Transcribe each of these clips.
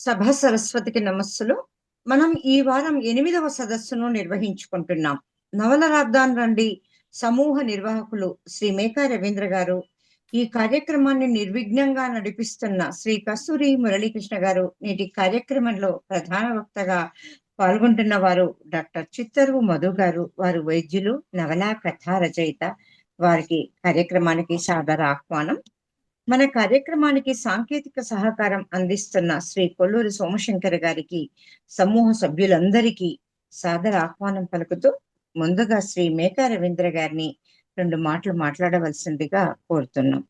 సభ సరస్వతికి నమస్సులు. మనం ఈ వారం 8వ సదస్సును నిర్వహించుకుంటున్నాం. నవల రాద్దాం రండి సమూహ నిర్వాహకులు శ్రీ మేకా రవీంద్ర గారు, ఈ కార్యక్రమాన్ని నిర్విఘ్నంగా నడిపిస్తున్న శ్రీ కస్తూరి మురళీకృష్ణ గారు, నేటి కార్యక్రమంలో ప్రధాన వక్తగా పాల్గొంటున్న వారు డాక్టర్ చిత్తరువు మధు గారు. వారు వైద్యులు, నవలా కథా రచయిత. వారికి కార్యక్రమానికి సాదర ఆహ్వానం. మన కార్యక్రమానికి సాంకేతిక సహకారం అందిస్తున్న శ్రీ కొల్లూరి సోమశంకర్ గారికి, సమూహ సభ్యులందరికీ సాదర ఆహ్వానం పలుకుతూ, ముందుగా శ్రీ మేకా రవీంద్ర గారిని 2 మాటలు మాట్లాడవలసిందిగా కోరుతున్నాం.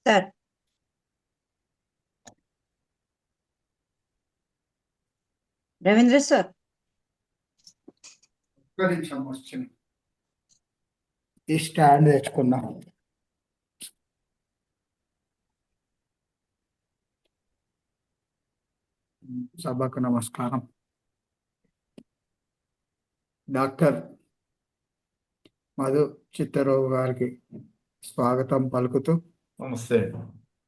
సార్. రవీంద్ర సార్. ఒక్క నిమిషం వచ్చింది. ఈ స్టాండ్ తెచ్చుకున్నా. సభకు నమస్కారం. డాక్టర్ మధు చిత్తరావు గారికి స్వాగతం పలుకుతూ, నమస్తే.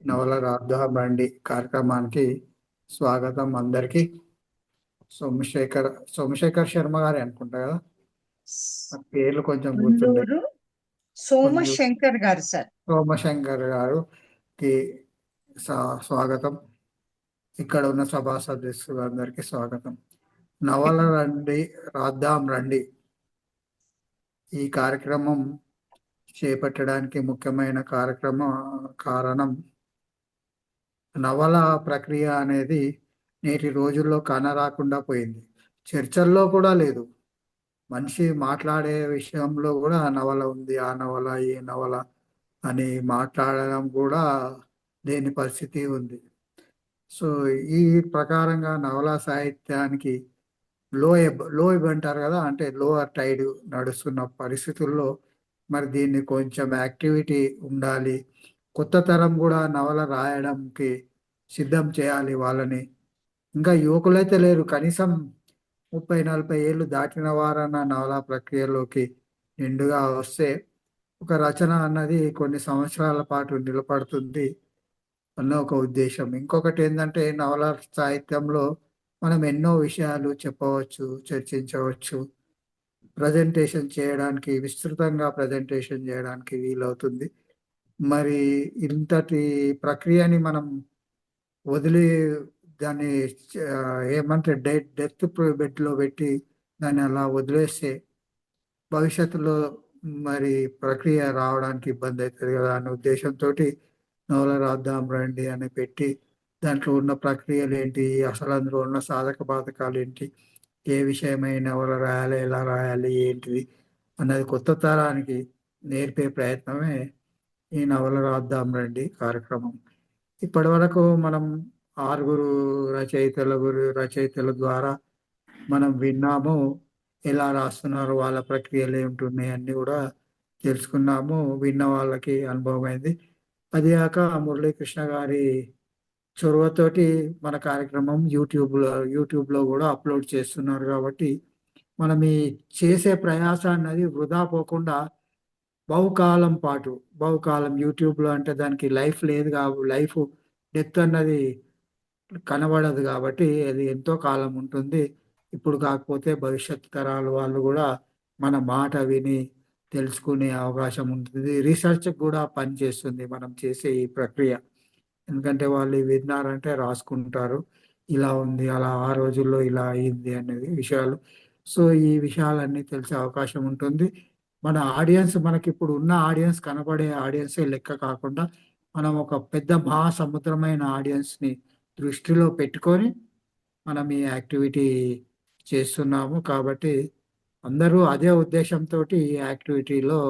నవల రాద్దాం రండి కార్యక్రమానికి స్వాగతం అందరికి. సోమశేఖర్ శర్మ గారి అనుకుంటా కదా, ఆ పేర్లు కొంచెం గుర్తుండే. కొల్లూరు సోమశంకర్ గారు సార్. సోమశంకర్ గారికి స్వాగతం. ఇక్కడ ఉన్న సభా సదస్సులందరికీ స్వాగతం. నవల రండి రాద్దాం రండి ఈ కార్యక్రమం చేపట్టడానికి ముఖ్యమైన కారణం నవల ప్రక్రియ అనేది నేటి రోజుల్లో కానరాకుండా పోయింది. చర్చల్లో కూడా లేదు. మనిషి మాట్లాడే విషయంలో కూడా నవల ఉంది, ఆ నవల ఈ నవల అని మాట్లాడడం కూడా లేని పరిస్థితి ఉంది. సో ఈ ప్రకారంగా నవలా సాహిత్యానికి లో ఎబ్ అంటారు కదా, అంటే లోవర్ టైడ్ నడుస్తున్న పరిస్థితుల్లో మరి దీన్ని కొంచెం యాక్టివిటీ ఉండాలి. కొత్త తరం కూడా నవల రాయడానికి సిద్ధం చేయాలి వాళ్ళని. ఇంకా యువకులైతే లేరు, కనీసం 30-40 ఏళ్ళు దాటిన వారన్న నవలా ప్రక్రియలోకి నిండుగా వస్తే ఒక రచన అన్నది కొన్ని సంవత్సరాల పాటు నిలబడుతుంది అన్న ఒక ఉద్దేశం. ఇంకొకటి ఏంటంటే, నవల సాహిత్యంలో మనం ఎన్నో విషయాలు చెప్పవచ్చు, చర్చించవచ్చు, విస్తృతంగా ప్రజెంటేషన్ చేయడానికి వీలవుతుంది. మరి ఇంతటి ప్రక్రియని మనం వదిలి దాన్ని ఏమంటే డెత్ బెడ్లో పెట్టి దాన్ని అలా వదిలేస్తే భవిష్యత్తులో మరి ప్రక్రియ రావడానికి ఇబ్బంది అవుతుంది కదా అనే ఉద్దేశంతో నవల రాద్దాం రండి అని పెట్టి, దాంట్లో ఉన్న ప్రక్రియలు ఏంటి, అసలు అందులో ఉన్న సాధక బాధకాలు ఏంటి, ఏ విషయమైన నవల రాయాలి, ఎలా రాయాలి, ఏంటిది అన్నది కొత్త తరానికి నేర్పే ప్రయత్నమే ఈ నవల రాద్దాం రండి కార్యక్రమం. ఇప్పటి వరకు మనం 6 రచయితల ద్వారా మనం విన్నాము, ఎలా రాస్తున్నారు, వాళ్ళ ప్రక్రియలు ఏమిటున్నాయి అన్నీ కూడా తెలుసుకున్నాము. విన్న వాళ్ళకి అనుభవం అయింది. అది కాక మురళీకృష్ణ గారి చొరవతోటి మన కార్యక్రమం యూట్యూబ్లో కూడా అప్లోడ్ చేస్తున్నారు. కాబట్టి మనం ఈ చేసే ప్రయాస అన్నది వృధా పోకుండా బహుకాలం యూట్యూబ్లో అంటే దానికి లైఫ్ లేదు లైఫ్ డెత్ అన్నది కనబడదు కాబట్టి అది ఎంతో కాలం ఉంటుంది. ఇప్పుడు కాకపోతే భవిష్యత్ తరాల వాళ్ళు కూడా మన మాట విని తెలుసుకునే అవకాశం ఉంటుంది. రీసెర్చ్ కూడా పనిచేస్తుంది మనం చేసే ఈ ప్రక్రియ. ఎందుకంటే వాళ్ళు విన్నారంటే రాసుకుంటారు, ఇలా ఉంది, అలా ఆ రోజుల్లో ఇలా అయింది అనేది విషయాలు. సో ఈ విషయాలన్నీ తెలిసే అవకాశం ఉంటుంది. మన ఆడియన్స్, మనకి ఇప్పుడు ఉన్న ఆడియన్స్, కనబడే ఆడియన్సే లెక్క కాకుండా మనం ఒక పెద్ద మహాసముద్రమైన ఆడియన్స్ని దృష్టిలో పెట్టుకొని మనం ఈ యాక్టివిటీ చేస్తున్నాము. కాబట్టి అందరూ అదే ఉద్దేశంతో ఈ యాక్టివిటీలో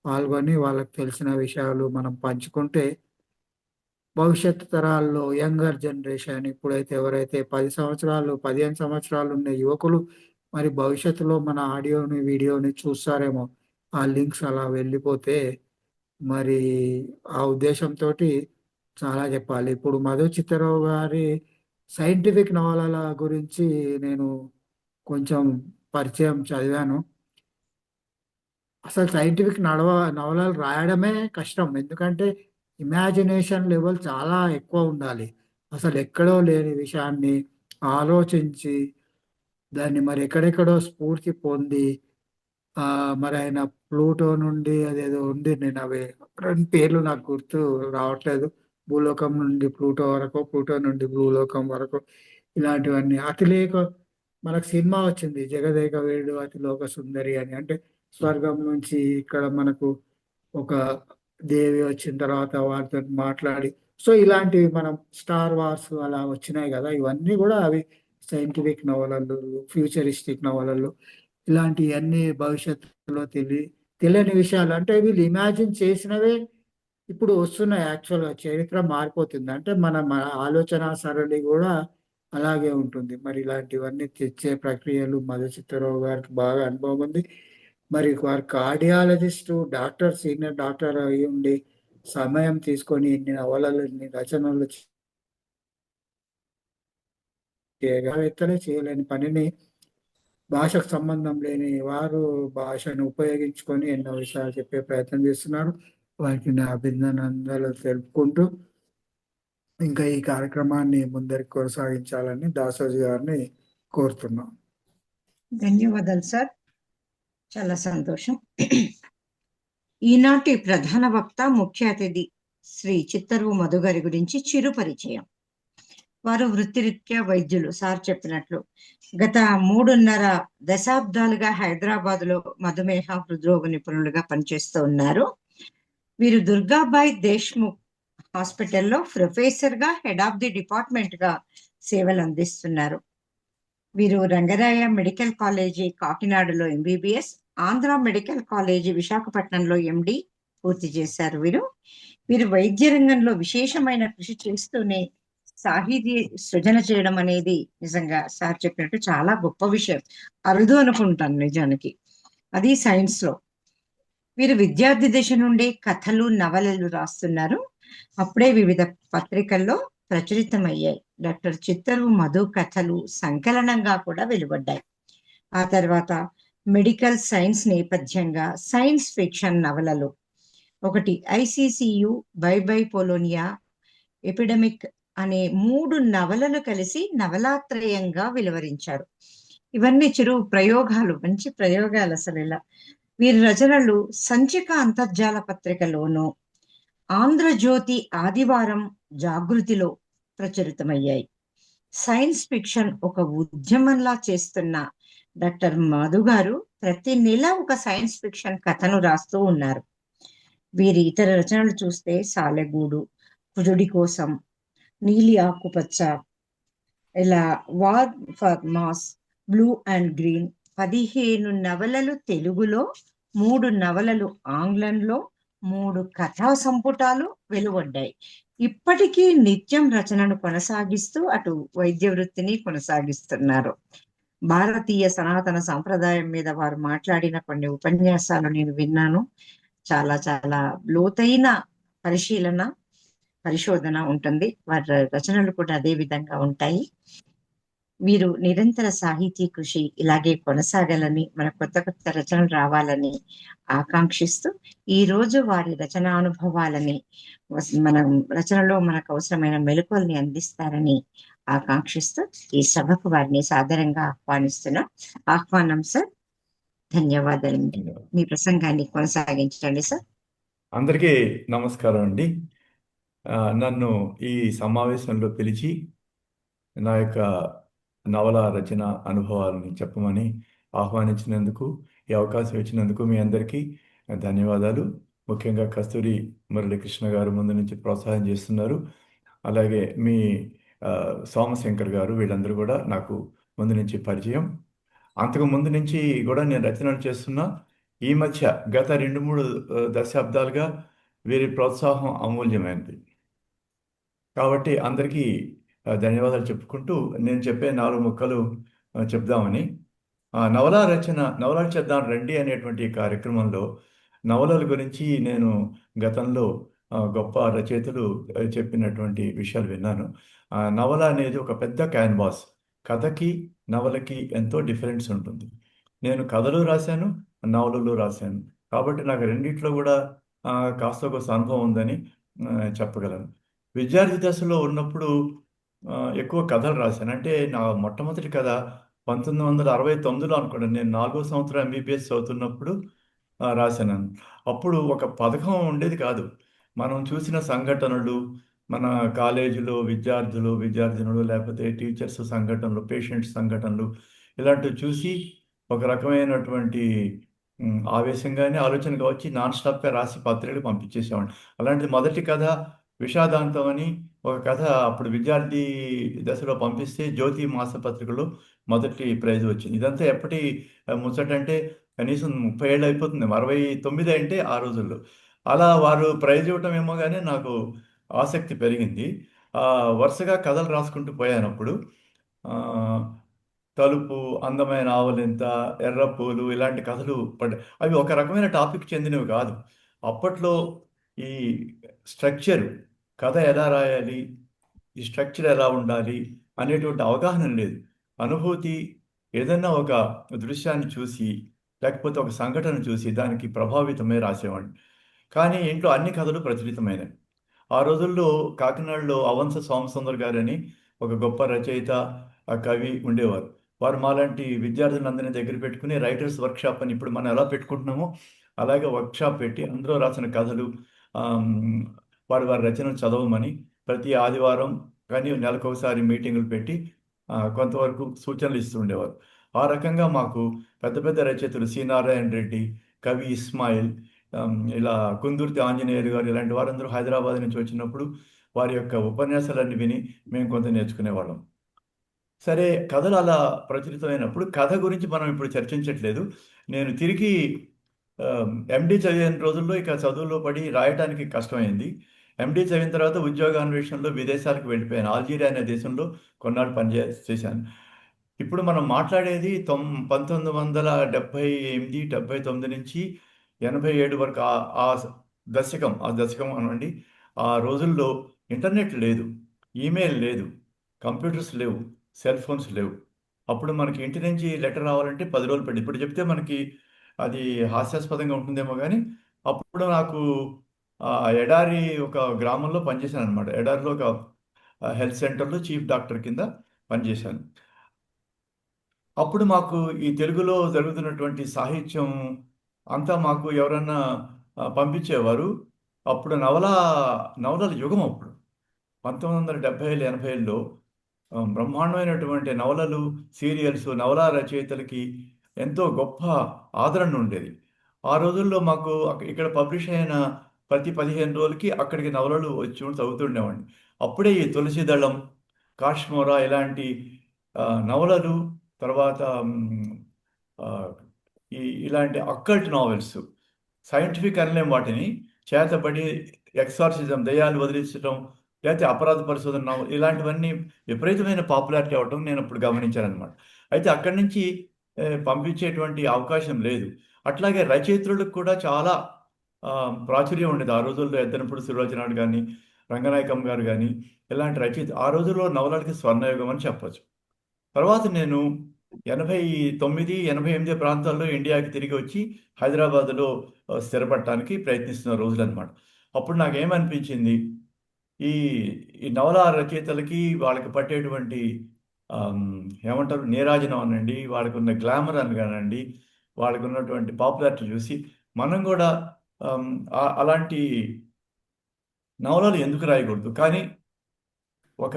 పాల్గొని వాళ్ళకి తెలిసిన విషయాలు మనం పంచుకుంటే భవిష్యత్తు తరాల్లో యంగర్ జనరేషన్, ఇప్పుడైతే ఎవరైతే 10 సంవత్సరాలు 15 సంవత్సరాలు ఉన్న యువకులు మరి భవిష్యత్తులో మన ఆడియోని వీడియోని చూస్తారేమో, ఆ లింక్స్ అలా వెళ్ళిపోతే మరి ఆ ఉద్దేశంతో చాలా చెప్పాలి. ఇప్పుడు మధు చిత్తరావు గారి సైంటిఫిక్ నవలల గురించి నేను కొంచెం పరిచయం చదివాను. అసలు సైంటిఫిక్ నవలలు రాయడమే కష్టం. ఎందుకంటే ఇమాజినేషన్ లెవెల్ చాలా ఎక్కువ ఉండాలి. అసలు ఎక్కడో లేని విషయాన్ని ఆలోచించి దాన్ని మరి ఎక్కడెక్కడో స్ఫూర్తి పొంది మరి ఆయన ప్లూటో నుండి అదేదో ఉంది. నేను అవి 2 పేర్లు నాకు గుర్తు రావట్లేదు. భూలోకం నుండి ప్లూటో వరకు, ప్లూటో నుండి భూలోకం వరకు ఇలాంటివన్నీ. మనకు సినిమా వచ్చింది 'జగదేక వీరుడు అతిలోక సుందరి' అని. అంటే స్వర్గం నుంచి ఇక్కడ మనకు ఒక దేవి వచ్చిన తర్వాత వారితోటి మాట్లాడి సో, ఇలాంటివి మనం 'స్టార్ వార్స్' అలా వచ్చినాయి గదా! ఇవన్నీ గూడా అవి సైంటిఫిక్ నవలలు, ఫ్యూచరిస్టిక్ నవలలు ఇలాంటియన్నీ భవిష్యత్తులో తెలియని విషయాలు. అంటే వీళ్ళు ఇమాజిన్ చేసినవే ఇప్పుడు వస్తున్నాయి యాక్చువల్‌గా. చరిత్ర మారిపోతుంది. అంటే మన ఆలోచన సరళి గూడా అలాగే ఉంటుంది. మరి ఇలాంటివన్నీ తెచ్చే ప్రక్రియలు మధుచిత్రరావు గారికి బాగా అనుభవం ఉంది. మరి వారు కార్డియాలజిస్టు, డాక్టర్, సీనియర్ డాక్టర్ అయ్యుండి సమయం తీసుకొని ఇన్ని నవలలు, ఇన్ని రచనలు చేయగలవేత్తలే చేయలేని పనిని భాషకు సంబంధం లేని వారు భాషను ఉపయోగించుకొని ఎన్నో విషయాలు చెప్పే ప్రయత్నం చేస్తున్నారు. వారికి నా అభినందనలు తెలుపుకుంటూ ఇంకా ఈ కార్యక్రమాన్ని ముందరికి కొనసాగించాలని దాసోజి గారిని కోరుతున్నాం. ధన్యవాదాలు సార్. చాలా సంతోషం. ఈనాటి ప్రధాన వక్త, ముఖ్య అతిథి శ్రీ చిత్తరువు మధు గారి గురించి చిరు పరిచయం. వారు వృత్తిరీత్యా వైద్యులు. సార్ చెప్పినట్లు గత 3.5 దశాబ్దాలుగా హైదరాబాద్ లో మధుమేహ హృద్రోగ నిపుణులుగా పనిచేస్తూ ఉన్నారు. వీరు దుర్గాబాయ్ దేశ్ముఖ్ హాస్పిటల్లో ప్రొఫెసర్ గా, హెడ్ ఆఫ్ ది డిపార్ట్మెంట్ గా సేవలు అందిస్తున్నారు. వీరు రంగరాయ మెడికల్ కాలేజీ కాకినాడలో ఎంబీబీఎస్, ఆంధ్ర మెడికల్ కాలేజీ విశాఖపట్నంలో ఎండి పూర్తి చేశారు. వీరు వైద్య రంగంలో విశేషమైన కృషి చేస్తూనే సాహితీ సృజన చేయడం అనేది నిజంగా సార్ చెప్పినట్టు చాలా గొప్ప విషయం. అరుదు అనుకుంటాను నిజానికి. అది సైన్స్ లో. వీరు విద్యార్థి దశ నుండి కథలు, నవలలు రాస్తున్నారు. అప్పుడే వివిధ పత్రికల్లో ప్రచురితమయ్యాయి. డాక్టర్ చిత్తరువు మధు కథలు సంకలనంగా కూడా వెలువడ్డాయి. ఆ తర్వాత మెడికల్ సైన్స్ నేపథ్యంగా సైన్స్ ఫిక్షన్ నవలలు, ఒకటి ఐసిసియు, బై బై పోలోనియా, ఎపిడమిక్ అనే 3 నవలలు కలిసి నవలాత్రయంగా వెలువరించారు. ఇవన్నీ చిరు ప్రయోగాలు, మంచి ప్రయోగాలు అసలు. ఇలా వీరి రచనలు సంచిక అంతర్జాల పత్రికలోను, ఆంధ్రజ్యోతి ఆదివారం, జాగృతిలో ప్రచురితమయ్యాయి. సైన్స్ ఫిక్షన్ ఒక ఉద్యమంలా చేస్తున్న డాక్టర్ మధు గారు ప్రతి నెల ఒక సైన్స్ ఫిక్షన్ కథను రాస్తూ ఉన్నారు. వీరి ఇతర రచనలు చూస్తే సాలెగూడు, కుజుడి కోసం, నీలి ఆకుపచ్చ, ఇలా war for mass, blue and green, 15 నవలలు తెలుగులో, 3 నవలలు ఆంగ్లంలో, 3 కథా సంపుటాలు వెలువడ్డాయి. ఇప్పటికీ నిత్యం రచనను కొనసాగిస్తూ అటు వైద్య వృత్తిని కొనసాగిస్తున్నారు. భారతీయ సనాతన సంప్రదాయం మీద వారు మాట్లాడిన కొన్ని ఉపన్యాసాలు నేను విన్నాను. చాలా చాలా లోతైన పరిశోధన ఉంటుంది. వారి రచనలు కూడా అదే విధంగా ఉంటాయి. వీరు నిరంతర సాహితీ కృషి ఇలాగే కొనసాగాలని, మన కొత్త కొత్త రచనలు రావాలని ఆకాంక్షిస్తూ, ఈ రోజు వారి రచనానుభవాలని, మన రచనలో మనకు అవసరమైన మెలకువల్ని అందిస్తారని ఆకాంక్షిస్తూ ఈ సభకు వారిని సాదరంగా ఆహ్వానిస్తున్నాం. ఆహ్వానం సార్. ధన్యవాదాలు. మీ ప్రసంగాన్ని కొనసాగించండి సార్. అందరికీ నమస్కారం అండి. నన్ను ఈ సమావేశంలో పిలిచి నా యొక్క నవల రచన అనుభవాలను చెప్పమని ఆహ్వానించినందుకు, ఈ అవకాశం ఇచ్చినందుకు మీ అందరికీ ధన్యవాదాలు. ముఖ్యంగా కస్తూరి మురళీకృష్ణ గారు ముందు నుంచి ప్రోత్సాహం చేస్తున్నారు. అలాగే మీ సోమశంకర్ గారు, వీళ్ళందరూ కూడా నాకు ముందు నుంచి పరిచయం. అంతకు ముందు నుంచి కూడా నేను రచనలు చేస్తున్నా. ఈ మధ్య గత 2-3 దశాబ్దాలుగా వీరి ప్రోత్సాహం అమూల్యమైనది. కాబట్టి అందరికీ ధన్యవాదాలు చెప్పుకుంటూ నేను చెప్పే 4 ముక్కలు చెప్దామని. నవలా చేద్దాం రండి అనేటువంటి కార్యక్రమంలో నవలల గురించి నేను గతంలో గొప్ప రచయితలు చెప్పినటువంటి విషయాలు విన్నాను. నవల అనేది ఒక పెద్ద క్యాన్వాస్. కథకి నవలకి ఎంతో డిఫరెన్స్ ఉంటుంది. నేను కథలు రాశాను, నవలలు రాశాను. కాబట్టి నాకు రెండిట్లో కూడా కాస్త కోస్త అనుభవం ఉందని చెప్పగలను. విద్యార్థి దశలో ఉన్నప్పుడు ఎక్కువ కథలు రాశాను. అంటే నా మొట్టమొదటి కథ 1969లో అనుకోండి. నేను 4వ సంవత్సరం ఎంబీబీఎస్ చదువుతున్నప్పుడు రాశాను. అప్పుడు ఒక పథకం ఉండేది కాదు. మనం చూసిన సంఘటనలు, మన కాలేజీలో విద్యార్థులు, విద్యార్థినులు లేకపోతే టీచర్స్ సంఘటనలు, పేషెంట్స్ సంఘటనలు ఇలాంటివి చూసి ఒక రకమైనటువంటి ఆవేశం గాని, ఆలోచన వచ్చి నాన్ స్టాప్‌గా రాసి పత్రికలు పంపించేసేవాడిని. అలాంటిది మొదటి కథ విషాదాంతం అని ఒక కథ అప్పుడు విద్యార్థి దశలో పంపిస్తే జ్యోతి మాసపత్రికలో మొదటి ప్రైజ్ వచ్చింది. ఇదంతా ఎప్పటి ముచ్చటంటే కనీసం 30 ఏళ్ళు అయిపోతుంది. 69 అంటే ఆ రోజుల్లో. అలా వారు ప్రైజ్ ఇవ్వటం ఏమో గాని నాకు ఆసక్తి పెరిగింది. వరుసగా కథలు రాసుకుంటూ పోయానప్పుడు. ఆహ్, 'తలుపు', 'అందమైన ఆవలింత', 'ఎర్రపూలు' ఇలాంటి కథలు పడ్డాయి. అవి ఒక రకమైన టాపిక్‌కి చెందినవి కాదు. అప్పట్లో ఈ స్ట్రక్చర్ కథ ఎలా రాయాలి? ఈ స్ట్రక్చర్ ఎలా ఉండాలి? అనేటువంటి అవగాహన లేదు. అనుభూతి ఏదన్నా ఒక దృశ్యాన్ని చూసి, లేకపోతే ఒక సంఘటన చూసి దానికి ప్రభావితమై రాసేవాడిని. కానీ ఇంట్లో అన్ని కథలు ప్రచురితమైనవి. ఆ రోజుల్లో కాకినాడలో అవంస సోమసుందర్ గారని ఒక గొప్ప రచయిత, కవి ఉండేవారు. వారు మాలాంటి విద్యార్థులందరిని దగ్గర పెట్టుకొని రైటర్స్ వర్క్‌షాప్ అని ఇప్పుడు మనం ఎలా పెట్టుకుంటున్నామో, అలాగే వర్క్‌షాప్ పెట్టి అందులో రాసిన కథలు వారి రచనలు చదవమని ప్రతి ఆదివారం కానీ నెలకొకసారి మీటింగులు పెట్టి కొంతవరకు సూచనలు ఇస్తూ ఉండేవారు. ఆ రకంగా మాకు పెద్ద పెద్ద రచయితలు 'సి. నారాయణ రెడ్డి', కవి ఇస్మాయిల్, ఇలా కుందుర్తి ఆంజనేయులు గారు ఇలాంటి వారందరూ హైదరాబాద్ నుంచి వచ్చినప్పుడు వారి యొక్క ఉపన్యాసాలన్నీ విని మేము కొంత నేర్చుకునేవాళ్ళం. సరే కథలు అలా ప్రచురితమైనప్పుడు కథ గురించి మనం ఇప్పుడు చర్చించట్లేదు. నేను తిరిగి ఎండీ చదివిన రోజుల్లో ఇక చదువులో పడి రాయటానికి కష్టమైంది. ఎండీ చదివిన తర్వాత ఉద్యోగాన్వేషణలో విదేశాలకు వెళ్ళిపోయాను. అల్జీరియా అనే దేశంలో కొన్నాళ్ళు చేశాను. ఇప్పుడు మనం మాట్లాడేది 1978, 79 నుంచి 87 వరకు ఆ దశకం అనండి. ఆ రోజుల్లో ఇంటర్నెట్ లేదు. ఈమెయిల్ లేదు. కంప్యూటర్స్ లేవు. సెల్ ఫోన్స్ లేవు. అప్పుడు మనకి ఇంటి నుంచి లెటర్ రావాలంటే 10 రోజులు పట్టింది. ఇప్పుడు చెప్తే మనకి అది హాస్యాస్పదంగా ఉంటుందేమో గానీ, అప్పుడు నాకు ఎడారి ఒక గ్రామంలో పనిచేశాననమాట. ఎడారిలో ఒక హెల్త్ సెంటర్‌లో చీఫ్ డాక్టర్ కింద పనిచేశాను. అప్పుడు మాకు ఈ తెలుగులో జరుగుతున్నటువంటి సాహిత్యం అంతా మాకు ఎవరన్నా పంపించేవారు. అప్పుడు నవలల యుగం అప్పుడు. 1970, 80లో బ్రహ్మాండమైనటువంటి నవలలు, సీరియల్స్, నవలా రచయితలకి ఎంతో గొప్ప ఆదరణ ఉండేది. ఆ రోజుల్లో మాకు ఇక్కడ పబ్లిష్ అయిన ప్రతి 15 రోజులకి అక్కడికి నవలలు వచ్చి చదువుతుండేవాడిని. అప్పుడే ఈ 'తులసీదళం', 'కాష్మోరా' ఇలాంటి నవలలు తర్వాత ఆహ్, ఇలాంటి అక్కల్ట్ నావెల్స్ సైంటిఫిక్ అనలేం వాటిని. చేతబడి, ఎక్సార్సిజం దెయ్యాలు వదిలించటం, లేతే అపరాధ పరిశోధన నవల ఇలాంటివన్నీ విపరీతమైన పాపులారిటీ అవ్వటం నేనప్పుడు గమనించాననమాట. అయితే అక్కడి నుంచి పంపించేటువంటి అవకాశం లేదు. అట్లాగే రచయిత్రులకు కూడా చాలా ప్రాచుర్యం ఉండేది. ఆ రోజుల్లో ఎద్దనపూడి సులోచనాడు గాని, రంగనాయకమ్మ గారు గాని ఇలాంటి రచయిత ఆ రోజుల్లో నవలలకి స్వర్ణయుగం అని చెప్పొచ్చు. తర్వాత నేను 89, 88 ప్రాంతాల్లో ఇండియాకి తిరిగి వచ్చి హైదరాబాద్‌లో స్థిరపడటానికి ప్రయత్నిస్తున్న రోజులనమాట. అప్పుడు నాకేమనిపించింది, ఈ ఈ నవలా రచయితలకి వాళ్ళకి పట్టేటువంటి ఏమంటారు నీరాజనం అనండి, వాళ్ళకున్న గ్లామర్ అని కానండి, వాళ్ళకున్నటువంటి పాపులారిటీ చూసి మనం గూడా అలాంటి నవలలు ఎందుకు రాయకూడదు? కానీ ఒక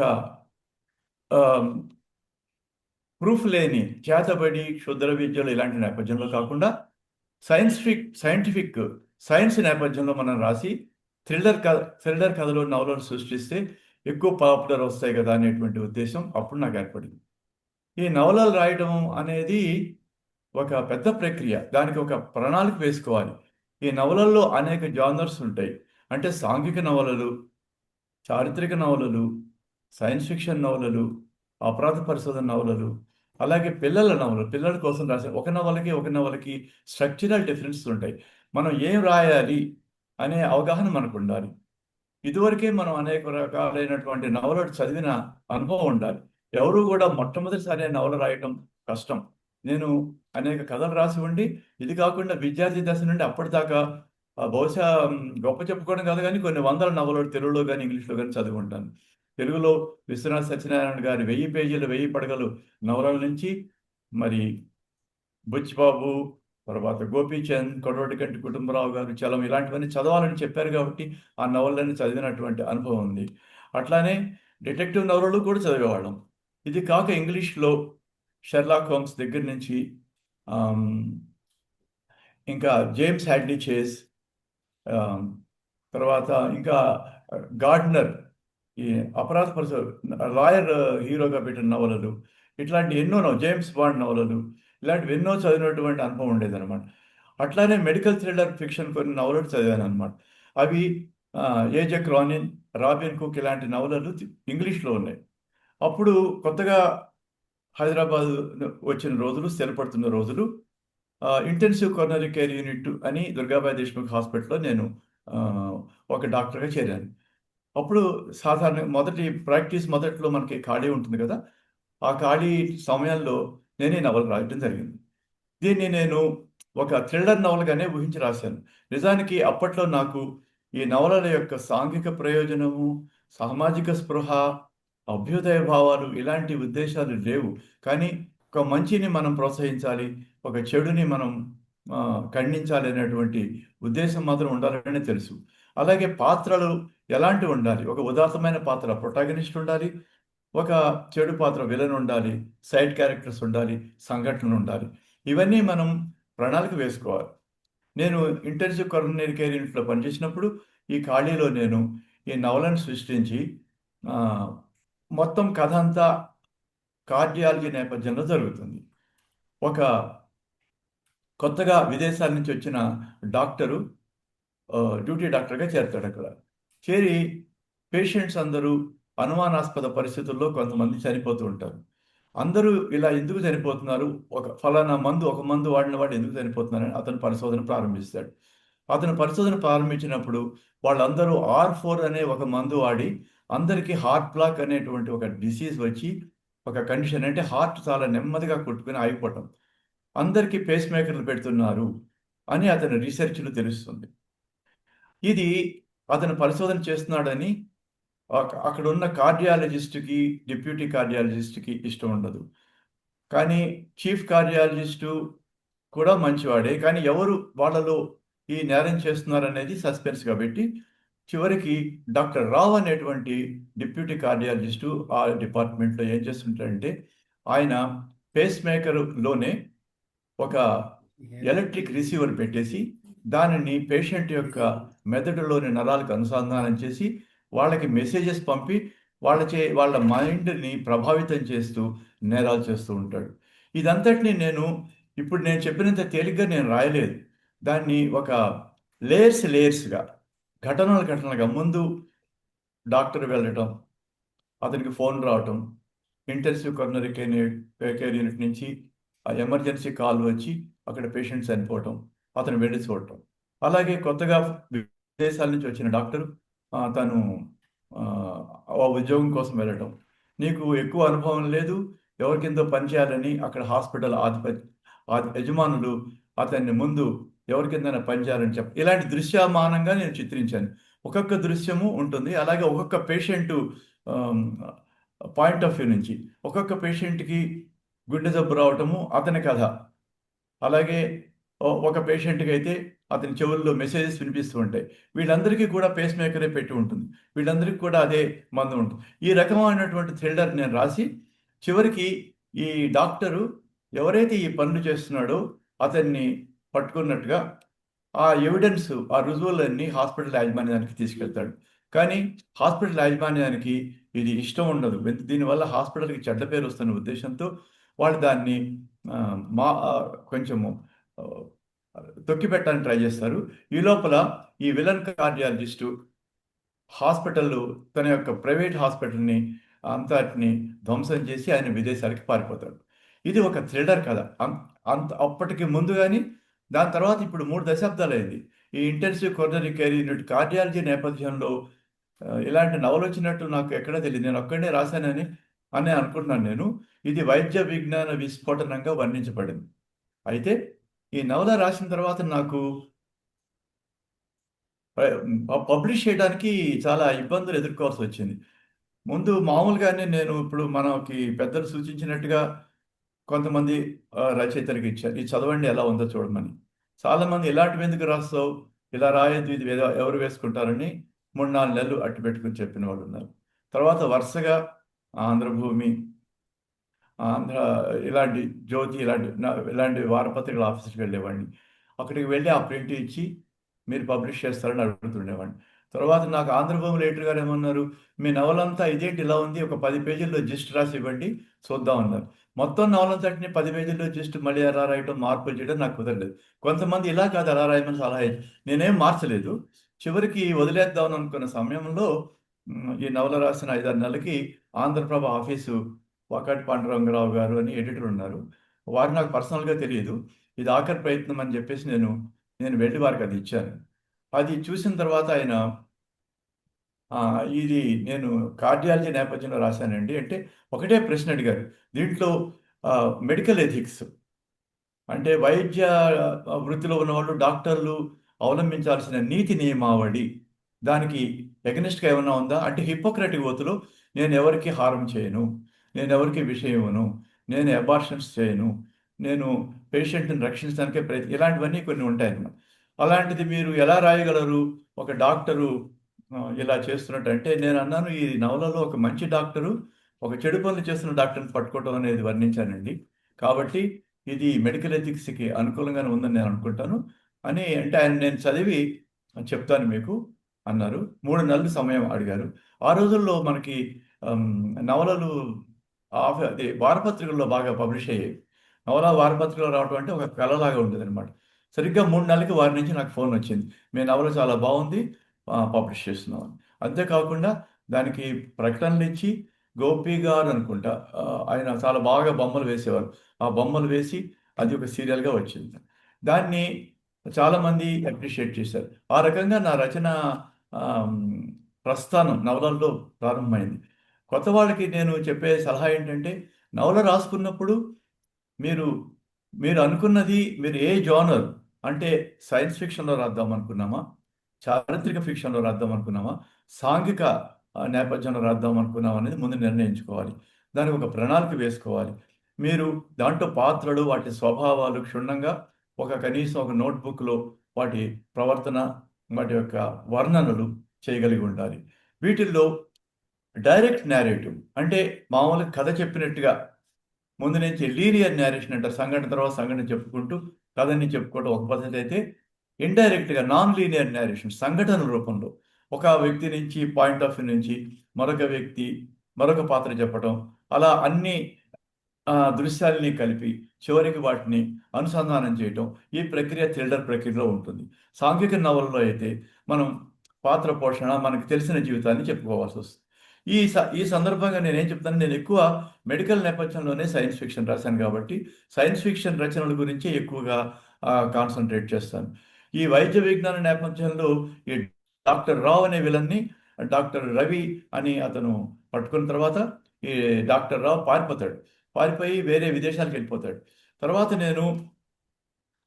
ఆహ్ ప్రూఫ్ లేని చేతబడి, క్షుద్ర విద్యలు ఇలాంటి నేపథ్యంలో కాకుండా సైంటిఫిక్ సైన్స్ నేపథ్యంలో మనం రాసి థ్రిల్లర్ కథలు, నవలలు సృష్టిస్తే ఎక్కువ పాపులర్ వస్తాయి కదా! అనేటువంటి ఉద్దేశ్యం అప్పుడు నాకు ఏర్పడింది. ఈ నవలలు రాయడం అనేది ఒక పెద్ద ప్రక్రియ. దానికి ఒక ప్రణాళిక వేసుకోవాలి. ఈ నవలల్లో అనేక జానర్స్ ఉంటాయి. అంటే సాంఘిక నవలలు, చారిత్రక నవలలు, సైన్స్ ఫిక్షన్ నవలలు, అపరాధ పరిశోధన నవలలు, అలాగే పిల్లల నవలలు. పిల్లల కోసం రాసే ఒక నవలకి స్ట్రక్చరల్ డిఫరెన్సెస్ ఉంటాయి. మనం ఏం రాయాలి అనే అవగాహన మనకుండాలి. ఇదివరకే మనం అనేక రకాలైనటువంటి నవలలు చదివిన అనుభవం ఉండాలి. ఎవరు కూడా మొట్టమొదటిసారి నవల రాయటం కష్టం. నేను అనేక కథలు రాసి ఉండి, ఇది కాకుండా విద్యార్థి దశ నుండి అప్పటిదాకా బహుశా గొప్ప చెప్పుకోవడం కాదు కానీ కొన్ని వందల నవలలు తెలుగులో కానీ ఇంగ్లీష్లో కానీ చదువుకుంటాను. తెలుగులో విశ్వనాథ సత్యనారాయణ గారి 1000 పేజీలు 1000 పడగలు నవలల నుంచి, మరి బుచ్చిబాబు, తర్వాత గోపీచంద్, కొడవటిగంటి కుటుంబరావు గారు, చలం ఇలాంటివన్నీ చదవాలని చెప్పారు కాబట్టి ఆ నవలన్నీ చదివినటువంటి అనుభవం ఉంది. అట్లానే డిటెక్టివ్ నవలలు కూడా చదివేవాళ్ళం. ఇది కాక ఇంగ్లీష్లో షెర్లాక్ హోమ్స్ దగ్గర నుంచి ఆమ్, ఇంకా జేమ్స్ హ్యాడ్లీ చేస్, ఆమ్, తర్వాత ఇంకా గార్డ్నర్, ఈ అపరాధ లాయర్ హీరోగా పెట్టిన నవలలు, ఇట్లాంటి ఎన్నో జేమ్స్ బాండ్ నవలలు, ఇలాంటివి ఎన్నో చదివినటువంటి అనుభవం ఉండేదన్నమాట. అట్లానే మెడికల్ థ్రిల్లర్ ఫిక్షన్ కొన్ని నవలలు చదివాను అనమాట. అవి ఏజే క్రానిన్, రాబిన్ కుక్ ఇలాంటి నవలలు ఇంగ్లీష్లో ఉన్నాయి. అప్పుడు కొత్తగా హైదరాబాద్ వచ్చిన రోజులు, స్థిరపడుతున్న రోజులు, ఇంటెన్సివ్ కొరోనరీ కేర్ యూనిట్ అని దుర్గాబాయి దేశ్ముఖ్ హాస్పిటల్లో నేను ఒక డాక్టర్గా చేరాను. అప్పుడు సాధారణ మొదటి ప్రాక్టీస్ మొదట్లో మనకి ఖాళీ ఉంటుంది కదా, ఆ ఖాళీ సమయంలో నేనే నవల రాయటం జరిగింది. దీన్ని నేను ఒక థ్రిల్లర్ నవలగానే ఊహించి రాశాను. నిజానికి అప్పట్లో నాకు ఈ నవలల యొక్క సాంఘిక ప్రయోజనము, సామాజిక స్పృహ, అభ్యుదయ భావాలు ఇలాంటి ఉద్దేశాలు లేవు. కానీ ఒక మంచిని మనం ప్రోత్సహించాలి, ఒక చెడుని మనం ఖండించాలి అనేటువంటి ఉద్దేశం మాత్రం ఉండాలని తెలుసు. అలాగే పాత్రలు ఎలాంటివి ఉండాలి, ఒక ఉదాత్తమైన పాత్ర ప్రొటాగనిస్ట్ ఉండాలి, ఒక చెడు పాత్ర విలన్ ఉండాలి, సైడ్ క్యారెక్టర్స్ ఉండాలి, సంఘటనలు ఉండాలి. ఇవన్నీ మనం ప్రణాళిక వేసుకోవాలి. నేను ఇంటెన్సివ్ కొరోనరీ కేర్ యూనిట్లో పనిచేసినప్పుడు ఈ ఖాళీలో నేను ఈ నవలను సృష్టించి మొత్తం కథ అంతా కార్డియాలజీ నేపథ్యంలో జరుగుతుంది. ఒక కొత్తగా విదేశాల నుంచి వచ్చిన డాక్టరు డ్యూటీ డాక్టర్గా చేరతాడు. అక్కడ చేరి పేషెంట్స్ అందరూ అనుమానాస్పద పరిస్థితుల్లో కొంతమంది చనిపోతూ ఉంటారు. అందరూ ఇలా ఎందుకు చనిపోతున్నారు, ఒక ఫలానా మందు, ఒక మందు వాడిన వాడు ఎందుకు చనిపోతున్నారని అతను పరిశోధన ప్రారంభిస్తాడు. అతను పరిశోధన ప్రారంభించినప్పుడు వాళ్ళందరూ R4 అనే ఒక మందు వాడి అందరికీ హార్ట్ బ్లాక్ అనేటువంటి ఒక డిసీజ్ వచ్చి, ఒక కండిషన్ అంటే హార్ట్ చాలా నెమ్మదిగా కొట్టుకుని ఆగిపోవటం, అందరికీ పేస్ మేకర్లు పెడుతున్నారు అని అతని రీసెర్చ్లో తెలుస్తుంది. ఇది అతను పరిశోధన చేస్తున్నాడని అక్కడ ఉన్న కార్డియాలజిస్ట్కి, డిప్యూటీ కార్డియాలజిస్ట్కి ఇష్టం ఉండదు. కానీ చీఫ్ కార్డియాలజిస్టు కూడా మంచివాడే, కానీ ఎవరు వాళ్ళలో ఈ నేరం చేస్తున్నారనేది సస్పెన్స్ కాబట్టి చివరికి డాక్టర్ రావ్ అనేటువంటి డిప్యూటీ కార్డియాలజిస్టు ఆ డిపార్ట్మెంట్లో ఏం చేస్తుంటాడంటే, ఆయన పేస్ మేకర్లోనే ఒక ఎలక్ట్రిక్ రిసీవర్ పెట్టేసి దానిని పేషెంట్ యొక్క మెదడులోని నరాలకు అనుసంధానం చేసి వాళ్ళకి మెసేజెస్ పంపి వాళ్ళ మైండ్ని ప్రభావితం చేస్తూ నేరాలు చేస్తూ ఉంటాడు. ఇదంతటిని ఇప్పుడు నేను చెప్పినంత తేలిగ్గా నేను రాయలేదు. దాన్ని ఒక లేయర్స్గా ఘటనలుగా ముందు డాక్టర్ వెళ్ళటం, అతనికి ఫోన్ రావటం, ఇంటెన్సివ్ కొరోనరీ కేర్ యూనిట్ నుంచి ఎమర్జెన్సీ కాల్ వచ్చి అక్కడ పేషెంట్ చనిపోవటం, అతను వెళ్ళి చూడటం. అలాగే కొత్తగా విదేశాల నుంచి వచ్చిన డాక్టరు తను ఆ ఉద్యోగం కోసం వెళ్ళటం, నీకు ఎక్కువ అనుభవం లేదు, ఎవరి కిందో పనిచేయాలని అక్కడ హాస్పిటల్ యజమానులు అతన్ని ముందు ఎవరి కిందైనా పనిచేయాలని ఇలాంటి దృశ్యమానంగా నేను చిత్రించాను. ఒక్కొక్క దృశ్యము ఉంటుంది. అలాగే ఒక్కొక్క పేషెంటు పాయింట్ ఆఫ్ వ్యూ నుంచి ఒక్కొక్క పేషెంట్కి గుండె జబ్బు రావటము అతని కథ. అలాగే ఒక పేషెంట్కి అయితే అతని చెవుల్లో మెసేజెస్ వినిపిస్తూ ఉంటాయి. వీళ్ళందరికీ కూడా పేస్ మేకరే పెట్టి ఉంటుంది, వీళ్ళందరికీ కూడా అదే మందు ఉంటుంది. ఈ రకమైనటువంటి థ్రిల్లర్ నేను రాసి చివరికి ఈ డాక్టరు ఎవరైతే ఈ పనులు చేస్తున్నాడో అతన్ని పట్టుకున్నట్టుగా ఆ ఎవిడెన్స్, ఆ రుజువులన్నీ హాస్పిటల్ యాజమాన్యానికి తీసుకెళ్తాడు. కానీ హాస్పిటల్ యాజమాన్యానికి ఇది ఇష్టం ఉండదు. దీనివల్ల హాస్పిటల్కి చెడ్డ పేరు వస్తున్న ఉద్దేశంతో వాళ్ళు దాన్ని కొంచెము తొక్కిపెట్టాలని ట్రై చేస్తారు. ఈ లోపల ఈ విలన్ కార్డియాలజిస్టు హాస్పిటల్, తన యొక్క ప్రైవేట్ హాస్పిటల్ని అంతటిని ధ్వంసం చేసి ఆయన విదేశాలకి పారిపోతాడు. ఇది ఒక థ్రిల్లర్ కథ. అప్పటికి ముందు కానీ దాని తర్వాత ఇప్పుడు 3 దశాబ్దాలైంది. ఈ intensive coronary care unit cardiology నేపథ్యంలో ఇలాంటి నవలు వచ్చినట్టు నాకు ఎక్కడా తెలియదు. నేను ఒక్కడే రాశానని అని అనుకుంటున్నాను నేను. ఇది వైద్య విజ్ఞాన విస్ఫోటనంగా వర్ణించబడింది. అయితే ఈ నవల రాసిన తర్వాత నాకు పబ్లిష్ చేయడానికి చాలా ఇబ్బందులు ఎదుర్కోవాల్సి వచ్చింది. ముందు మామూలుగానే నేను ఇప్పుడు మనకి పెద్దలు సూచించినట్టుగా కొంతమంది రచయితలకి ఇచ్చారు. ఇది చదవండి ఎలా ఉందో చూడమని. చాలామంది ఇలాంటివి ఎందుకు రాస్తావు? ఇలా రాయొద్దు, ఇది ఎవరు వేసుకుంటారని 3, 4 నెలలు అట్టు పెట్టుకొని చెప్పిన వాళ్ళు ఉన్నారు. తర్వాత వరుసగా ఆంధ్రభూమి, ఆంధ్ర ఇలాంటి జ్యోతి ఇలాంటి వారపత్రికల ఆఫీస్‌కి వెళ్ళేవాడిని. అక్కడికి వెళ్ళి ఆ ప్రింట్ ఇచ్చి మీరు పబ్లిష్ చేస్తారని అడుగుతుండేవాడిని. తర్వాత నాకు ఆంధ్రభూమి ఎడిటర్ గారు ఏమన్నారు, మీ నవలంతా ఇదేంటి ఇలా ఉంది, ఒక 10 పేజీల్లో జిస్ట్ రాసి ఇవ్వండి చూద్దాం అన్నారు. మొత్తం నవలంతటిని 10 పేజీల్లో జిస్ట్ మళ్ళీ ఎలా రాయటం, మార్పులు చేయడం నాకు కుదరలేదు. కొంతమంది ఇలా కాదు అలా రాయమని సలహా నేనేం మార్చలేదు. చివరికి వదిలేద్దాం అనుకున్న సమయంలో ఈ నవల రాసిన 5, 6 నెలలకి ఆంధ్రప్రభ ఆఫీసు వాకాటి పాండురంగరావు గారు అని ఎడిటర్ ఉన్నారు. వారు నాకు పర్సనల్‌గా తెలియదు. ఇది ఆఖరి ప్రయత్నం అని చెప్పేసి నేను వెళ్ళి వారికి అది ఇచ్చాను. అది చూసిన తర్వాత ఆయన ఇది నేను కార్డియాలజీ నేపథ్యంలో రాశానండి అంటే ఒకటే ప్రశ్న అడిగారు. దీంట్లో మెడికల్ ఎథిక్స్ అంటే వైద్య వృత్తిలో ఉన్నవాళ్ళు డాక్టర్లు అవలంబించాల్సిన నీతి నియమావళి దానికి ఎగనెస్ట్‌గా ఏమన్నా ఉందా? అంటే హిపోక్రటిక్ ఓత్‌లో నేను ఎవరికీ హార్మ్ చేయను, నేను ఎవరికీ విషం ఇవ్వను, నేను అబార్షన్స్ చేయను, నేను పేషెంట్‌ని రక్షించడానికే ఇలాంటివన్నీ కొన్ని ఉంటాయన్నమాట. అలాంటిది మీరు ఎలా రాయగలరు? ఒక డాక్టరు ఇలా చేస్తున్నట్టు అంటే నేనన్నాను ఈ నవలలో ఒక మంచి డాక్టరు, ఒక చెడు పనులు చేస్తున్న డాక్టర్‌ని పట్టుకోవటం అనేది వర్ణించానండి. కాబట్టి ఇది మెడికల్ ఎథిక్స్‌కి అనుకూలంగానే ఉందని నేను అనుకుంటాను అని అంటే ఆయన నేను చదివి చెప్తాను మీకు అన్నారు. 3 నెలలు సమయం అడిగారు. ఆ రోజుల్లో మనకి నవలలు అదే వారపత్రికల్లో బాగా పబ్లిష్ అయ్యాయి. నవల వారపత్రికలో రావటం అంటే ఒక కళలాగా ఉండేదనమాట. సరిగ్గా 3 నెలలకి వారి నుంచి నాకు ఫోన్ వచ్చింది. మీ నవల చాలా బాగుంది, పబ్లిష్ చేస్తున్నాం అని. అంతే కాకుండా దానికి ప్రకటనలిచ్చి గోపి గారు అనుకుంటా ఆయన చాలా బాగా బొమ్మలు వేసేవారు. ఆ బొమ్మలు వేసి అది ఒక సీరియల్‌గా వచ్చింది. దాన్ని చాలామంది అప్రిషియేట్ చేశారు. ఆ రకంగా నా రచన ఆహ్, ప్రస్థానం నవలల్లో ప్రారంభమైంది. కొత్త వాళ్ళకి నేను చెప్పే సలహా ఏంటంటే, నవల రాసుకున్నప్పుడు మీరు, మీరు అనుకున్నది మీరు ఏ జోనర్ అంటే సైన్స్ ఫిక్షన్‌లో రాద్దాం అనుకున్నామా? చారిత్రక ఫిక్షన్‌లో రాద్దాం అనుకున్నామా? సాంఘిక నేపథ్యంలో రాద్దాం అనుకున్నామా అనేది ముందు నిర్ణయించుకోవాలి. దానికి ఒక ప్రణాళిక వేసుకోవాలి. మీరు దాంట్లో పాత్రలు, వాటి స్వభావాలు క్షుణ్ణంగా కనీసం ఒక నోట్‌బుక్‌లో వాటి ప్రవర్తన, వాటి యొక్క వర్ణనలు చేయగలిగి ఉండాలి. వీటిల్లో డైరెక్ట్ నేరేటివ్ అంటే మామూలుగా కథ చెప్పినట్టుగా ముందు నుంచి లీనియర్ నేరేషన్ అంటారు. సంఘటన తర్వాత సంఘటన చెప్పుకుంటూ కథని చెప్పుకోవడం ఒక పద్ధతి అయితే, ఇండైరెక్ట్‌గా నాన్ లీనియర్ నేరేషన్ సంఘటనల రూపంలో ఒక వ్యక్తి నుంచి పాయింట్ ఆఫ్ వ్యూ నుంచి మరొక వ్యక్తి, మరొక పాత్ర చెప్పటం. అలా అన్ని దృశ్యాల్ని కలిపి చివరికి వాటిని అనుసంధానం చేయటం. ఈ ప్రక్రియ థ్రిల్లర్ ప్రక్రియలో ఉంటుంది. సాంఘిక నవలలో అయితే మనం పాత్ర పోషణ, మనకు తెలిసిన జీవితాన్ని చెప్పుకోవాల్సొస్తుంది. ఈ సందర్భంగా నేనేం చెప్తాను, నేను ఎక్కువ మెడికల్ నేపథ్యంలోనే సైన్స్ ఫిక్షన్ రాశాను కాబట్టి, సైన్స్ ఫిక్షన్ రచనల గురించే ఎక్కువగా కాన్సంట్రేట్ చేస్తాను. ఈ వైద్య విజ్ఞాన నేపథ్యంలో ఈ డాక్టర్ రావ్ అనే విలన్ని డాక్టర్ రవి అని అతను పట్టుకున్న తర్వాత, ఈ డాక్టర్ రావ్ పారిపోతాడు. పారిపోయి వేరే విదేశాలకెళ్ళిపోతాడు. తర్వాత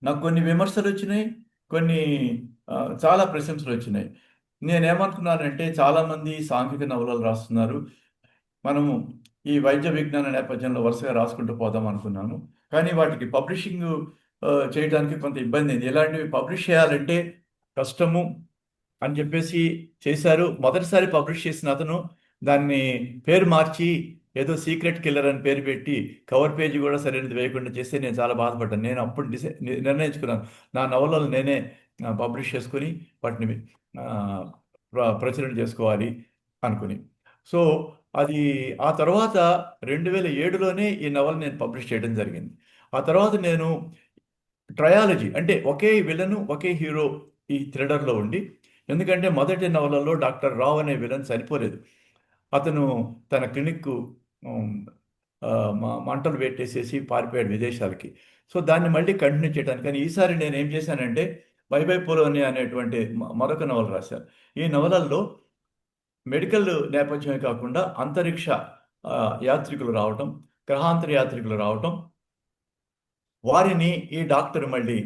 నాకు కొన్ని విమర్శలొచ్చినాయి. కొన్ని చాలా ప్రశంసలొచ్చినాయి. నేనేమనుకున్నానంటే చాలామంది సాంఘిక నవలలు రాస్తున్నారు. మనము ఈ వైద్య విజ్ఞాన నేపథ్యంలో వరుసగా రాసుకుంటూ పోదాం అనుకున్నాను. కానీ వాటికి పబ్లిషింగు చేయడానికి కొంత ఇబ్బందయింది. ఇలాంటివి పబ్లిష్ చేయాలంటే కష్టము అని చెప్పేసి చేశారు. మొదటిసారి పబ్లిష్ చేసిన అతను దాన్ని పేరు మార్చి ఏదో సీక్రెట్ కిల్లర్ అని పేరు పెట్టి కవర్ పేజీ కూడా సరైనది వేయకుండా చేస్తే నేను చాలా బాధపడ్డాను. నేను అప్పుడు నిర్ణయించుకున్నాను. నా నవలలు నేనే పబ్లిష్ చేసుకొని వాటిని ప్రచురణ చేసుకోవాలి అనుకుని. సో, అది ఆ తర్వాత 2007లోనే ఈ నవల నేను పబ్లిష్ చేయడం జరిగింది. ఆ తర్వాత నేను ట్రయాలజీ అంటే ఒకే విలను, ఒకే హీరో ఈ థ్రిల్లర్‌లో ఉండి ఎందుకంటే మొదటి నవలలో డాక్టర్ రావ్ అనే విలన్ చనిపోలేదు. అతను తన క్లినిక్కు హ్మ్, మంటలు పెట్టేసేసి పారిపోయాడు విదేశాలకి. సో, దాన్ని మళ్ళీ కంటిన్యూ చేయడానికి కానీ ఈసారి నేనేం చేశానంటే 'బై బై పోలోని' అనేటువంటి మరొక నవల రాశాను. ఈ నవలల్లో మెడికల్ నేపథ్యమే కాకుండా అంతరిక్ష యాత్రికులు రావటం, గ్రహాంతర యాత్రికులు రావటం, వారిని ఈ డాక్టర్ మళ్ళీ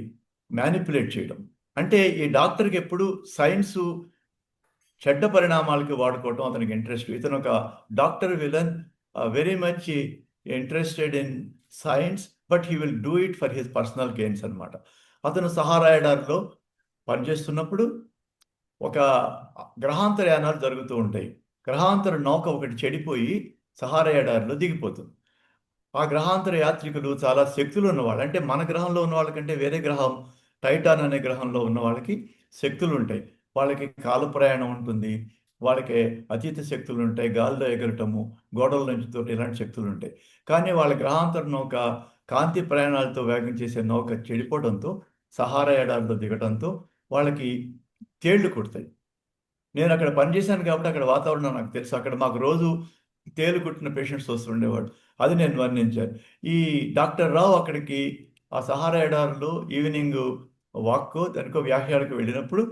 మ్యానిపులేట్ చేయడం. అంటే ఈ డాక్టర్కి ఎప్పుడు సైన్సు చెడ్డ పరిణామాలకి వాడుకోవటం అతనికి ఇంట్రెస్ట్. ఇతను ఒక doctor villain, very much interested in science, but he will do it for his personal gains అనమాట. అతను సహారా ఎడారిలో పనిచేస్తున్నప్పుడు ఒక గ్రహాంతర యానాలు జరుగుతూ ఉంటాయి. గ్రహాంతర నౌక ఒకటి చెడిపోయి సహారా ఎడారిలో దిగిపోతుంది. ఆ గ్రహాంతర యాత్రికులు చాలా శక్తులు ఉన్నవాళ్ళు, అంటే మన గ్రహంలో ఉన్న వాళ్ళకంటే వేరే గ్రహం టైటాన్ అనే గ్రహంలో ఉన్న వాళ్ళకి శక్తులు ఉంటాయి. వాళ్ళకి కాల ప్రయాణం ఉంటుంది, వాళ్ళకి అతీత శక్తులు ఉంటాయి, గాలిలో ఎగరటము, గోడల నుంచి తోటి ఇలాంటి శక్తులు ఉంటాయి. కానీ వాళ్ళ గ్రహాంతర నౌక కాంతి ప్రయాణాలతో వేగం చేసే నౌక చెడిపోవడంతో, సహారా ఎడారిలో దిగడంతో వాళ్ళకి తేళ్లు కుడతాయి. నేను అక్కడ పనిచేశాను కాబట్టి అక్కడ వాతావరణం నాకు తెలుసు. అక్కడ మాకు రోజు తేలు కుట్టిన పేషెంట్స్ వస్తుండేవాడు. అది నేను వర్ణించాను. ఈ డాక్టర్ రావు అక్కడికి ఆ సహారా ఎడారిలో ఈవినింగ్ వాక్కో దానికో వ్యాఖ్యాలకు వెళ్ళినప్పుడు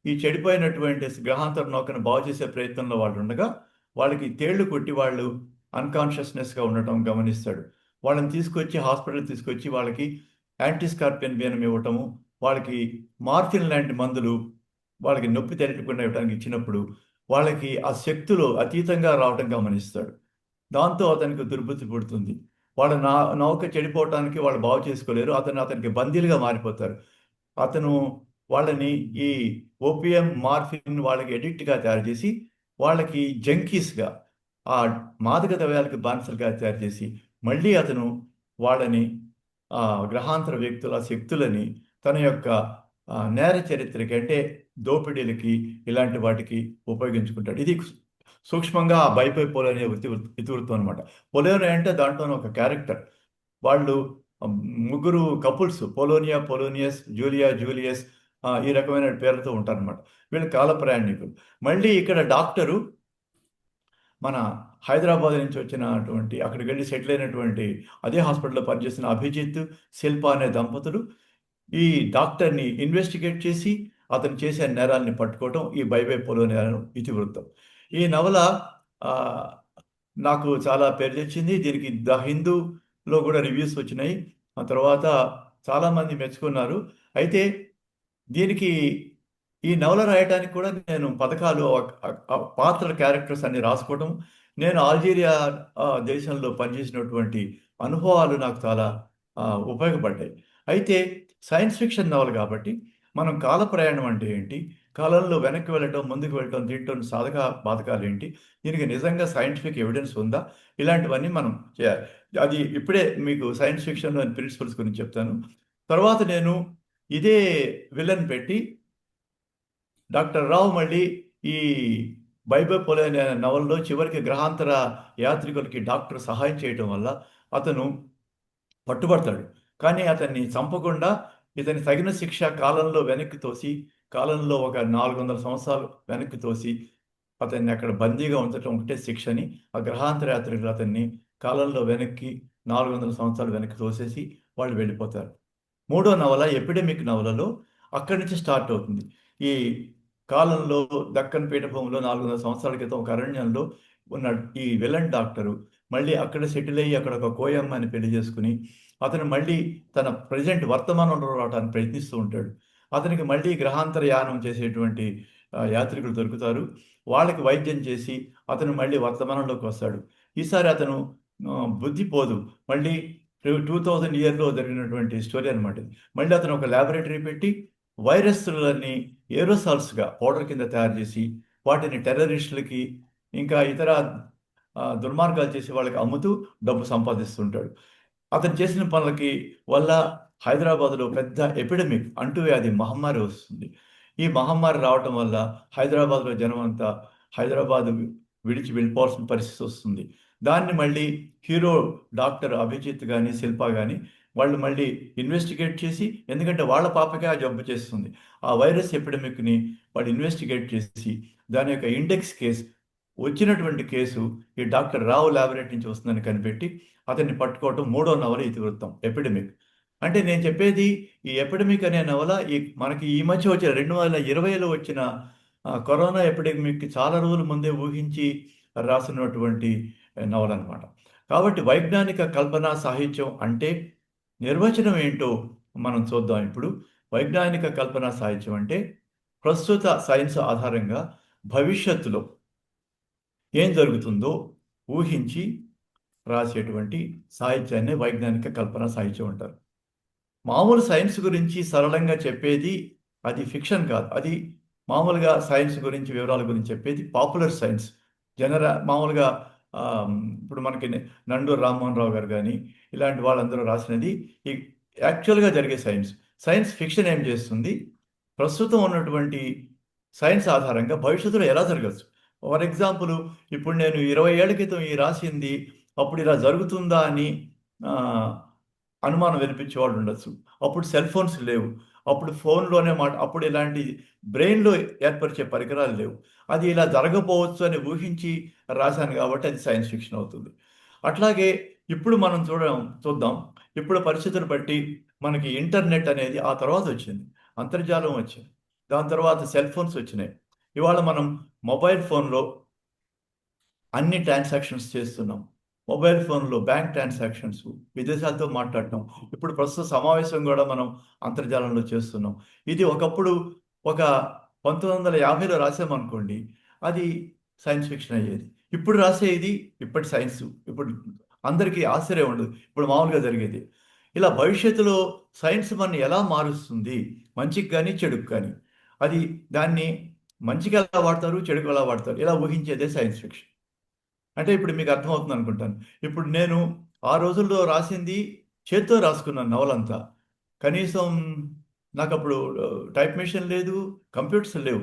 ఈ చెడిపోయినటువంటి గ్రహాంతర నౌకను బాగు చేసే ప్రయత్నంలో వాళ్ళు ఉండగా వాళ్ళకి తేళ్లు కొట్టి వాళ్ళు అన్కాన్షియస్నెస్గా ఉండటం గమనిస్తాడు. వాళ్ళని తీసుకొచ్చి హాస్పిటల్ తీసుకొచ్చి వాళ్ళకి యాంటీస్కార్పియన్ వేనం ఇవ్వటము, వాళ్ళకి మార్ఫిన్ లాంటి మందులు వాళ్ళకి నొప్పి తెలియకుండా ఇవ్వడానికి ఇచ్చినప్పుడు వాళ్ళకి ఆ శక్తులు అతీతంగా రావటం గమనిస్తాడు. దాంతో అతనికి దుర్బుద్ధి పుడుతుంది. వాళ్ళ నౌక చెడిపోవటానికి వాళ్ళు బాగు చేసుకోలేరు. అతనికి బందీలుగా మారిపోతారు. అతను వాళ్ళని ఈ ఓపియం, మార్ఫిన్ వాళ్ళకి ఎడిక్ట్గా తయారు చేసి వాళ్ళకి జంకీస్గా, ఆ మాదక ద్రవ్యాలకు బానిసలుగా తయారు చేసి మళ్ళీ అతను వాళ్ళని గ్రహాంతర వ్యక్తుల శక్తులని తన యొక్క నేర చరిత్రకి, అంటే దోపిడీలకి, ఇలాంటి వాటికి ఉపయోగించుకుంటాడు. ఇది సూక్ష్మంగా ఆ బైపై పోలోనియా ఇతివృత్తం అనమాట. పోలోనియా అంటే దాంట్లోనే ఒక క్యారెక్టర్. వాళ్ళు ముగ్గురు కపుల్స్, పోలోనియా, పోలోనియస్, జూలియా, జూలియస్, ఈ రకమైన పేర్లతో ఉంటారనమాట. వీళ్ళు కాల ప్రయాణికులు. మళ్ళీ ఇక్కడ డాక్టరు మన హైదరాబాద్ నుంచి వచ్చినటువంటి, అక్కడికి వెళ్ళి సెటిల్ అయినటువంటి, అదే హాస్పిటల్లో పనిచేసిన అభిజిత్, శిల్ప అనే దంపతులు ఈ డాక్టర్ని ఇన్వెస్టిగేట్ చేసి అతను చేసే నేరాల్ని పట్టుకోవటం ఈ బైబై పోలోనియా ఇతివృత్తం. ఈ నవల నాకు చాలా పేరు తెచ్చింది. దీనికి ద హిందూలో కూడా రివ్యూస్ వచ్చినాయి. ఆ తర్వాత చాలామంది మెచ్చుకున్నారు. అయితే దీనికి ఈ నవల రాయడానికి కూడా నేను పథకాలు, పాత్రల క్యారెక్టర్స్ అన్ని రాసుకోవటం, నేను అల్జీరియా దేశంలో పనిచేసినటువంటి అనుభవాలు నాకు చాలా ఉపయోగపడ్డాయి. అయితే సైన్స్ ఫిక్షన్ నవల కాబట్టి మనం కాల ప్రయాణం అంటే ఏంటి, కాలంలో వెనక్కి వెళ్ళటం, ముందుకు వెళ్ళటం, దీంట్లో సాధక బాధకాలు ఏంటి, దీనికి నిజంగా సైంటిఫిక్ ఎవిడెన్స్ ఉందా, ఇలాంటివన్నీ మనం చేయాలి. అది ఇప్పుడే మీకు సైన్స్ ఫిక్షన్లో ప్రిన్సిపల్స్ గురించి చెప్తాను. తర్వాత నేను ఇదే విలన్ పెట్టి డాక్టర్ రావు మళ్ళీ ఈ బైబై పోలోనియా అనే నవల్లో చివరికి గ్రహాంతర యాత్రికులకి డాక్టర్ సహాయం చేయటం వల్ల అతను పట్టుబడతాడు. కానీ అతన్ని చంపకుండా ఇతని తగిన శిక్ష కాలంలో వెనక్కి తోసి, కాలంలో ఒక 400 సంవత్సరాలు వెనక్కి తోసి అతన్ని అక్కడ బందీగా ఉంచడం ఒకటే శిక్షని, ఆ గ్రహాంతర యాత్రికులు అతన్ని కాలంలో వెనక్కి 400 సంవత్సరాలు వెనక్కి తోసేసి వాళ్ళు వెళ్ళిపోతారు. మూడో నవల ఎపిడెమిక్ నవలలో అక్కడి నుంచి స్టార్ట్ అవుతుంది. ఈ కాలంలో దక్కన్ పీఠభూమిలో 400 సంవత్సరాల క్రితం ఒక అరణ్యంలో ఉన్న ఈ విలన్ డాక్టరు మళ్ళీ అక్కడ సెటిల్ అయ్యి అక్కడ ఒక కోయమ్మని పెళ్లి చేసుకుని అతను మళ్ళీ తన ప్రజెంట్ వర్తమానంలో రావడానికి ప్రయత్నిస్తూ ఉంటాడు. అతనికి మళ్ళీ గ్రహాంతర యానం చేసేటువంటి యాత్రికులు దొరుకుతారు. వాళ్ళకి వైద్యం చేసి అతను మళ్ళీ వర్తమానంలోకి వస్తాడు. ఈసారి అతను బుద్ధి పోదు. మళ్ళీ 2000 ఇయర్లో జరిగినటువంటి స్టోరీ అనమాట. మళ్ళీ అతను ఒక ల్యాబొరేటరీ పెట్టి వైరస్లని ఏరోసాల్స్గా పౌడర్ కింద తయారు చేసి వాటిని టెర్రరిస్టులకి ఇంకా ఇతర దుర్మార్గాలు చేసి వాళ్ళకి అమ్ముతూ డబ్బు సంపాదిస్తుంటాడు. అతను చేసిన పనులకి వల్ల హైదరాబాద్లో పెద్ద ఎపిడమిక్, అంటువ్యాధి మహమ్మారి వస్తుంది. ఈ మహమ్మారి రావటం వల్ల హైదరాబాద్లో జనం అంతా హైదరాబాద్ విడిచి వెళ్ళిపోవాల్సిన పరిస్థితి వస్తుంది. దాన్ని మళ్ళీ హీరో డాక్టర్ అభిజిత్ కానీ, శిల్ప కానీ వాళ్ళు మళ్ళీ ఇన్వెస్టిగేట్ చేసి, ఎందుకంటే వాళ్ళ పాపకే ఆ జబ్బు చేస్తుంది, ఆ వైరస్ ఎపిడమిక్ని వాళ్ళు ఇన్వెస్టిగేట్ చేసి దాని యొక్క ఇండెక్స్ కేసు, వచ్చినటువంటి కేసు ఈ డాక్టర్ రావు ల్యాబొరేటరీ నుంచి వస్తుందని కనిపెట్టి అతన్ని పట్టుకోవటం మూడో నవల ఇతివృత్తం ఎపిడమిక్. అంటే నేను చెప్పేది ఈ ఎపిడమిక్ అనే నవల మనకి ఈ మధ్య వచ్చిన 2020లో వచ్చిన కరోనా ఎపిడమిక్ చాలా రోజుల ముందే ఊహించి రాసినటువంటి నవల అనమాట. కాబట్టి వైజ్ఞానిక కల్పనా సాహిత్యం అంటే నిర్వచనం ఏంటో మనం చూద్దాం ఇప్పుడు. వైజ్ఞానిక కల్పనా సాహిత్యం అంటే ప్రస్తుత సైన్స్ ఆధారంగా భవిష్యత్తులో ఏం జరుగుతుందో ఊహించి రాసేటువంటి సాహిత్యాన్ని వైజ్ఞానిక కల్పనా సాహిత్యం అంటారు. మామూలు సైన్స్ గురించి సరళంగా చెప్పేది అది ఫిక్షన్ కాదు. అది మామూలుగా సైన్స్ గురించి వివరాల గురించి చెప్పేది పాపులర్ సైన్స్. మామూలుగా ఇప్పుడు మనకి నండూరు రామ్మోహన్ రావు గారు కానీ ఇలాంటి వాళ్ళందరూ రాసినది ఈ యాక్చువల్గా జరిగే సైన్స్. సైన్స్ ఫిక్షన్ ఏం చేస్తుంది? ప్రస్తుతం ఉన్నటువంటి సైన్స్ ఆధారంగా భవిష్యత్తులో ఎలా జరగచ్చు. ఫర్ ఎగ్జాంపుల్, ఇప్పుడు నేను 20 ఏళ్ల క్రితం ఈ రాసింది అప్పుడు ఇలా జరుగుతుందా అని అనుమానం వినిపించే వాళ్ళు ఉండొచ్చు. అప్పుడు సెల్ ఫోన్స్ లేవు. అప్పుడు ఫోన్లోనే అప్పుడు ఇలాంటి బ్రెయిన్లో ఏర్పరిచే పరికరాలు లేవు. అది ఇలా జరగపోవచ్చు అని ఊహించి రాశాను కాబట్టి అది సైన్స్ ఫిక్షన్ అవుతుంది. అట్లాగే ఇప్పుడు మనం చూద్దాం. ఇప్పుడు పరిస్థితులు బట్టి మనకి ఇంటర్నెట్ అనేది ఆ తర్వాత వచ్చింది. అంతర్జాలం వచ్చింది. దాని తర్వాత సెల్ ఫోన్స్ వచ్చినాయి. ఇవాళ మనం మొబైల్ ఫోన్లో అన్ని ట్రాన్సాక్షన్స్ చేస్తున్నాం. మొబైల్ ఫోన్లో బ్యాంక్ ట్రాన్సాక్షన్స్, విదేశాలతో మాట్లాడటం. ఇప్పుడు ప్రస్తుత సమావేశం కూడా మనం అంతర్జాలంలో చేస్తున్నాం. ఇది ఒకప్పుడు ఒక 1950లో రాసామనుకోండి, అది సైన్స్ ఫిక్షన్ అయ్యేది. ఇప్పుడు రాసేది ఇప్పటి సైన్స్. ఇప్పుడు అందరికీ ఆశ్చర్యం ఉండదు. ఇప్పుడు మామూలుగా జరిగేది. ఇలా భవిష్యత్తులో సైన్స్ మనని ఎలా మారుస్తుంది, మంచికి కానీ చెడుకు కానీ. అది దాన్ని మంచిగా ఎలా వాడతారు, చెడుకు ఎలా వాడతారు, ఇలా ఊహించేదే సైన్స్ ఫిక్షన్. అంటే ఇప్పుడు మీకు అర్థమవుతుంది అనుకుంటాను. ఇప్పుడు నేను ఆ రోజుల్లో రాసింది చేత్తో రాసుకున్నాను నవలంతా. కనీసం నాకప్పుడు టైప్ మెషిన్ లేదు, కంప్యూటర్స్ లేవు.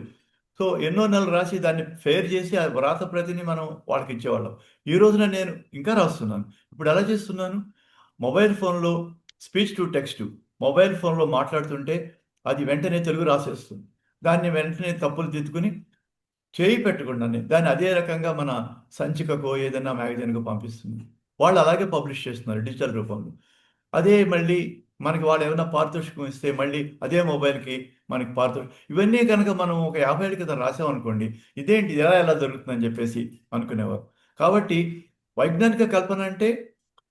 సో ఎన్నో నెలలు రాసి దాన్ని ఫెయిర్ చేసి ఆ వ్రాత ప్రతిని మనం వాళ్ళకి ఇచ్చేవాళ్ళం. ఈ రోజున నేను ఇంకా రాస్తున్నాను. ఇప్పుడు ఎలా చేస్తున్నాను? మొబైల్ ఫోన్లో స్పీచ్ టు టెక్స్ట్, మొబైల్ ఫోన్లో మాట్లాడుతుంటే అది వెంటనే తెలుగు రాసేస్తుంది. దాన్ని వెంటనే తప్పులు దిద్దుకుని చేయి పెట్టకుండానే దాన్ని అదే రకంగా మన సంచికకో ఏదైనా మ్యాగజైన్‌కో పంపిస్తుంది. వాళ్ళు అలాగే పబ్లిష్ చేస్తున్నారు డిజిటల్ రూపంలో. అదే మళ్ళీ మనకి వాళ్ళు ఏమైనా పారితోషికం ఇస్తే మళ్ళీ అదే మొబైల్‌కి మనకి ఇవన్నీ కనుక మనం ఒక 50 ఏళ్ల క్రితం రాసామనుకోండి, ఇదేంటి ఎలా జరుగుతుందని చెప్పేసి అనుకునేవారు. కాబట్టి వైజ్ఞానిక కల్పన అంటే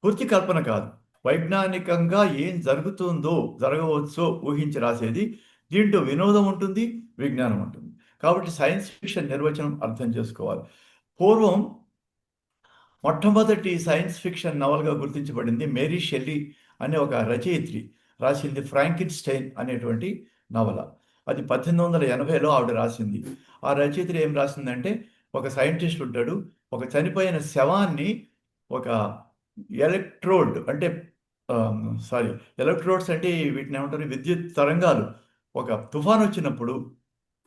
పూర్తి కల్పన కాదు. వైజ్ఞానికంగా ఏం జరుగుతుందో, జరగవచ్చో ఊహించి రాసేది. దీంట్లో వినోదం ఉంటుంది, విజ్ఞానం ఉంటుంది. కాబట్టి సైన్స్ ఫిక్షన్ నిర్వచనం అర్థం చేసుకోవాలి. పూర్వం మొట్టమొదటి సైన్స్ ఫిక్షన్ నవల్‌గా గుర్తించబడింది మేరీ షెల్లీ అనే ఒక రచయిత్రి రాసింది 'ఫ్రాంకెన్‌స్టైన్' అనేటువంటి నవల. అది 1880లో ఆవిడ రాసింది. ఆ రచయిత్రి ఏం రాసిందంటే, ఒక సైంటిస్ట్ ఉంటాడు. ఒక చనిపోయిన శవాన్ని ఒక ఎలక్ట్రోడ్ అంటే సారీ ఎలక్ట్రోడ్స్ అంటే వీటిని ఏమంటారు? విద్యుత్ తరంగాలు. ఒక తుఫాన్ వచ్చినప్పుడు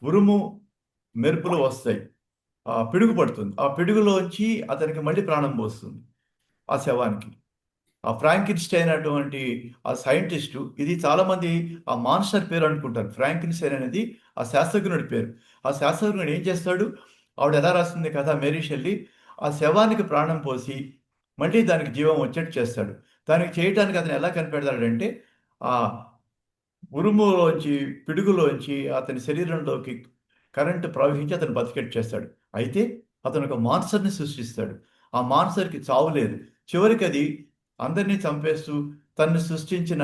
ఉరుము, మెరుపులు వస్తాయి. పిడుగు పడుతుంది. ఆ పిడుగులోంచి అతనికి మళ్ళీ ప్రాణం పోస్తుంది ఆ శవానికి. ఆ ఫ్రాంకెన్‌స్టైన్ అటువంటి ఆ సైంటిస్టు, ఇది చాలామంది ఆ మాన్స్టర్ పేరు అనుకుంటారు. ఫ్రాంకెన్‌స్టైన్ అనేది ఆ శాస్త్రజ్ఞుడి పేరు. ఆ శాస్త్రజ్ఞుడు ఏం చేస్తాడు? ఆవిడ ఎలా రాస్తుంది కథ మేరీ షెల్లీ, ఆ శవానికి ప్రాణం పోసి మళ్ళీ దానికి జీవం వచ్చేట్టు చేస్తాడు. దానికి చేయటానికి అతను ఎలా కనిపెడతాడంటే, ఆ ఉరుములోంచి, పిడుగులోంచి అతని శరీరంలోకి కరెంట్ ప్రవహించి అతను బతికేట్టు చేస్తాడు. అయితే అతను ఒక మాన్స్టర్‌ని సృష్టిస్తాడు. ఆ మాన్స్టర్‌కి చావు లేదు. చివరికది అందరినీ చంపేస్తూ తనని సృష్టించిన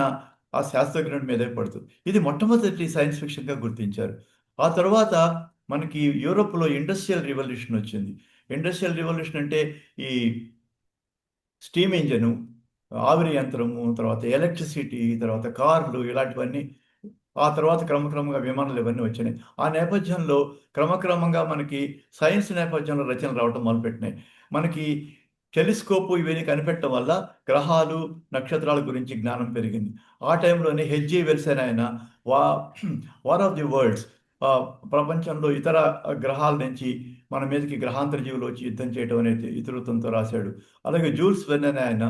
ఆ శాస్త్రజ్ఞుడి మీదే పడుతుంది. ఇది మొట్టమొదటి సైన్స్ ఫిక్షన్‌గా గుర్తించారు. ఆ తర్వాత మనకి యూరోప్‌లో ఇండస్ట్రియల్ రివల్యూషన్ వచ్చింది. ఇండస్ట్రియల్ రివల్యూషన్ అంటే ఈ స్టీమ్ ఇంజను, ఆవిరి యంత్రము, తర్వాత ఎలక్ట్రిసిటీ, తర్వాత కార్లు ఇలాంటివన్నీ. ఆ తర్వాత క్రమక్రమంగా విమానాలు ఇవన్నీ వచ్చినాయి. ఆ నేపథ్యంలో క్రమక్రమంగా మనకి సైన్స్ నేపథ్యంలో రచనలు రావటం మొదలుపెట్టినాయి. మనకి టెలిస్కోపు ఇవన్నీ కనిపెట్టడం వల్ల గ్రహాలు, నక్షత్రాల గురించి జ్ఞానం పెరిగింది. ఆ టైంలోనే హెచ్.జి. వెల్స్ అని ఆయన వా వార్ ఆఫ్ ది వరల్డ్స్, ప్రపంచంలో ఇతర గ్రహాల నుంచి మన మీదకి గ్రహాంతర జీవులు వచ్చి యుద్ధం చేయడం అనేది ఇతివృత్తంతో రాశాడు. అలాగే జూల్స్ వెర్న్ అనే ఆయన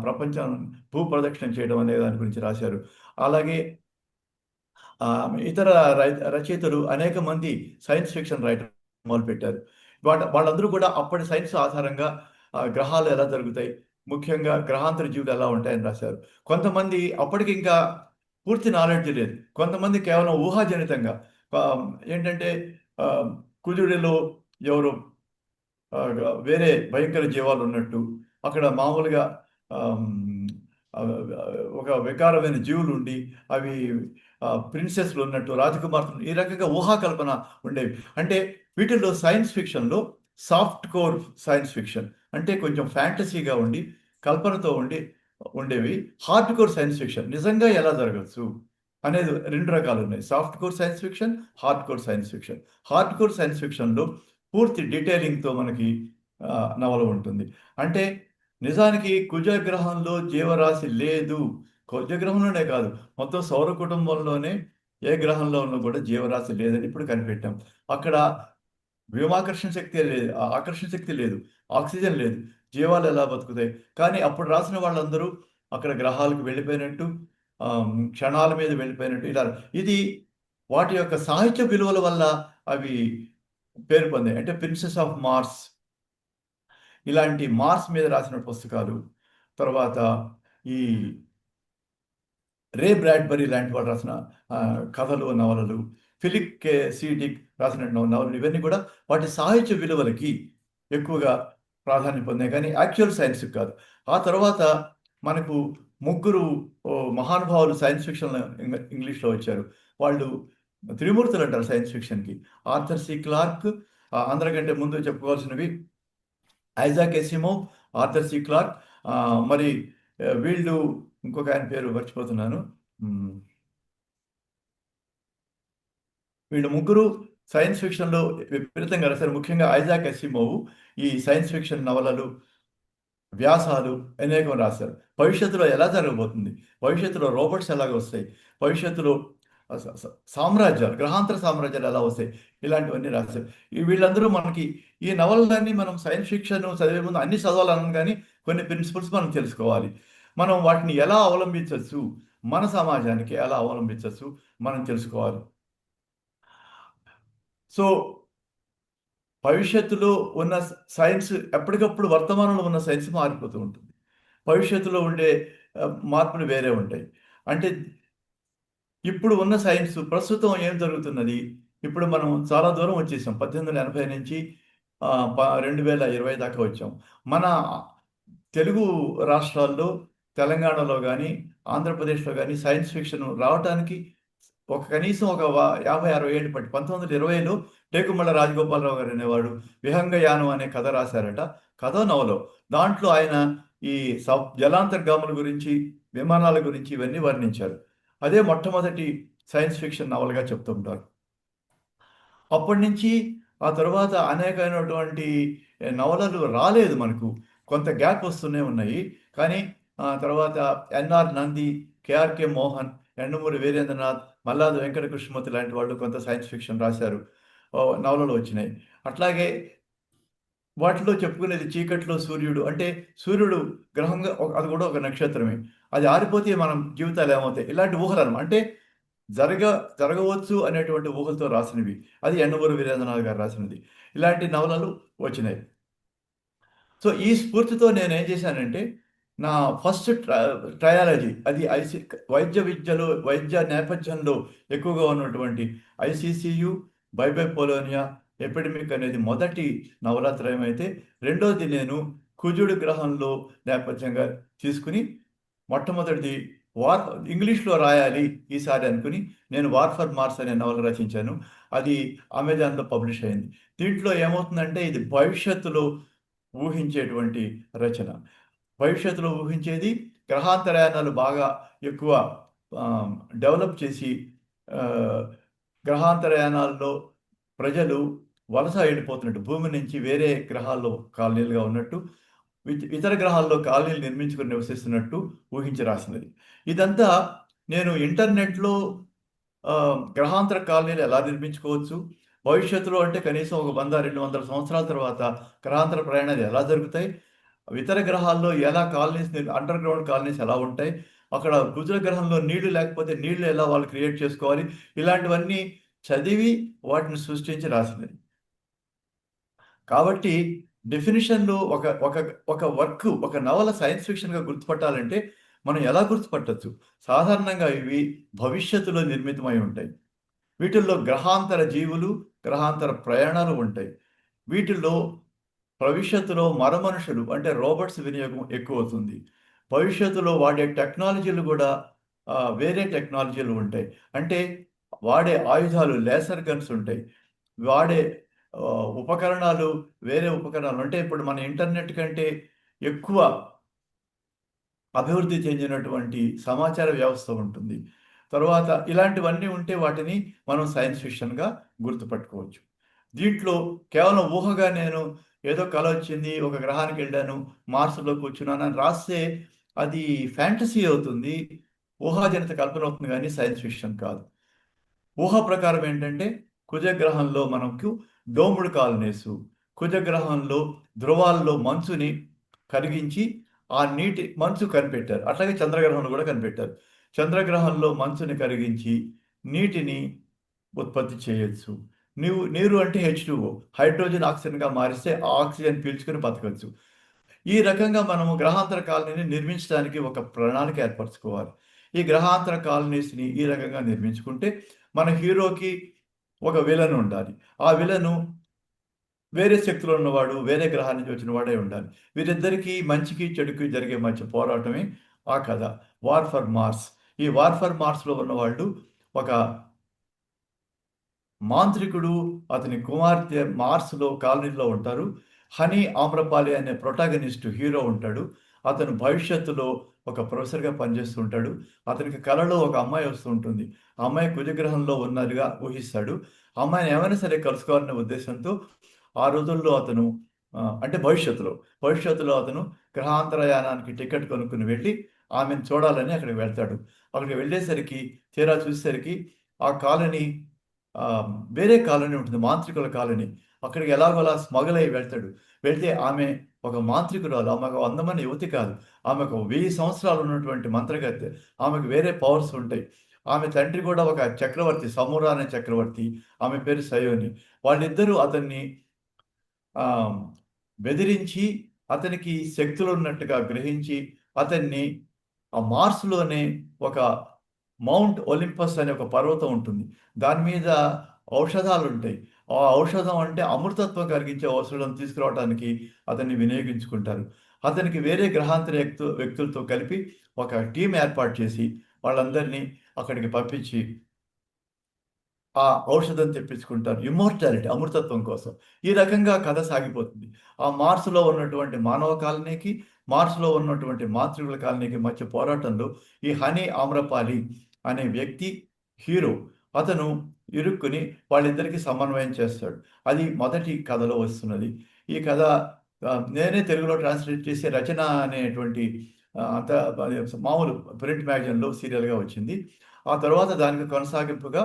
ప్రపంచం భూప్రదక్షిణం చేయడం అనే దాని గురించి రాశారు. అలాగే ఇతర రచయితలు అనేక మంది సైన్స్ ఫిక్షన్ రాయటం మొదలుపెట్టారు. వాళ్ళందరూ కూడా అప్పటి సైన్స్ ఆధారంగా గ్రహాలు ఎలా జరుగుతాయి, ముఖ్యంగా గ్రహాంతర జీవులు ఎలా ఉంటాయని రాశారు. కొంతమంది అప్పటికి ఇంకా పూర్తి నాలెడ్జ్ లేదు. కొంతమంది కేవలం ఊహాజనితంగా ఏంటంటే కుజుడిలో ఎవరు వేరే భయంకర జీవాలు ఉన్నట్టు, అక్కడ మామూలుగా ఆమ్, ఆ, ఒక వికారమైన జీవులు ఉండి అవి ప్రిన్సెస్లు ఉన్నట్టు, రాజకుమార్తెలు, ఈ రకంగా ఊహాకల్పన ఉండేవి. అంటే వీటిల్లో సైన్స్ ఫిక్షన్లో సాఫ్ట్ కోర్ సైన్స్ ఫిక్షన్ అంటే కొంచెం ఫ్యాంటసీగా ఉండి కల్పనతో ఉండేవి. హార్డ్ కోర్ సైన్స్ ఫిక్షన్ నిజంగా ఎలా జరగచ్చు అనేది రెండు రకాలు ఉన్నాయి. Soft core science fiction, hard core science fiction. Hard core science ఫిక్షన్లో పూర్తి డీటెయిలింగ్తో మనకి నవల ఉంటుంది. అంటే నిజానికి కుజగ్రహంలో జీవరాశి లేదు. కుజగ్రహంలోనే కాదు, మొత్తం సౌర కుటుంబంలోనే ఏ గ్రహంలో ఉన్నా కూడా జీవరాశి లేదని ఇప్పుడు కనిపెట్టాం. అక్కడ వ్యోమాకర్షణ శక్తి లేదు, ఆకర్షణ శక్తి లేదు, ఆక్సిజన్ లేదు, జీవాలు ఎలా బతుకుతాయి? కానీ అప్పుడు రాసిన వాళ్ళందరూ అక్కడ గ్రహాలకు వెళ్ళిపోయినట్టు, క్షణాల మీద వెళ్ళిపోయినట్టు ఇలా ఇది వాటి యొక్క సాహిత్య విలువల వల్ల అవి పేరు పొందాయి. అంటే ప్రిన్సెస్ ఆఫ్ మార్స్ ఇలాంటి మార్స్ మీద రాసిన పుస్తకాలు, తర్వాత ఈ రే బ్రాడ్బరీ లాంటి వాళ్ళు రాసిన కథలు, నవలలు, ఫిలిప్ కే సీడిక్ రాసిన నవలలు, ఇవన్నీ కూడా వాటి సాహిత్య విలువలకి ఎక్కువగా ప్రాధాన్యం పొందాయి, కానీ యాక్చువల్ సైన్స్కి కాదు. ఆ తర్వాత మనకు ముగ్గురు మహానుభావులు సైన్స్ ఫిక్షన్ ఇంగ్లీష్లో వచ్చారు. వాళ్ళు త్రిమూర్తులు అంటారు సైన్స్ ఫిక్షన్కి. ఆర్థర్ సి క్లార్క్, అందరికంటే ముందు చెప్పుకోవాల్సినవి ఐజాక్ ఎసిమోవ్, ఆర్థర్ సి క్లార్క్, మరి వీళ్ళు ఇంకొక ఆయన పేరు మర్చిపోతున్నాను. వీళ్ళు ముగ్గురు సైన్స్ ఫిక్షన్లో విపరీతంగా రాశారు. ముఖ్యంగా ఐజాక్ ఎసిమోవ్ ఈ సైన్స్ ఫిక్షన్ నవలలు, వ్యాసాలు అనేకం రాశారు. భవిష్యత్తులో ఎలా జరగబోతుంది, భవిష్యత్తులో రోబోట్స్ ఎలాగ వస్తాయి, భవిష్యత్తులో సామ్రాజ్యాలు, గ్రహాంతర సామ్రాజ్యాలు ఎలా వస్తాయి, ఇలాంటివన్నీ రాశారు. వీళ్ళందరూ మనకి ఈ నవలలన్నీ మనం సైన్స్ ఫిక్షన్ చదివే ముందు అన్ని చదవాలన్నాను, కానీ కొన్ని ప్రిన్సిపల్స్ మనం తెలుసుకోవాలి. మనం వాటిని ఎలా అవలంబించవచ్చు, మన సమాజానికి ఎలా అవలంబించవచ్చు మనం తెలుసుకోవాలి. సో భవిష్యత్తులో ఉన్న సైన్స్ ఎప్పటికప్పుడు వర్తమానంలో ఉన్న సైన్స్ మారిపోతూ ఉంటుంది. భవిష్యత్తులో ఉండే మార్పులు వేరే ఉంటాయి. అంటే ఇప్పుడు ఉన్న సైన్స్ ప్రస్తుతం ఏం జరుగుతున్నది, ఇప్పుడు మనం చాలా దూరం వచ్చేసాం. 1880 నుంచి 2020 దాకా వచ్చాం. మన తెలుగు రాష్ట్రాల్లో, తెలంగాణలో కానీ, ఆంధ్రప్రదేశ్లో కానీ సైన్స్ ఫిక్షన్ రావడానికి కనీసం ఒక 50-60 ఏళ్ళు పట్టి 1920లో టేకుమళ్ళ రాజగోపాలరావు గారు అనేవాడు విహంగయానం అనే కథ రాశారట. కథ నవలో దాంట్లో ఆయన ఈ జలాంతర్గాముల గురించి, విమానాల గురించి ఇవన్నీ వర్ణించారు. అదే మొట్టమొదటి సైన్స్ ఫిక్షన్ నవల్గా చెప్తుంటారు. అప్పటి నుంచి ఆ తర్వాత అనేకమైనటువంటి నవలలు రాలేదు. మనకు కొంత గ్యాప్ వస్తూనే ఉన్నాయి. కానీ తర్వాత ఎన్ఆర్ నంది, కేఆర్కే మోహన్, ఎండమూరి వీరేంద్రనాథ్, మల్లాది వెంకట కృష్ణమూర్తి లాంటి వాళ్ళు కొంత సైన్స్ ఫిక్షన్ రాశారు, నవలలు వచ్చినాయి. అట్లాగే వాటిలో చెప్పుకునేది చీకట్లో సూర్యుడు, అంటే సూర్యుడు గ్రహంగా అది కూడా ఒక నక్షత్రమే, అది ఆరిపోతే మనం జీవితాలు ఏమవుతాయి, ఇలాంటి ఊహలు అన్నమాట. అంటే జరగవచ్చు అనేటువంటి ఊహలతో రాసినవి. అది ఎండమూరి వీరేంద్రనాథ్ గారు రాసినది. ఇలాంటి నవలలు వచ్చినాయి. సో ఈ స్ఫూర్తితో నేనేం చేశానంటే, నా ఫస్ట్ ట్రయాలజీ అది వైద్య నేపథ్యంలో ఎక్కువగా ఉన్నటువంటి ఐసీసీయు, బైబైపోలోనియా ఎపిడమిక్ అనేది మొదటి నవలాత్రయం అయితే, రెండోది నేను కుజుడు గ్రహంలో నేపథ్యంగా తీసుకుని మొట్టమొదటిది ఇంగ్లీష్లో రాయాలి ఈసారి అనుకుని నేను వార్ ఫర్ మార్స్ అనే నవల రచించాను. అది అమెజాన్లో పబ్లిష్ అయింది. దీంట్లో ఏమవుతుందంటే, ఇది భవిష్యత్తులో ఊహించేటువంటి రచన. భవిష్యత్తులో ఊహించేది గ్రహాంతరాయానాలు బాగా ఎక్కువ డెవలప్ చేసి గ్రహాంతరయానాల్లో ప్రజలు వలస వెళ్ళిపోతున్నట్టు, భూమి నుంచి వేరే గ్రహాల్లో కాలనీలుగా ఉన్నట్టు, ఇతర గ్రహాల్లో కాలనీలు నిర్మించుకుని నివసిస్తున్నట్టు ఊహించి రాసినది. ఇదంతా నేను ఇంటర్నెట్లో గ్రహాంతర కాలనీలు ఎలా నిర్మించుకోవచ్చు, భవిష్యత్తులో అంటే కనీసం ఒక 100-200 సంవత్సరాల తర్వాత గ్రహాంతర ప్రయాణాలు ఎలా జరుగుతాయి, ఇతర గ్రహాల్లో ఎలా కాలనీస్, అండర్ గ్రౌండ్ కాలనీస్ ఎలా ఉంటాయి, అక్కడ కుజుల గ్రహంలో నీళ్లు లేకపోతే నీళ్లు ఎలా వాళ్ళు క్రియేట్ చేసుకోవాలి, ఇలాంటివన్నీ చదివి వాటిని సృష్టించి రాసినది. కాబట్టి డెఫినిషన్లో ఒక వర్క్, ఒక నవల సైన్స్ ఫిక్షన్గా గుర్తుపట్టాలంటే మనం ఎలా గుర్తుపట్టచ్చు? సాధారణంగా ఇవి భవిష్యత్తులో నిర్మితమై ఉంటాయి. వీటిల్లో గ్రహాంతర జీవులు, గ్రహాంతర ప్రయాణాలు ఉంటాయి. వీటిల్లో భవిష్యత్తులో మనుషులు అంటే రోబోట్స్ వినియోగం ఎక్కువ అవుతుంది. భవిష్యత్తులో వాడే టెక్నాలజీలు కూడా వేరే టెక్నాలజీలు ఉంటాయి. అంటే వాడే ఆయుధాలు లేసర్ గన్స్ ఉంటాయి. వాడే ఉపకరణాలు వేరే ఉపకరణాలు అంటే ఇప్పుడు మన ఇంటర్నెట్ కంటే ఎక్కువ అభివృద్ధి చెందినటువంటి సమాచార వ్యవస్థ ఉంటుంది. తర్వాత ఇలాంటివన్నీ ఉంటే వాటిని మనం సైన్స్ ఫిక్షన్‌గా గుర్తుపట్టుకోవచ్చు. దీంట్లో కేవలం ఊహగా నేను ఏదో కల వచ్చింది, ఒక గ్రహానికి వెళ్ళాను, మార్స్‌లో కూర్చున్నానని రాస్తే అది ఫ్యాంటసీ అవుతుంది. ఊహాజనిత కల్పన అవుతుంది గానీ సైన్స్ ఫిక్షన్ కాదు. ఊహ ప్రకారం ఏంటంటే కుజగ్రహంలో మనకు డోమ్డ్ కాలనీసు, కుజగ్రహంలో ధృవాల్లో మంచుని కరిగించి ఆ నీటి మంచు కనిపెట్టారు. అట్లాగే చంద్రగ్రహంలో కూడా కనిపెట్టారు. చంద్రగ్రహంలో మంచుని కరిగించి నీటిని ఉత్పత్తి చేయొచ్చు. నీరు అంటే H2O హైడ్రోజన్ ఆక్సిజన్‌గా మారిస్తే ఆ ఆక్సిజన్ పీల్చుకొని బతకచ్చు. ఈ రకంగా మనము గ్రహాంతర కాలనీని నిర్మించడానికి ఒక ప్రణాళిక ఏర్పరచుకోవాలి. ఈ గ్రహాంతర కాలనీస్‌ని ఈ రకంగా నిర్మించుకుంటే మన హీరోకి ఒక విలన్ ఉండాలి. ఆ విలను వేరే శక్తులు ఉన్నవాడు, వేరే గ్రహాల నుంచి వచ్చిన వాడే ఉండాలి. వీరిద్దరికీ మంచికి, చెడుకి జరిగే మధ్య పోరాటమే ఆ కథ. 'War for Mars'. ఈ 'వార్ ఫర్ మార్స్‌లో' ఉన్నవాళ్ళు ఒక మాంత్రికుడు, అతని కుమార్తె మార్స్‌లో కాలనీలో ఉంటారు. హనీ ఆమ్రపాలి అనే ప్రొటాగనిస్ట్ హీరో ఉంటాడు. అతను భవిష్యత్తులో ఒక ప్రొఫెసర్‌గా పనిచేస్తూ ఉంటాడు. అతనికి కలలో ఒక అమ్మాయి వస్తూ ఉంటుంది. ఆ అమ్మాయి కుజగ్రహంలో ఉన్నదిగా ఊహిస్తాడు. ఆ అమ్మాయిని ఏమైనా సరే కలుసుకోవాలనే ఉద్దేశంతో ఆ రోజుల్లో అతను అంటే భవిష్యత్తులో అతను గ్రహాంతరయానానికి టికెట్ కొనుక్కొని వెళ్ళి ఆమెను చూడాలని అక్కడికి వెళ్తాడు. అక్కడికి వెళ్ళేసరికి తీరా చూసేసరికి ఆ కాలనీ వేరే కాలనీ ఉంటుంది. మాంత్రికుల కాలనీ. అక్కడికి ఎలాగోలా స్మగుల్ అయ్యి వెళ్తాడు. వెళ్తే ఆమె ఒక మాంత్రికురాలు. ఆమె ఒక అందమైన యువతి కాదు. ఆమెకు 1000 సంవత్సరాలు ఉన్నటువంటి మంత్రగత్తె. ఆమెకు వేరే పవర్స్ ఉంటాయి. ఆమె తండ్రి కూడా ఒక చక్రవర్తి, సమూరా అనే చక్రవర్తి. ఆమె పేరు సయోని. వాళ్ళిద్దరూ అతన్ని ఆహ్, బెదిరించి అతనికి శక్తులున్నట్టుగా గ్రహించి అతన్ని ఆ మార్స్‌లోనే ఒక మౌంట్ ఒలింపస్ అనే ఒక పర్వతం ఉంటుంది. దాని మీద ఔషధాలుంటాయి. ఆ ఔషధం అంటే అమృతత్వం కలిగించే ఔషధం తీసుకురావడానికి అతన్ని వినియోగించుకుంటారు. అతనికి వేరే గ్రహాంతర వ్యక్తులతో కలిపి ఒక టీమ్ ఏర్పాటు చేసి వాళ్ళందరినీ అక్కడికి పంపించి ఆ ఔషధం తెప్పించుకుంటారు. ఇమ్మోర్టాలిటీ అమృతత్వం కోసం. ఈ రకంగా కథ సాగిపోతుంది. ఆ మార్స్‌లో ఉన్నటువంటి మానవ కాలనీకి, మార్స్‌లో ఉన్నటువంటి మాంత్రికుల కాలనీకి మధ్య పోరాటంలో ఈ హనీ ఆమ్రపాలి అనే వ్యక్తి హీరో. అతను ఇరుక్కుని వాళ్ళిద్దరికీ సమన్వయం చేస్తాడు. అది మొదటి కథలో వస్తున్నది. ఈ కథ నేనే తెలుగులో ట్రాన్స్‌లేట్ చేసి 'రచన' అనేటువంటి అంత అది మామూలు ప్రింట్ మ్యాగజైన్‌లో సీరియల్‌గా వచ్చింది. ఆ తర్వాత దానికి కొనసాగింపుగా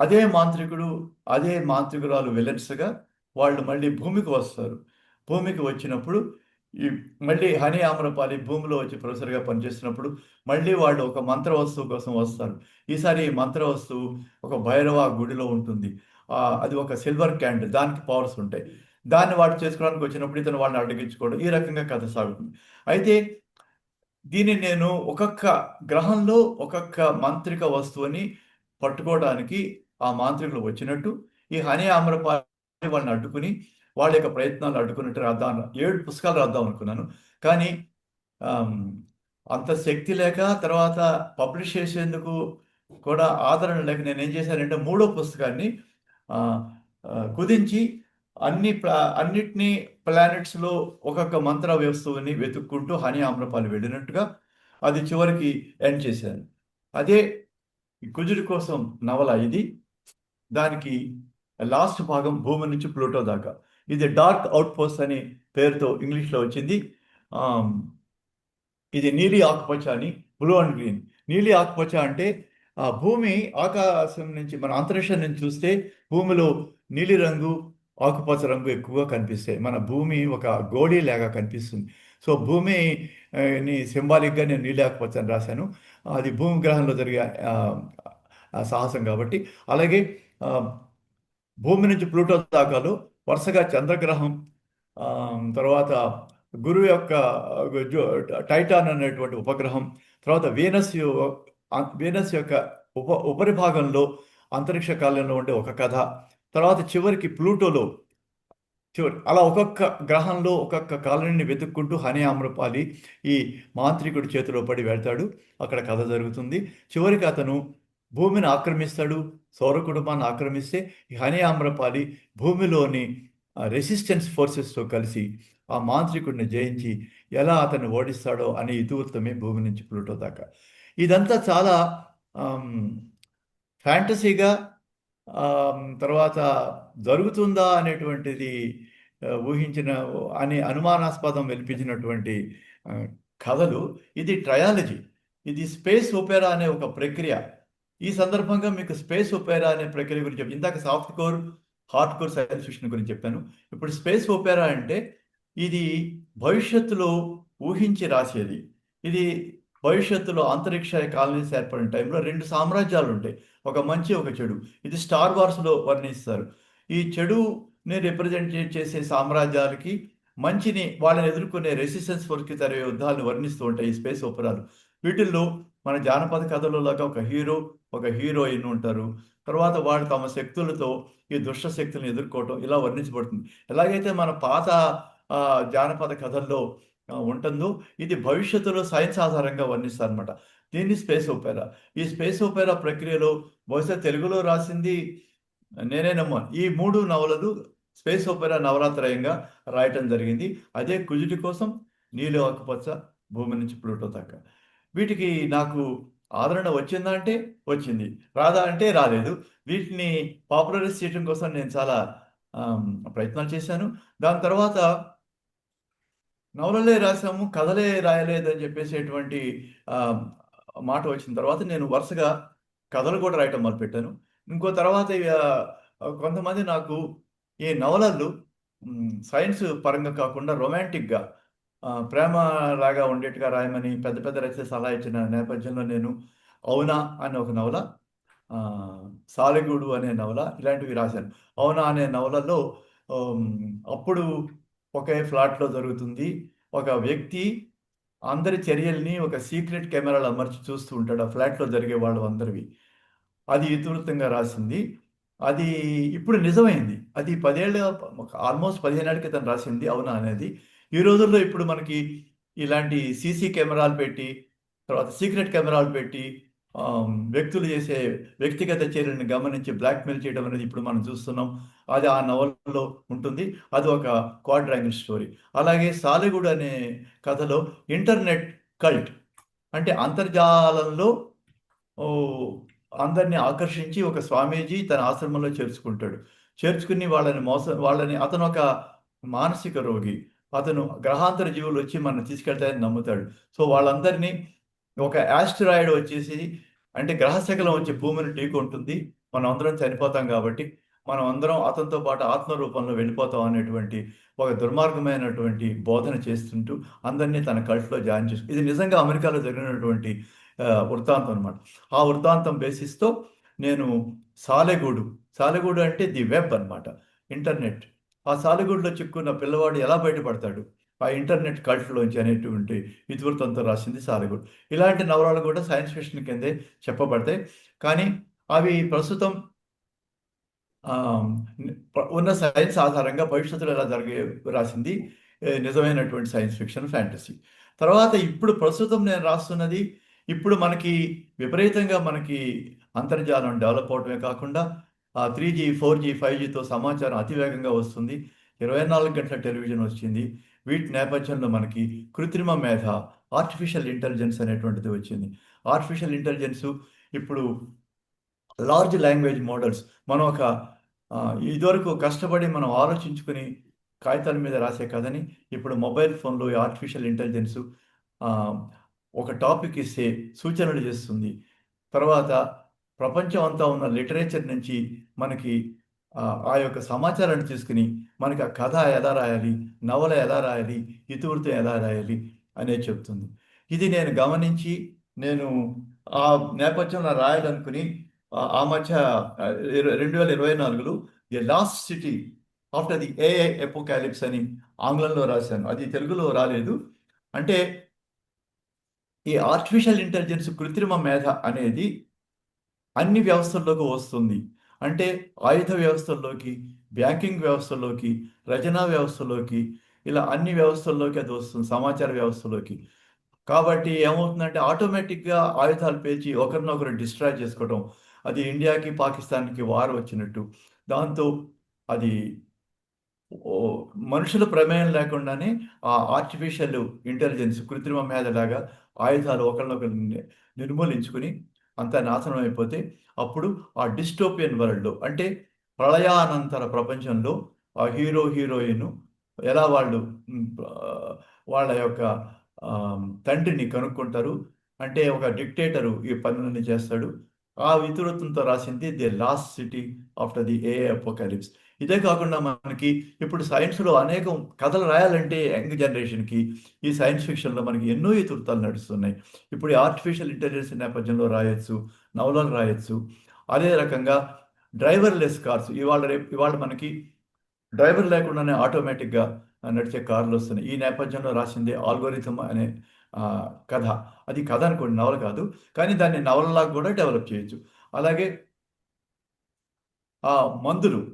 అదే మాంత్రికుడు, అదే మాంత్రికురాలు విలన్స్‌గా వాళ్ళు మళ్ళీ భూమికి వస్తారు. భూమికి వచ్చినప్పుడు ఈ మళ్ళీ హనీ ఆమ్రపాలి భూమిలో వచ్చి ప్రొఫెసర్‌గా పనిచేస్తున్నప్పుడు మళ్ళీ వాళ్ళు ఒక మంత్ర వస్తువు కోసం వస్తారు. ఈసారి ఈ మంత్ర వస్తువు ఒక భైరవ గుడిలో ఉంటుంది. అది ఒక సిల్వర్ క్యాండిల్ దానికి పవర్స్ ఉంటాయి. దాన్ని వాడు చేసుకోవడానికి వచ్చినప్పుడు ఇతను వాళ్ళని అడ్డగించుకోవడం ఈ రకంగా కథ సాగుతుంది. అయితే దీన్ని నేను ఒక్కొక్క గ్రహంలో ఒక్కొక్క మాంత్రిక వస్తువుని పట్టుకోవడానికి ఆ మాంత్రికులు వచ్చినట్టు, ఈ హనీ ఆమ్రపాలి వాళ్ళని అడ్డుకుని, వాళ్ళ యొక్క ప్రయత్నాలు అడ్డుకున్నట్టు రాద్దాం 7 పుస్తకాలు రాద్దాం అనుకున్నాను. కానీ ఆహ్, అంత శక్తి లేక తర్వాత పబ్లిష్ చేసేందుకు కూడా ఆదరణ లేక నేనేం చేశానంటే మూడో పుస్తకాన్ని ఆహ్, కుదించి అన్నిటిని ప్లానెట్స్‌లో ఒక్కొక్క మంత్ర వస్తువుని వెతుక్కుంటూ హనీ ఆమ్రపాలి వెళ్ళినట్టుగా అది చివరికి ఎండ్ చేశాను. అదే ఈ కుజుడి కోసం నవల ఇది. దానికి లాస్ట్ భాగం భూమి నుంచి ప్లూటో దాకా. ఇది 'డార్క్ ఔట్‌పోస్ట్' అనే పేరుతో ఇంగ్లీష్‌లో వచ్చింది. ఆహ్, ఇది నీలి ఆకుపచ్చ అని బ్లూ అండ్ గ్రీన్. నీలి ఆకుపచ్చ అంటే భూమి ఆకాశం నుంచి మన అంతరిక్షం నుంచి చూస్తే భూమిలో నీలి రంగు, ఆకుపచ్చ రంగు ఎక్కువగా కనిపిస్తాయి. మన భూమి ఒక గోళీలాగా కనిపిస్తుంది. సో, భూమి ని సింబాలిక్‌గా నేను నీలి ఆకుపచ్చ అని రాశాను. అది భూమి గ్రహంలో జరిగే సాహసం కాబట్టి. అలాగే ఆహ్, భూమి నుంచి ప్లూటో దాకాలో వరుసగా చంద్రగ్రహం, తర్వాత గురువు యొక్క జో టైటాన్ అనేటువంటి ఉపగ్రహం, తర్వాత వీనస్ యొక్క ఉపరిభాగంలో అంతరిక్ష కాలంలో ఉండే ఒక కథ, తర్వాత చివరికి ప్లూటోలో అలా ఒక్కొక్క గ్రహంలో ఒక్కొక్క కాలనీని వెతుక్కుంటూ హనీ ఆమ్రపాలి ఈ మాంత్రికుడి చేతిలో పడి వెళ్తాడు. అక్కడ కథ జరుగుతుంది. చివరికి అతను భూమిని ఆక్రమిస్తాడు. సౌర కుటుంబాన్ని ఆక్రమిస్తే ఈ హనీ ఆమ్రపాలి భూమిలోని రెసిస్టెన్స్ ఫోర్సెస్తో కలిసి ఆ మాంత్రికుడిని జయించి ఎలా అతన్ని ఓడిస్తాడో అనే ఇతివృత్తమే భూమి నుంచి ప్లూటో దాకా. ఇదంతా చాలా ఫ్యాంటసీగా తర్వాత జరుగుతుందా అనేటువంటిది ఊహించిన అని అనుమానాస్పదం వెలిపించినటువంటి ఆ, కథలు. ఇది ట్రయాలజీ, ఇది స్పేస్ ఒపేరా అనే ఒక ప్రక్రియ. ఈ సందర్భంగా మీకు స్పేస్ ఒపేరా అనే ప్రక్రియ గురించి ఇందాక soft core hard core science fiction గురించి చెప్పాను. ఇప్పుడు స్పేస్ ఒపేరా అంటే ఇది భవిష్యత్తులో ఊహించి రాసేది. ఇది భవిష్యత్తులో అంతరిక్ష కాలనీస్ ఏర్పడిన టైంలో రెండు సామ్రాజ్యాలు ఉంటాయి, ఒక మంచి ఒక చెడు. ఇది స్టార్ వార్స్లో వర్ణిస్తారు. ఈ చెడుని రిప్రజెంట్ చేసే సామ్రాజ్యాలకి మంచిని వాళ్ళని ఎదుర్కొనే రెసిస్టెన్స్ ఫోర్స్కి జరిగే యుద్ధాలను వర్ణిస్తూ ఉంటాయి ఈ స్పేస్ ఓపెరాలు. వీటిల్లో మన జానపద కథలో లాగా ఒక హీరో ఒక హీరోయిన్ ఉంటారు. తర్వాత వాళ్ళు తమ శక్తులతో ఈ దుష్ట శక్తులను ఎదుర్కోవటం ఇలా వర్ణించబడుతుంది. ఎలాగైతే మన పాత జానపద కథల్లో ఉంటుందో ఇది భవిష్యత్తులో సైన్స్ ఆధారంగా వర్ణిస్తారనమాట. దీన్ని స్పేస్ ఓపెరా. ఈ స్పేస్ ఓపెరా ప్రక్రియలో బహుశా తెలుగులో రాసింది నేనే నమ్మాను. ఈ 3 నవలలు స్పేస్ ఓపెరా నవలాత్రయంగా రాయటం జరిగింది. అదే కుజుడి కోసం, నీలి ఆకుపచ్చ, భూమి నుంచి ప్లూటో దాకా. వీటికి నాకు ఆదరణ వచ్చిందా అంటే వచ్చింది, రాదా అంటే రాలేదు. వీటిని పాపులరైజ్ చేయడం కోసం నేను చాలా ప్రయత్నాలు చేశాను. దాని తర్వాత నవలలే రాసాము, కథలే రాయలేదని చెప్పేసేటువంటి మాట వచ్చిన తర్వాత నేను వరుసగా కథలు కూడా రాయటం మొదలుపెట్టాను. ఇంకో తర్వాత కొంతమంది నాకు ఈ నవలలు సైన్స్ పరంగా కాకుండా రొమాంటిక్గా ప్రేమ లాగా ఉండేట్టుగా రాయమని పెద్ద పెద్ద రచయిత సలహా ఇచ్చిన నేపథ్యంలో నేను అవునా అనే ఒక నవల, సాలెగూడు అనే నవల, ఇలాంటివి రాశాను. అవునా అనే నవలలో అప్పుడు ఒకే ఫ్లాట్లో జరుగుతుంది. ఒక వ్యక్తి అందరి చర్యల్ని ఒక సీక్రెట్ కెమెరాలు అమర్చి చూస్తూ ఉంటాడు ఆ ఫ్లాట్లో జరిగే వాళ్ళు అందరివి. అది ఇతివృత్తంగా రాసింది. అది ఇప్పుడు నిజమైంది. అది 10 ఏళ్ళ ఆల్మోస్ట్ 15 ఏళ్ల క్రితం రాసింది అవునా అనేది. ఈ రోజుల్లో ఇప్పుడు మనకి ఇలాంటి సీసీ కెమెరాలు పెట్టి, తర్వాత సీక్రెట్ కెమెరాలు పెట్టి వ్యక్తులు చేసే వ్యక్తిగత చర్యలను గమనించి బ్లాక్మెయిల్ చేయడం అనేది ఇప్పుడు మనం చూస్తున్నాం. అది ఆ నవలలో ఉంటుంది. అది ఒక క్వాడ్రాంగిల్ స్టోరీ. అలాగే సాలెగూడు అనే కథలో ఇంటర్నెట్ కల్ట్, అంటే అంతర్జాలంలో అందరినీ ఆకర్షించి ఒక స్వామీజీ తన ఆశ్రమంలో చేర్చుకుంటాడు. చేర్చుకుని వాళ్ళని అతను ఒక మానసిక రోగి. అతను గ్రహాంతర జీవులు వచ్చి మనం తీసుకెళ్తాయని నమ్ముతాడు. సో వాళ్ళందరినీ ఒక యాస్టరాయిడ్ వచ్చేసి, అంటే గ్రహశకలం వచ్చి భూమిని ఢీకొంటుంది, మనం అందరం చనిపోతాం కాబట్టి మనం అందరం అతనితో పాటు ఆత్మ రూపంలో వెళ్ళిపోతాం అనేటువంటి ఒక దుర్మార్గమైనటువంటి బోధన చేస్తుంటూ అందరినీ తన కల్ట్లో జాయిన్ చేస్తూ, ఇది నిజంగా అమెరికాలో జరిగినటువంటి వృత్తాంతం అనమాట. ఆ వృత్తాంతం బేసిస్తో నేను సాలెగూడు అంటే ది వెబ్ అనమాట, ఇంటర్నెట్. ఆ సాలెగూడులో చిక్కున్న పిల్లవాడు ఎలా బయటపడతాడు ఆ ఇంటర్నెట్ కల్ట్లోంచి అనేటువంటి ఇతివృత్తంతో రాసింది సాలెగూడు. ఇలాంటి నవలలు కూడా సైన్స్ ఫిక్షన్ కిందే చెప్పబడతాయి. కానీ అవి ప్రస్తుతం ఉన్న సైన్స్ ఆధారంగా భవిష్యత్తులో ఎలా జరిగే రాసింది నిజమైనటువంటి సైన్స్ ఫిక్షన్ ఫ్యాంటసీ. తర్వాత ఇప్పుడు ప్రస్తుతం నేను రాస్తున్నది, ఇప్పుడు మనకి విపరీతంగా మనకి అంతర్జాలం డెవలప్ అవడమే కాకుండా 3G 4G 5Gతో సమాచారం అతివేగంగా వస్తుంది. 24 గంటల టెలివిజన్ వచ్చింది. వీటి నేపథ్యంలో మనకి కృత్రిమ మేధ, ఆర్టిఫిషియల్ ఇంటెలిజెన్స్ అనేటువంటిది వచ్చింది. ఆర్టిఫిషియల్ ఇంటెలిజెన్సు ఇప్పుడు లార్జ్ లాంగ్వేజ్ మోడల్స్, మనం ఒక ఇదివరకు కష్టపడి మనం ఆలోచించుకుని కాగితాల మీద రాసే కథని ఇప్పుడు మొబైల్ ఫోన్లో ఆర్టిఫిషియల్ ఇంటెలిజెన్సు ఒక టాపిక్ ఇస్తే సూచనలు చేస్తుంది. తర్వాత ప్రపంచం అంతా ఉన్న లిటరేచర్ నుంచి మనకి ఆ యొక్క సమాచారాన్ని తీసుకుని మనకి ఆ కథ ఎలా రాయాలి, నవల ఎలా రాయాలి, ఇతివృత్తం ఎలా రాయాలి అనేది చెప్తుంది. ఇది నేను గమనించి నేను ఆ నేపథ్యంలో రాయాలనుకుని ఆ మధ్య 2024లో the last city after the AI apocalypse అని ఆంగ్లంలో రాశాను. అది తెలుగులో రాలేదు. అంటే ఈ ఆర్టిఫిషియల్ ఇంటెలిజెన్స్, కృత్రిమ మేధ అనేది అన్ని వ్యవస్థల్లోకి వస్తుంది. అంటే ఆయుధ వ్యవస్థల్లోకి, బ్యాంకింగ్ వ్యవస్థలోకి, రచనా వ్యవస్థలోకి, ఇలా అన్ని వ్యవస్థల్లోకి అది వస్తుంది, సమాచార వ్యవస్థలోకి. కాబట్టి ఏమవుతుందంటే ఆటోమేటిక్‌గా ఆయుధాలు పేల్చి ఒకరినొకరు డిస్ట్రాయ్ చేసుకోవడం. అది ఇండియాకి, పాకిస్తాన్‌కి వార్ వచ్చినట్టు. దాంతో అది మనుషుల ప్రమేయం లేకుండానే ఆ ఆర్టిఫిషియల్ ఇంటెలిజెన్స్, కృత్రిమ మేధలాగా ఆయుధాలు ఒకళ్ళనొకళ్ళు నిర్మూలించుకొని అంతా నాశనం అయిపోతే, అప్పుడు ఆ డిస్టోపియన్ వరల్డ్‌లో అంటే ప్రళయానంతర ప్రపంచంలో ఆ హీరో, హీరోయిన్ ఎలా వాళ్ళు వాళ్ళ యొక్క తండ్రిని కనుక్కుంటారు. అంటే ఒక డిక్టేటరు ఈ పనులన్నీ చేస్తాడు. ఆ ఇతివృత్తంతో రాసింది 'the last city after the AI apocalypse'. ఇదే కాకుండా మనకి ఇప్పుడు సైన్స్‌లో అనేకం కథలు రాయాలంటే యంగ్ జనరేషన్‌కి ఈ సైన్స్ ఫిక్షన్‌లో మనకి ఎన్నో ఇతివృత్తాలు నడుస్తున్నాయి. ఇప్పుడు ఈ ఆర్టిఫిషియల్ ఇంటెలిజెన్స్ నేపథ్యంలో రాయొచ్చు, నవలలు రాయొచ్చు. అదే రకంగా డ్రైవర్‌లెస్ కార్స్ ఇవాళ మనకి డ్రైవర్ లేకుండానే ఆటోమేటిక్‌గా నడిచే కార్‌లొస్తున్నాయి. ఈ నేపథ్యంలో రాసిందే 'ఆల్గోరిథమ్' అనే కథ. అది కథ అనుకోండి, నవల కాదు. కానీ దాన్ని నవలలాగా కూడా డెవలప్ చేయొచ్చు. అలాగే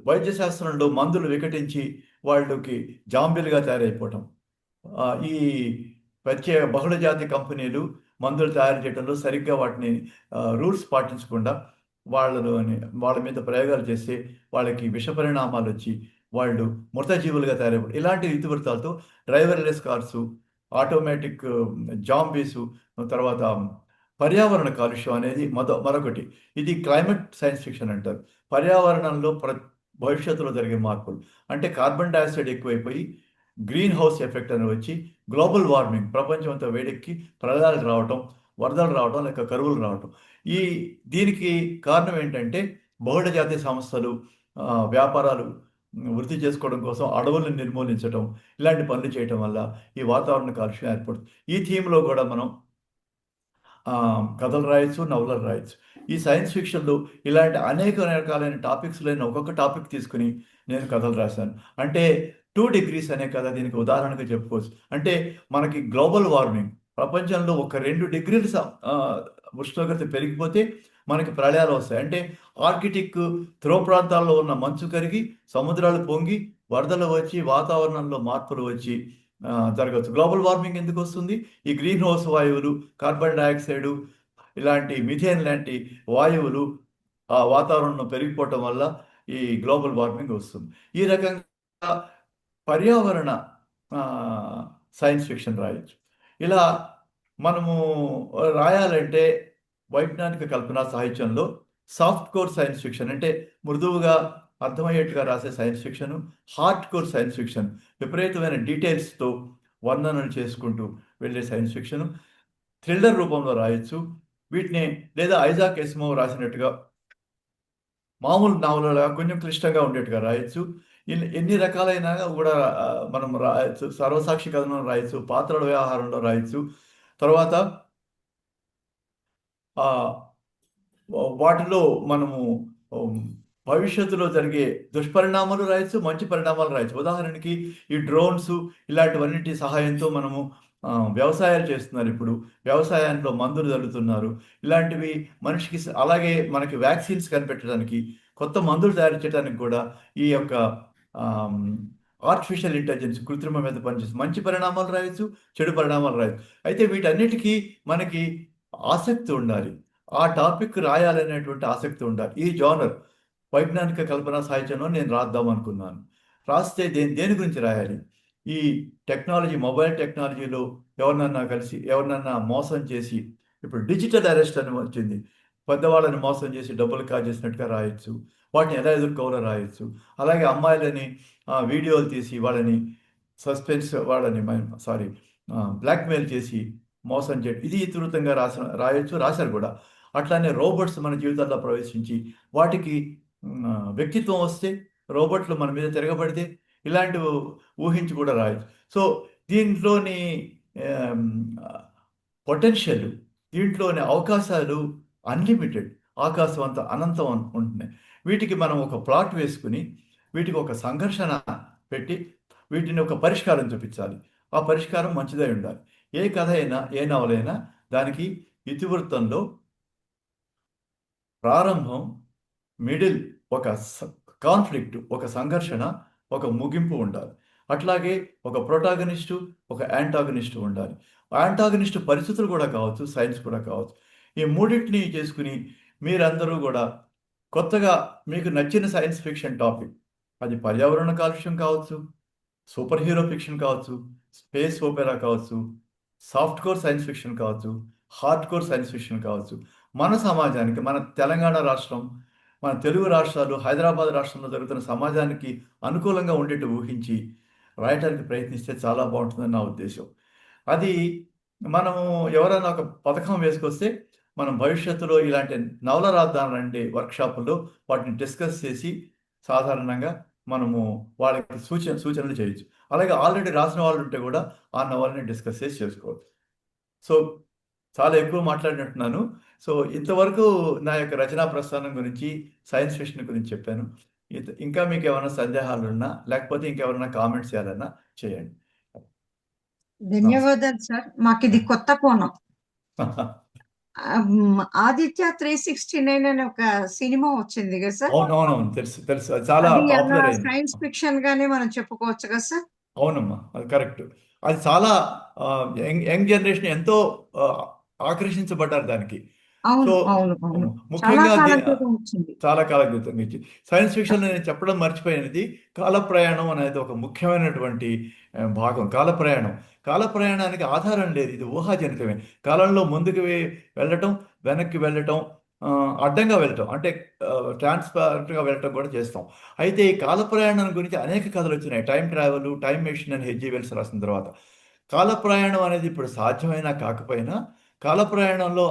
వైద్య శాస్త్రంలో మందులు వికటించి వాళ్ళకి జాంబీలుగా తయారైపోవటం. ఈ ప్రత్యేక బహుళజాతి కంపెనీలు మందులు తయారు చేయడంలో సరిగ్గా వాటిని రూల్స్ పాటించకుండా వాళ్ళ మీద ప్రయోగాలు చేస్తే వాళ్ళకి విష పరిణామాలొచ్చి వాళ్ళు మృతజీవులుగా తయారైపోవడం. ఇలాంటి ఇతివృత్తాలతో డ్రైవర్‌లెస్ కార్సు, ఆటోమేటిక్ జాంబీసు, తర్వాత పర్యావరణ కాలుష్యం అనేది మరొకటి. ఇది క్లైమేట్ సైన్స్ ఫిక్షన్ అంటారు. పర్యావరణంలో భవిష్యత్తులో జరిగే మార్పులు. అంటే కార్బన్ డయాక్సైడ్ ఎక్కువైపోయి గ్రీన్ హౌస్ ఎఫెక్ట్ అని వచ్చి గ్లోబల్ వార్మింగ్, ప్రపంచం అంతా వేడెక్కి ప్రళయాలు రావటం, వరదలు రావటం, లేక కరువులు రావటం. ఈ దీనికి కారణం ఏంటంటే బహుళజాతి సంస్థలు వ్యాపారాలు వృద్ధి చేసుకోవడం కోసం అడవులను నిర్మూలించటం, ఇలాంటి పనులు చేయటం వల్ల ఈ వాతావరణ కాలుష్యం ఏర్పడుతుంది. ఈ థీమ్‌లో కూడా మనం కథలు రాయొచ్చు, నవలలు రాయొచ్చు. ఈ సైన్స్ ఫిక్షన్‌లో ఇలాంటి అనేక రకాలైన టాపిక్స్‌లోని ఒక్కొక్క టాపిక్ తీసుకొని నేను కథలు రాశాను. అంటే 2 డిగ్రీస్ అనే కథ దీనికి ఉదాహరణగా చెప్పుకోవచ్చు. అంటే మనకి గ్లోబల్ వార్మింగ్, ప్రపంచంలో ఒక 2 డిగ్రీలు ఉష్ణోగ్రత పెరిగిపోతే మనకి ప్రళయాలు వస్తాయి. అంటే ఆర్కిటిక్ ధ్రువ ప్రాంతాల్లో ఉన్న మంచు కరిగి, సముద్రాలు పొంగి, వరదలు వచ్చి, వాతావరణంలో మార్పులు వచ్చి జరగొచ్చు. గ్లోబల్ వార్మింగ్ ఎందుకొస్తుంది? ఈ గ్రీన్ హౌస్ వాయువులు, కార్బన్ డయాక్సైడు, ఇలాంటి మిథేన్ లాంటి వాయువులు వాతావరణంలో పెరిగిపోవటం వల్ల ఈ గ్లోబల్ వార్మింగ్ వస్తుంది. ఈ రకంగా పర్యావరణ సైన్స్ ఫిక్షన్ రాయొచ్చు. ఇలా మనము రాయాలంటే వైజ్ఞానిక కల్పనా సాహిత్యంలో సాఫ్ట్ కోర్ సైన్స్ ఫిక్షన్ అంటే మృదువుగా అర్థమయ్యేట్టుగా రాసే science fiction, hard core science fiction విపరీతమైన డీటెయిల్స్‌తో వర్ణనలు చేసుకుంటూ వెళ్ళే సైన్స్ ఫిక్షను, థ్రిల్లర్ రూపంలో రాయొచ్చు. వీటిని లేదా ఐజాక్ ఎసిమోవ్ రాసినట్టుగా మామూలు నావలలా కొంచెం క్లిష్టంగా ఉండేట్టుగా రాయొచ్చు. ఎన్ని రకాలైన కూడా మనం రాయొచ్చు. సర్వసాక్షి కథనం రాయొచ్చు, పాత్రల వ్యవహారంలో రాయొచ్చు. తర్వాత వాటిలో మనము హ్మ్, భవిష్యత్తులో జరిగే దుష్పరిణామాలు రాయొచ్చు, మంచి పరిణామాలు రాయొచ్చు. ఉదాహరణకి ఈ డ్రోన్స్ ఇలాంటివన్నిటి సహాయంతో మనము వ్యవసాయాలు చేస్తున్నారు ఇప్పుడు. వ్యవసాయంలో మందులు జల్లుతున్నారు. ఇలాంటివి మనిషికి అలాగే మనకి వ్యాక్సిన్స్ కనిపెట్టడానికి, కొత్త మందులు తయారు చేయడానికి కూడా ఈ యొక్క ఆహ్, ఆర్టిఫిషియల్ ఇంటెలిజెన్స్, కృత్రిమ మీద పనిచేస్తుంది. మంచి పరిణామాలు రాయొచ్చు, చెడు పరిణామాలు రాయొచ్చు. అయితే వీటన్నిటికీ మనకి ఆసక్తి ఉండాలి. ఆ టాపిక్ రాయాలనేటువంటి ఆసక్తి ఉండాలి. ఈ జోనర్ వైజ్ఞానిక కల్పనా సాహిత్యంలో నేను రాద్దాం అనుకున్నాను. రాస్తే దేని గురించి రాయాలి? ఈ మొబైల్ టెక్నాలజీలో ఎవరినన్నా మోసం చేసి, ఇప్పుడు డిజిటల్ అరెస్ట్ అని వచ్చింది. పెద్దవాళ్ళని మోసం చేసి డబ్బులు కాజేసినట్టుగా రాయొచ్చు. వాటిని ఎలా ఎదుర్కోవాలో రాయొచ్చు. అలాగే అమ్మాయిలని వీడియోలు తీసి వాళ్ళని బ్లాక్‌మెయిల్ చేసి మోసం చేయడం. ఇది విస్తృతంగా రాయొచ్చు, రాశారు కూడా. అట్లానే రోబోట్స్ మన జీవితాల్లో ప్రవేశించి వాటికి వ్యక్తిత్వం వస్తే, రోబోట్లు మన మీద తిరగబడితే ఇలాంటివి ఊహించి కూడా రాయొచ్చు. సో, దీంట్లోని ఆహ్, పొటెన్షియల్, దీంట్లోని అవకాశాలు అన్‌లిమిటెడ్. ఆకాశం అంత అనంతం ఉంటున్నాయి. వీటికి మనం ఒక ప్లాట్ వేసుకొని, వీటికి ఒక సంఘర్షణ పెట్టి, వీటిని ఒక పరిష్కారం చూపించాలి. ఆ పరిష్కారం మంచిదై ఉండాలి. ఏ కథ అయినా, ఏ నవలైనా దానికి ఇతివృత్తంలో ప్రారంభం, మిడిల్, ఒక కాన్ఫ్లిక్ట్, ఒక సంఘర్షణ, ఒక ముగింపు ఉండాలి. అట్లాగే ఒక ప్రొటాగనిస్టు, ఒక యాంటాగనిస్టు ఉండాలి. యాంటాగనిస్టు పరిస్థితులు కూడా కావచ్చు, సైన్స్ కూడా కావచ్చు. ఈ మూడింటిని చేసుకుని మీరందరూ కూడా కొత్తగా మీకు నచ్చిన సైన్స్ ఫిక్షన్ టాపిక్, అది పర్యావరణ కాలుష్యం కావచ్చు, సూపర్ హీరో ఫిక్షన్ కావచ్చు, స్పేస్ ఓపెరా కావచ్చు, సాఫ్ట్ కోర్ సైన్స్ ఫిక్షన్ కావచ్చు, హార్డ్ కోర్ సైన్స్ ఫిక్షన్ కావచ్చు, మన సమాజానికి, మన తెలంగాణ రాష్ట్రం, మన తెలుగు రాష్ట్రాలు, హైదరాబాద్ రాష్ట్రంలో జరుగుతున్న సమాజానికి అనుకూలంగా ఉండేట్టు ఊహించి రాయటానికి ప్రయత్నిస్తే చాలా బాగుంటుందని నా ఉద్దేశం. అది మనము ఎవరైనా ఒక పథకం వేసుకొస్తే మనం భవిష్యత్తులో ఇలాంటి నవల రాద్దానండి వర్క్షాపుల్లో వాటిని డిస్కస్ చేసి సాధారణంగా మనము వాళ్ళకి సూచనలు చేయొచ్చు. అలాగే ఆల్రెడీ రాసిన వాళ్ళు ఉంటే కూడా ఆ నవలని డిస్కస్ చేసి చేసుకోవచ్చు. సో చాలా ఎక్కువ మాట్లాడినట్టున్నాను. సో ఇంతవరకు నా యొక్క రచనా ప్రస్థానం గురించి, సైన్స్ ఫిక్షన్ గురించి చెప్పాను. ఇంకా మీకు ఏమైనా సందేహాలున్నా, లేకపోతే ఇంకెవరైనా కామెంట్స్ చేయాలన్నా చేయండి. ధన్యవాదాలు సార్. మాకిది కొత్త కోణం. ఆదిత్య 369 అనే ఒక సినిమా వచ్చింది కదా సార్? అవునవునవును. తెలుసు తెలుసు. అది చాలా అది అలా పాపులర్ అయింది. సైన్స్ ఫిక్షన్ గానే మనం చెప్పుకోవచ్చు కదా సార్? అవునమ్మా, అది కరెక్ట్. అది చాలా యంగ్ జనరేషన్ ఎంతో ఆకర్షించబడ్డారు దానికి. అవును, సో అవును, అవును. చాలా ముఖ్యంగా కాలం క్రితం వచ్చింది. చాలా కాలం క్రితం నుంచి సైన్స్ ఫిక్షన్లో నేను చెప్పడం మర్చిపోయినది, కాల ప్రయాణం అనేది ఒక ముఖ్యమైనటువంటి భాగం. కాల ప్రయాణం, కాల ప్రయాణానికి ఆధారం లేదు, ఇది ఊహాజనితమే. కాలంలో ముందుకు వెళ్ళటం, వెనక్కి వెళ్ళటం, అడ్డంగా వెళ్ళటం, అంటే ట్రాన్స్పరెంట్గా వెళ్ళటం కూడా చేస్తాం. అయితే ఈ కాల ప్రయాణం గురించి అనేక కథలు వచ్చినాయి. టైం ట్రావెల్, టైం మెషిన్ అని హెచ్జి వెల్స్ రాసిన తర్వాత కాల ప్రయాణం అనేది ఇప్పుడు సాధ్యమైనా కాకపోయినా కాల ప్రయాణంలో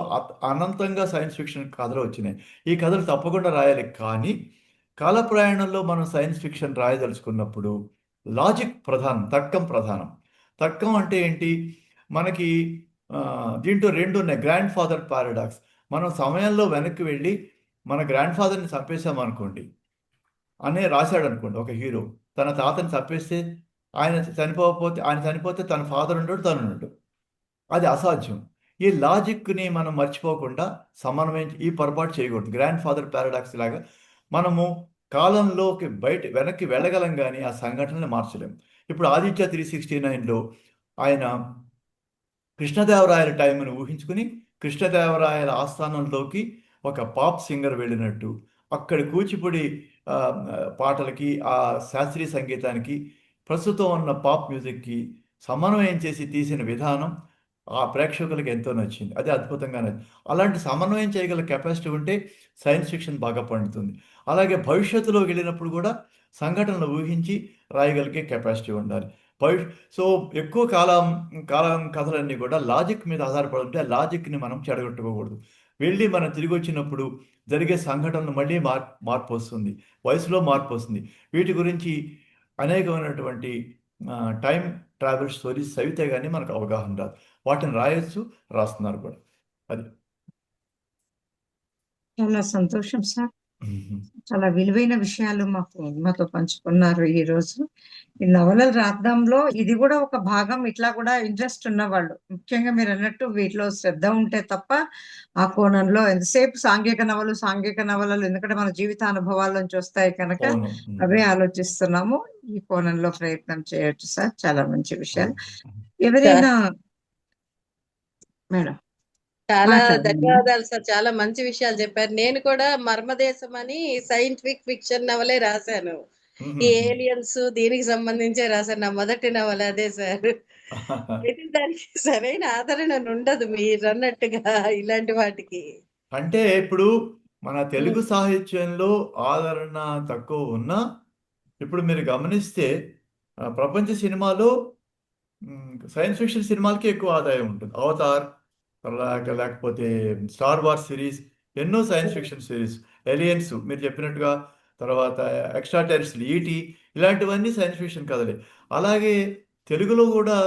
అనంతంగా సైన్స్ ఫిక్షన్ కథలు వచ్చినాయి. ఈ కథలు తప్పకుండా రాయాలి. కానీ కాల ప్రయాణంలో మనం సైన్స్ ఫిక్షన్ రాయదలుచుకున్నప్పుడు లాజిక్ ప్రధానం, తర్కం ప్రధానం. తర్కం అంటే ఏంటి? మనకి దీంట్లో రెండు ఉన్నాయి. Grand father paradox. మనం సమయంలో వెనక్కి వెళ్ళి మన గ్రాండ్ ఫాదర్ని చంపేశామనుకోండి, అనే రాశాడు అనుకోండి ఒక హీరో. తన తాతని చంపేస్తే ఆయన చనిపోతే తన ఫాదర్ ఉండడు, తను ఉండడు. అది అసాధ్యం. ఈ లాజిక్ని మనం మర్చిపోకుండా సమన్వయం, ఈ పొరపాటు చేయకూడదు. గ్రాండ్ ఫాదర్ పారాడాక్స్ లాగా మనము కాలంలోకి వెనక్కి వెళ్ళగలం, కానీ ఆ సంఘటనని మార్చలేము. ఇప్పుడు ఆదిత్య 369లో ఆయన కృష్ణదేవరాయల టైంని ఊహించుకుని కృష్ణదేవరాయల ఆస్థానంలోకి ఒక పాప్ సింగర్ వెళ్ళినట్టు, అక్కడి కూచిపూడి పాటలకి, ఆ శాస్త్రీయ సంగీతానికి, ప్రస్తుతం ఉన్న పాప్ మ్యూజిక్కి సమన్వయం చేసి తీసిన విధానం ఆ ప్రేక్షకులకు ఎంతో నచ్చింది. అది అద్భుతంగా నచ్చింది. అలాంటి సమన్వయం చేయగల కెపాసిటీ ఉంటే సైన్స్ ఫిక్షన్ బాగా పండుతుంది. అలాగే భవిష్యత్తులోకి వెళ్ళినప్పుడు కూడా సంఘటనలు ఊహించి రాయగలిగే కెపాసిటీ ఉండాలి. సో ఎక్కువ కాలం కథలన్నీ కూడా లాజిక్ మీద ఆధారపడి ఆ లాజిక్ని మనం చెడగొట్టుకోకూడదు. వెళ్ళి మనం తిరిగి వచ్చినప్పుడు జరిగే సంఘటనలు మళ్ళీ మార్పు వస్తుంది, వయసులో మార్పు వస్తుంది. వీటి గురించి అనేకమైనటువంటి టైం ట్రావెల్ స్టోరీస్ చదివితే కానీ మనకు అవగాహన రాదు. వాటిని రాయొచ్చు, రాస్తున్నారు కూడా. అది చాలా సంతోషం సార్. చాలా విలువైన విషయాలు మాతో పంచుకున్నారు ఈ రోజు. ఈ నవలలు రాద్దాంలో ఇది కూడా ఒక భాగం. ఇట్లా కూడా ఇంట్రెస్ట్ ఉన్నవాళ్ళు, ముఖ్యంగా మీరు అన్నట్టు వీటిలో శ్రద్ధ ఉంటే తప్ప ఆ కోణంలో ఎంతసేపు సాంఘిక నవలలు, ఎందుకంటే మన జీవిత అనుభవాల్లోంచి వస్తాయి కనుక అవే ఆలోచిస్తున్నాము. ఈ కోణంలో ప్రయత్నం చేయొచ్చు సార్. చాలా మంచి విషయాలు. ఎవరైనా మేడం? చాలా ధన్యవాదాలు సార్. చాలా మంచి విషయాలు చెప్పారు. నేను కూడా మర్మదేశం అని సైంటిఫిక్ ఫిక్షన్ నవలే రాశాను. ఈ ఏలియన్స్ దీనికి సంబంధించే రాశాను. నా మొదటి నవల అదే సార్. అయితే దానికి సరైన ఆదరణ ఉండదు మీరు అన్నట్టుగా ఇలాంటి వాటికి. అంటే ఇప్పుడు మన తెలుగు సాహిత్యంలో ఆదరణ తక్కువ ఉన్నా, ఇప్పుడు మీరు గమనిస్తే ప్రపంచ సినిమాలో సైన్స్ ఫిక్షన్ సినిమాలకి ఎక్కువ ఆదాయం ఉంటుంది. అవతార్, లేకపోతే స్టార్ వార్స్ సిరీస్, ఎన్నో సైన్స్ ఫిక్షన్ సిరీస్, ఎలియన్స్ మీరు చెప్పినట్టుగా, తర్వాత ఎక్స్ట్రా టెరిస్ట్రియల్, ఈటీ, ఇలాంటివన్నీ సైన్స్ ఫిక్షన్ కథలే. అలాగే తెలుగులో కూడా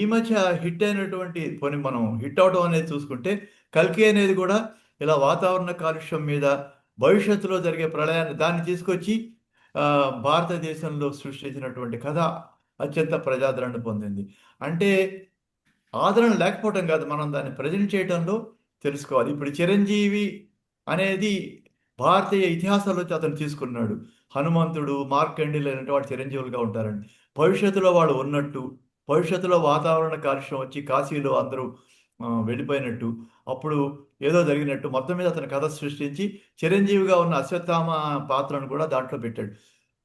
ఈ మధ్య హిట్ అయినటువంటి, మనం హిట్ అవడం అనేది చూసుకుంటే కల్కి అనేది కూడా ఇలా వాతావరణ కాలుష్యం మీద, భవిష్యత్తులో జరిగే ప్రళయాన్ని దాన్ని తీసుకొచ్చి భారతదేశంలో సృష్టించినటువంటి కథ అత్యంత ప్రజాదరణ పొందింది. అంటే ఆదరణ లేకపోవటం కాదు, మనం దాన్ని ప్రజెంట్ చేయడంలో తెలుసుకోవాలి. ఇప్పుడు చిరంజీవి అనేది భారతీయ ఇతిహాసంలో అతను తీసుకున్నాడు. హనుమంతుడు, మార్కండేయులు అనేటువంటి వాళ్ళు చిరంజీవులుగా ఉంటారండి. భవిష్యత్తులో వాళ్ళు ఉన్నట్టు, భవిష్యత్తులో వాతావరణ కాలుష్యం వచ్చి కాశీలో అందరూ వెళ్ళిపోయినట్టు, అప్పుడు ఏదో జరిగినట్టు మొత్తం మీద అతను కథ సృష్టించి చిరంజీవిగా ఉన్న అశ్వత్థామ పాత్రను కూడా దాంట్లో పెట్టాడు.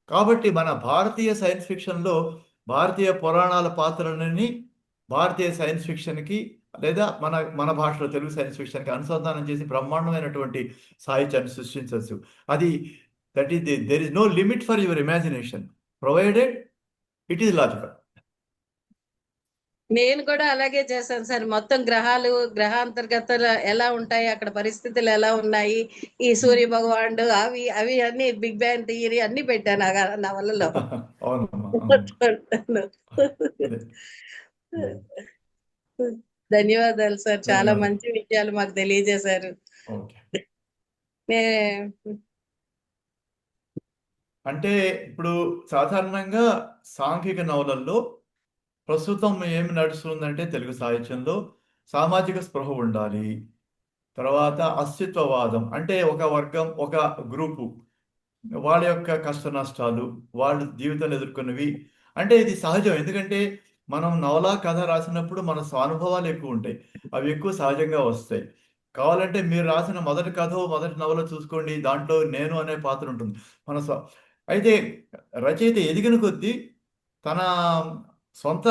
కాబట్టి మన భారతీయ సైన్స్ ఫిక్షన్‌లో భారతీయ పురాణాల పాత్రలని భారతీయ సైన్స్ ఫిక్షన్‌కి లేదా మన మన భాషలో తెలుగు సైన్స్ ఫిక్షన్‌కి అనుసంధానం చేసి బ్రహ్మాండమైనటువంటి సాహిత్యాన్ని సృష్టించొచ్చు. అది that is there is no limit for your imagination provided it is logical. నేను కూడా అలాగే చేశాను సార్. మొత్తం గ్రహాలు, గ్రహాంతర్గతలు ఎలా ఉంటాయి, అక్కడ పరిస్థితులు ఎలా ఉన్నాయి, ఈ సూర్య భగవానుడు అవి అవి అన్ని బిగ్ బ్యాంగ్ థియరీ అన్ని పెట్టాను ఆ నవలలో. అవునమ్మా, అవును. అదే. ధన్యవాదాలు సార్. చాలా ధన్యవాదాలు. మంచి విషయాలు మాకు తెలియజేశారు. ఓకే. నే- అంటే ఇప్పుడు సాధారణంగా సాంఘిక నవలల్లో ప్రస్తుతం ఏమి నడుస్తుందంటే తెలుగు సాహిత్యంలో సామాజిక స్పృహ ఉండాలి. తర్వాత అస్తిత్వవాదం అంటే ఒక వర్గం, ఒక గ్రూపు వాళ్ళ యొక్క కష్ట నష్టాలు, వాళ్ళు జీవితంలో ఎదుర్కొన్నవి. అంటే ఇది సహజం. ఎందుకంటే మనం నవల కథ రాసినప్పుడు మన స్వానుభవాలు ఎక్కువ ఉంటాయి. అవి ఎక్కువ సహజంగా వస్తాయి. కావాలంటే మీరు రాసిన మొదటి కథో, మొదటి నవల చూసుకోండి. దాంట్లో నేను అనే పాత్ర ఉంటుంది. మన స్వ అయితే రచయిత ఎదిగిన కొద్దీ తన సొంత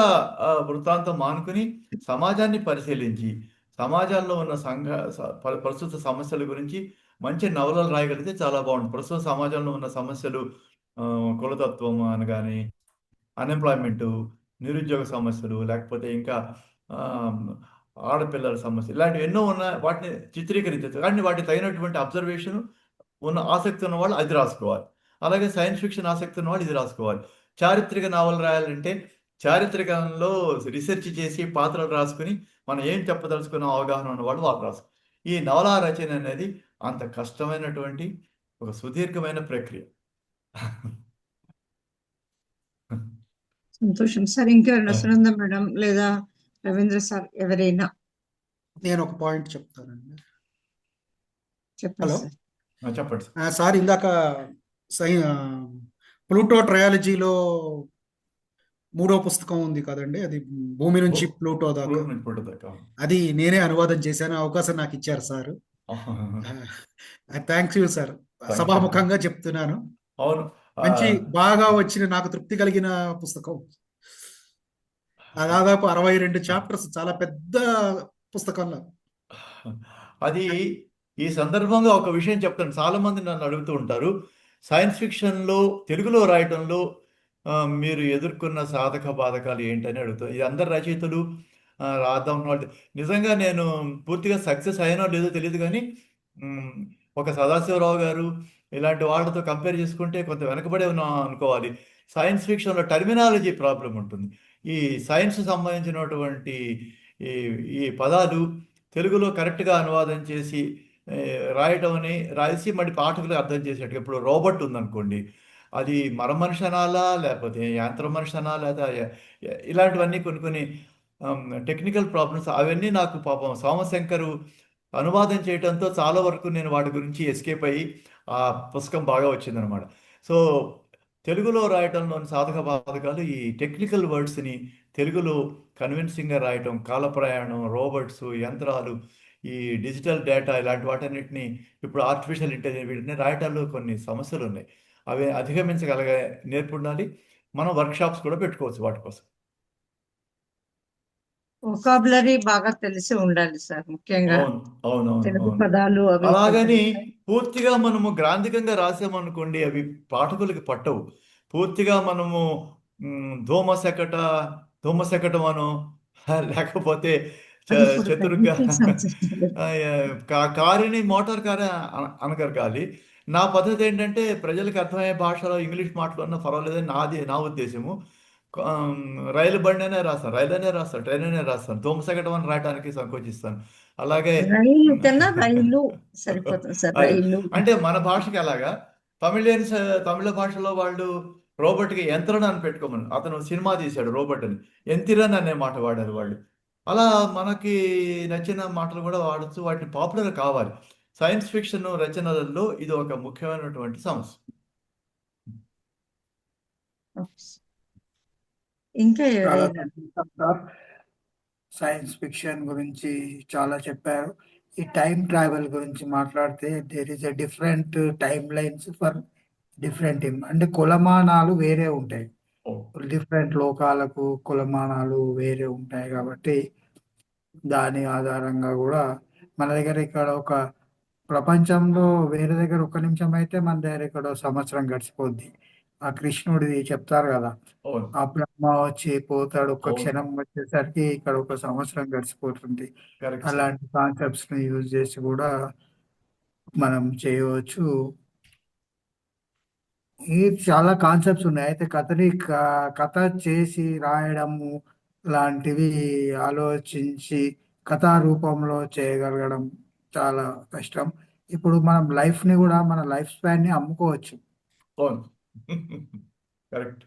వృత్తాంతం మానుకుని సమాజాన్ని పరిశీలించి, సమాజంలో ఉన్న ప్రస్తుత సమస్యల గురించి మంచి నవలలు రాయగలిగితే చాలా బాగుంటుంది. ప్రస్తుత సమాజంలో ఉన్న సమస్యలు కులతత్వం అనగాని, అన్‌ఎంప్లాయ్‌మెంటు, నిరుద్యోగ సమస్యలు, లేకపోతే ఇంకా ఆడపిల్లల సమస్యలు ఇలాంటివి ఎన్నో ఉన్నాయి. వాటిని చిత్రీకరించొచ్చు. కానీ వాటికి తగినటువంటి అబ్జర్వేషన్ ఉన్న ఆసక్తి ఉన్నవాళ్ళు అది రాసుకోవాలి. అలాగే సైన్స్ ఫిక్షన్ ఆసక్తి ఉన్నవాళ్ళు ఇది రాసుకోవాలి. చారిత్రక నవలు రాయాలంటే చారిత్రకంలో రీసెర్చ్ చేసి పాత్రలు రాసుకొని మనం ఏం చెప్పదలుచుకున్న అవగాహన ఉన్నవాళ్ళు వాళ్ళు రాసుకోవాలి. ఈ నవలా రచన అనేది అంత కష్టమైనటువంటి ఒక సుదీర్ఘమైన ప్రక్రియ. సంతోషం సార్. ఇంకెవరైనా సునంద మేడం లేదా రవీంద్ర సార్ ఎవరైనా నేను ఒక పాయింట్ చెప్తానండి. చెప్పండి హలో. సార్. చెప్పండి సార్. సార్ ఇందాక ప్లూటో ట్రయాలజీలో 3వ పుస్తకం ఉంది కదండి, అది భూమి నుంచి ప్లూటో దాకా. అది నేనే అనువాదం చేశాను. అవకాశం నాకు ఇచ్చారు సార్. Thanks you sir. సభాముఖంగా చెప్తున్నాను. అవును. మంచి బాగా వచ్చిన, నాకు తృప్తి కలిగిన పుస్తకం. దాదాపు 62 చాప్టర్స్, చాలా పెద్ద పుస్తకంలో. అది ఈ సందర్భంగా ఒక విషయం చెప్తాను. చాలా మంది నన్ను అడుగుతూ ఉంటారు, సైన్స్ ఫిక్షన్లో తెలుగులో రాయటంలో మీరు ఎదుర్కొన్న సాధక బాధకాలు ఏంటని అడుగుతారు. ఇది అందరు రచయితలు రాద్దాం వాళ్ళు. నిజంగా నేను పూర్తిగా సక్సెస్ అయినో లేదో తెలియదు, కానీ ఒక సదాశివరావు గారు ఇలాంటి వాళ్ళతో కంపేర్ చేసుకుంటే కొంత వెనకబడే ఉన్నాం అనుకోవాలి. సైన్స్ ఫిక్షన్లో టర్మినాలజీ ప్రాబ్లం ఉంటుంది. ఈ సైన్స్ సంబంధించినటువంటి ఈ పదాలు తెలుగులో కరెక్ట్గా అనువాదం చేసి రాయటం రాసి మళ్ళీ పాఠకులు అర్థం చేసేట్టుగా. ఇప్పుడు రోబోట్ ఉందనుకోండి, అది మనిషి అనాలా లేకపోతే యంత్ర మనిషి అనాలా, లేదా ఇలాంటివన్నీ కొన్ని టెక్నికల్ ప్రాబ్లమ్స్. అవన్నీ నాకు పాపం సోమశంకరు అనువాదం చేయడంతో చాలా వరకు నేను వాటి గురించి ఎస్కేప్ అయ్యి ఆ పుస్తకం బాగా వచ్చిందనమాట. సో తెలుగులో రాయటంలోని సాధక బాధకాలు ఈ టెక్నికల్ వర్డ్స్ని తెలుగులో కన్విన్సింగ్గా రాయటం, కాలప్రయాణం, రోబోట్స్, యంత్రాలు, ఈ డిజిటల్ డేటా, ఇలాంటి వాటన్నిటిని, ఇప్పుడు ఆర్టిఫిషియల్ ఇంటెలిజెన్స్, వీటిని రాయటాల్లో కొన్ని సమస్యలు ఉన్నాయి. అవి అధిగమించగలిగే నేర్పు ఉండాలి. మనం వర్క్షాప్స్ కూడా పెట్టుకోవచ్చు వాటి కోసం. వొకాబులరీ బాగా తెలిసి ఉండాలి సార్, ముఖ్యంగా తెలుగు పదాలు అవి. అలాగని పూర్తిగా మనము గ్రాంధికంగా రాసామనుకోండి, అవి పాఠకులకి పట్టవు. పూర్తిగా మనము ధూమశకటం అను, లేకపోతే చతురుగా కారుని మోటార్ కారే అనగలగాలి. నా పద్ధతి ఏంటంటే ప్రజలకు అర్థమయ్యే భాషలో ఇంగ్లీష్ మాట్లాడినా పర్వాలేదని నా ఉద్దేశము. రైలు బండి అనే రాస్తాను, రైలు అనే రాస్తాను, ట్రైన్ అనే రాస్తాను, ధూమశకటం అని రాయడానికి సంకోచిస్తాను. అలాగే అంటే మన భాషకి అలాగా తమిళ భాషలో వాళ్ళు రోబోట్కి యంత్రణ అని పెట్టుకోమని, అతను సినిమా తీశాడు రోబోట్ అని, ఎంతిరన్ అనే మాట వాడారు వాళ్ళు. అలా మనకి నచ్చిన మాటలు కూడా వాడచ్చు, వాటిని పాపులర్ కావాలి. సైన్స్ ఫిక్షన్ రచనలలో ఇది ఒక ముఖ్యమైనటువంటి సమస్య. ఇంకా చాలా ఎవరైనా? సంతోషం సార్. సైన్స్ ఫిక్షన్ గురించి చాలా చెప్పారు. ఈ టైం ట్రావెల్ గురించి మాట్లాడితే there is a different time lines for different అంటే కొలమానాలు వేరే ఉంటాయి. ఓ డిఫరెంట్ లోకాలకు కొలమానాలు వేరే ఉంటాయి కాబట్టి దాని ఆధారంగా కూడా మన దగ్గర ఇక్కడ ఒక ప్రపంచంలో వేరే దగ్గర ఒక నిమిషం అయితే మన దగ్గర ఇక్కడ ఒక సంవత్సరం గడిచిపోద్ది. ఆ కృష్ణుడిది చెప్తారు కదా, అవును ఆ బ్రహ్మ వచ్చి పోతాడు, ఒక అవును క్షణం వచ్చేసరికి ఇక్కడ ఒక సంవత్సరం గడిచిపోతుంది. Correct sir. అలాంటి కాన్సెప్ట్స్ ని యూజ్ చేసి కూడా మనం చేయవచ్చు. ఈ చాలా కాన్సెప్ట్స్ ఉన్నాయి. అయితే కథ చేసి రాయడము లాంటివి ఆలోచించి కథా రూపంలో చేయగలగడం చాలా కష్టం. ఇప్పుడు మనం లైఫ్ ని కూడా మన లైఫ్ స్పాన్ ని అమ్ముకోవచ్చు. అవును కరెక్ట్.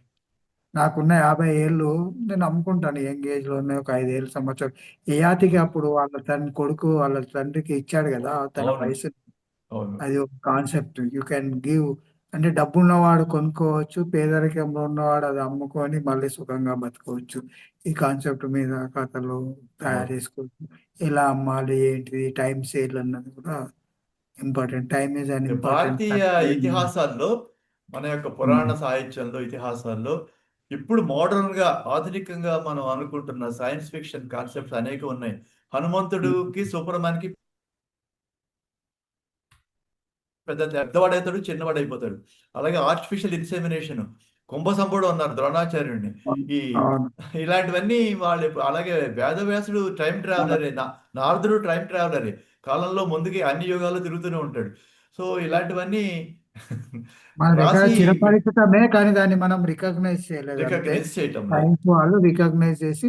నాకున్న 50 ఏళ్ళు నేను అమ్ముకుంటాను. యంగ్ ఏజ్ లోనే ఒక 5 ఏళ్ళు సంవత్సరం యయాతికి అప్పుడు వాళ్ళ కొడుకు వాళ్ళ తండ్రికి ఇచ్చాడు కదా తన అవును వయసు. అవును అది ఒక కాన్సెప్ట్. యూ కెన్ గివ్ అంటే డబ్బున్నవాడు కొనుక్కోవచ్చు, పేదరికంలో ఉన్నవాడు అది అమ్ముకొని మళ్ళీ సుఖంగా బతకవచ్చు. ఈ కాన్సెప్ట్ మీద కథలు తయారు అవును. చేసుకోవచ్చు. ఎలా అమ్మాలి ఏంటిది టైం సేల్ అన్నది కూడా important. Time is unimportant భారతీయ ఇతిహాసాల్లో, మన యొక్క పురాణ సాహిత్యంలో, ఇతిహాసాల్లో ఇప్పుడు మోడర్న్ గా ఆధునికంగా మనం అనుకుంటున్న సైన్స్ ఫిక్షన్ కాన్సెప్ట్స్ అనేక ఉన్నాయి. హనుమంతుడికి సూపర్మాన్ కి పెద్దవాడవుతాడు, చిన్నవాడైపోతాడు. అలాగే ఆర్టిఫిషియల్ ఇన్సెమినేషన్, కుంభసంభుడు అన్నారు ద్రోణాచార్యుడిని. ఈ ఇలాంటివన్నీ వాళ్ళు అలాగే వేదవ్యాసుడు టైం ట్రావెలరే, నారదుడు టైం ట్రావెలరే, కాలంలో ముందుకి అన్ని యుగాలు తిరుగుతూనే ఉంటాడు. సో ఇలాంటివన్నీ మన దగ్గర రాసి చిరపరిచితమే కానీ దాన్ని మనం రికగ్నైజ్ చేయలేదు అంతే. రికగ్నైజ్ చేయటం లేదు. సైన్స్ వాళ్ళు రికగ్నైజ్ చేసి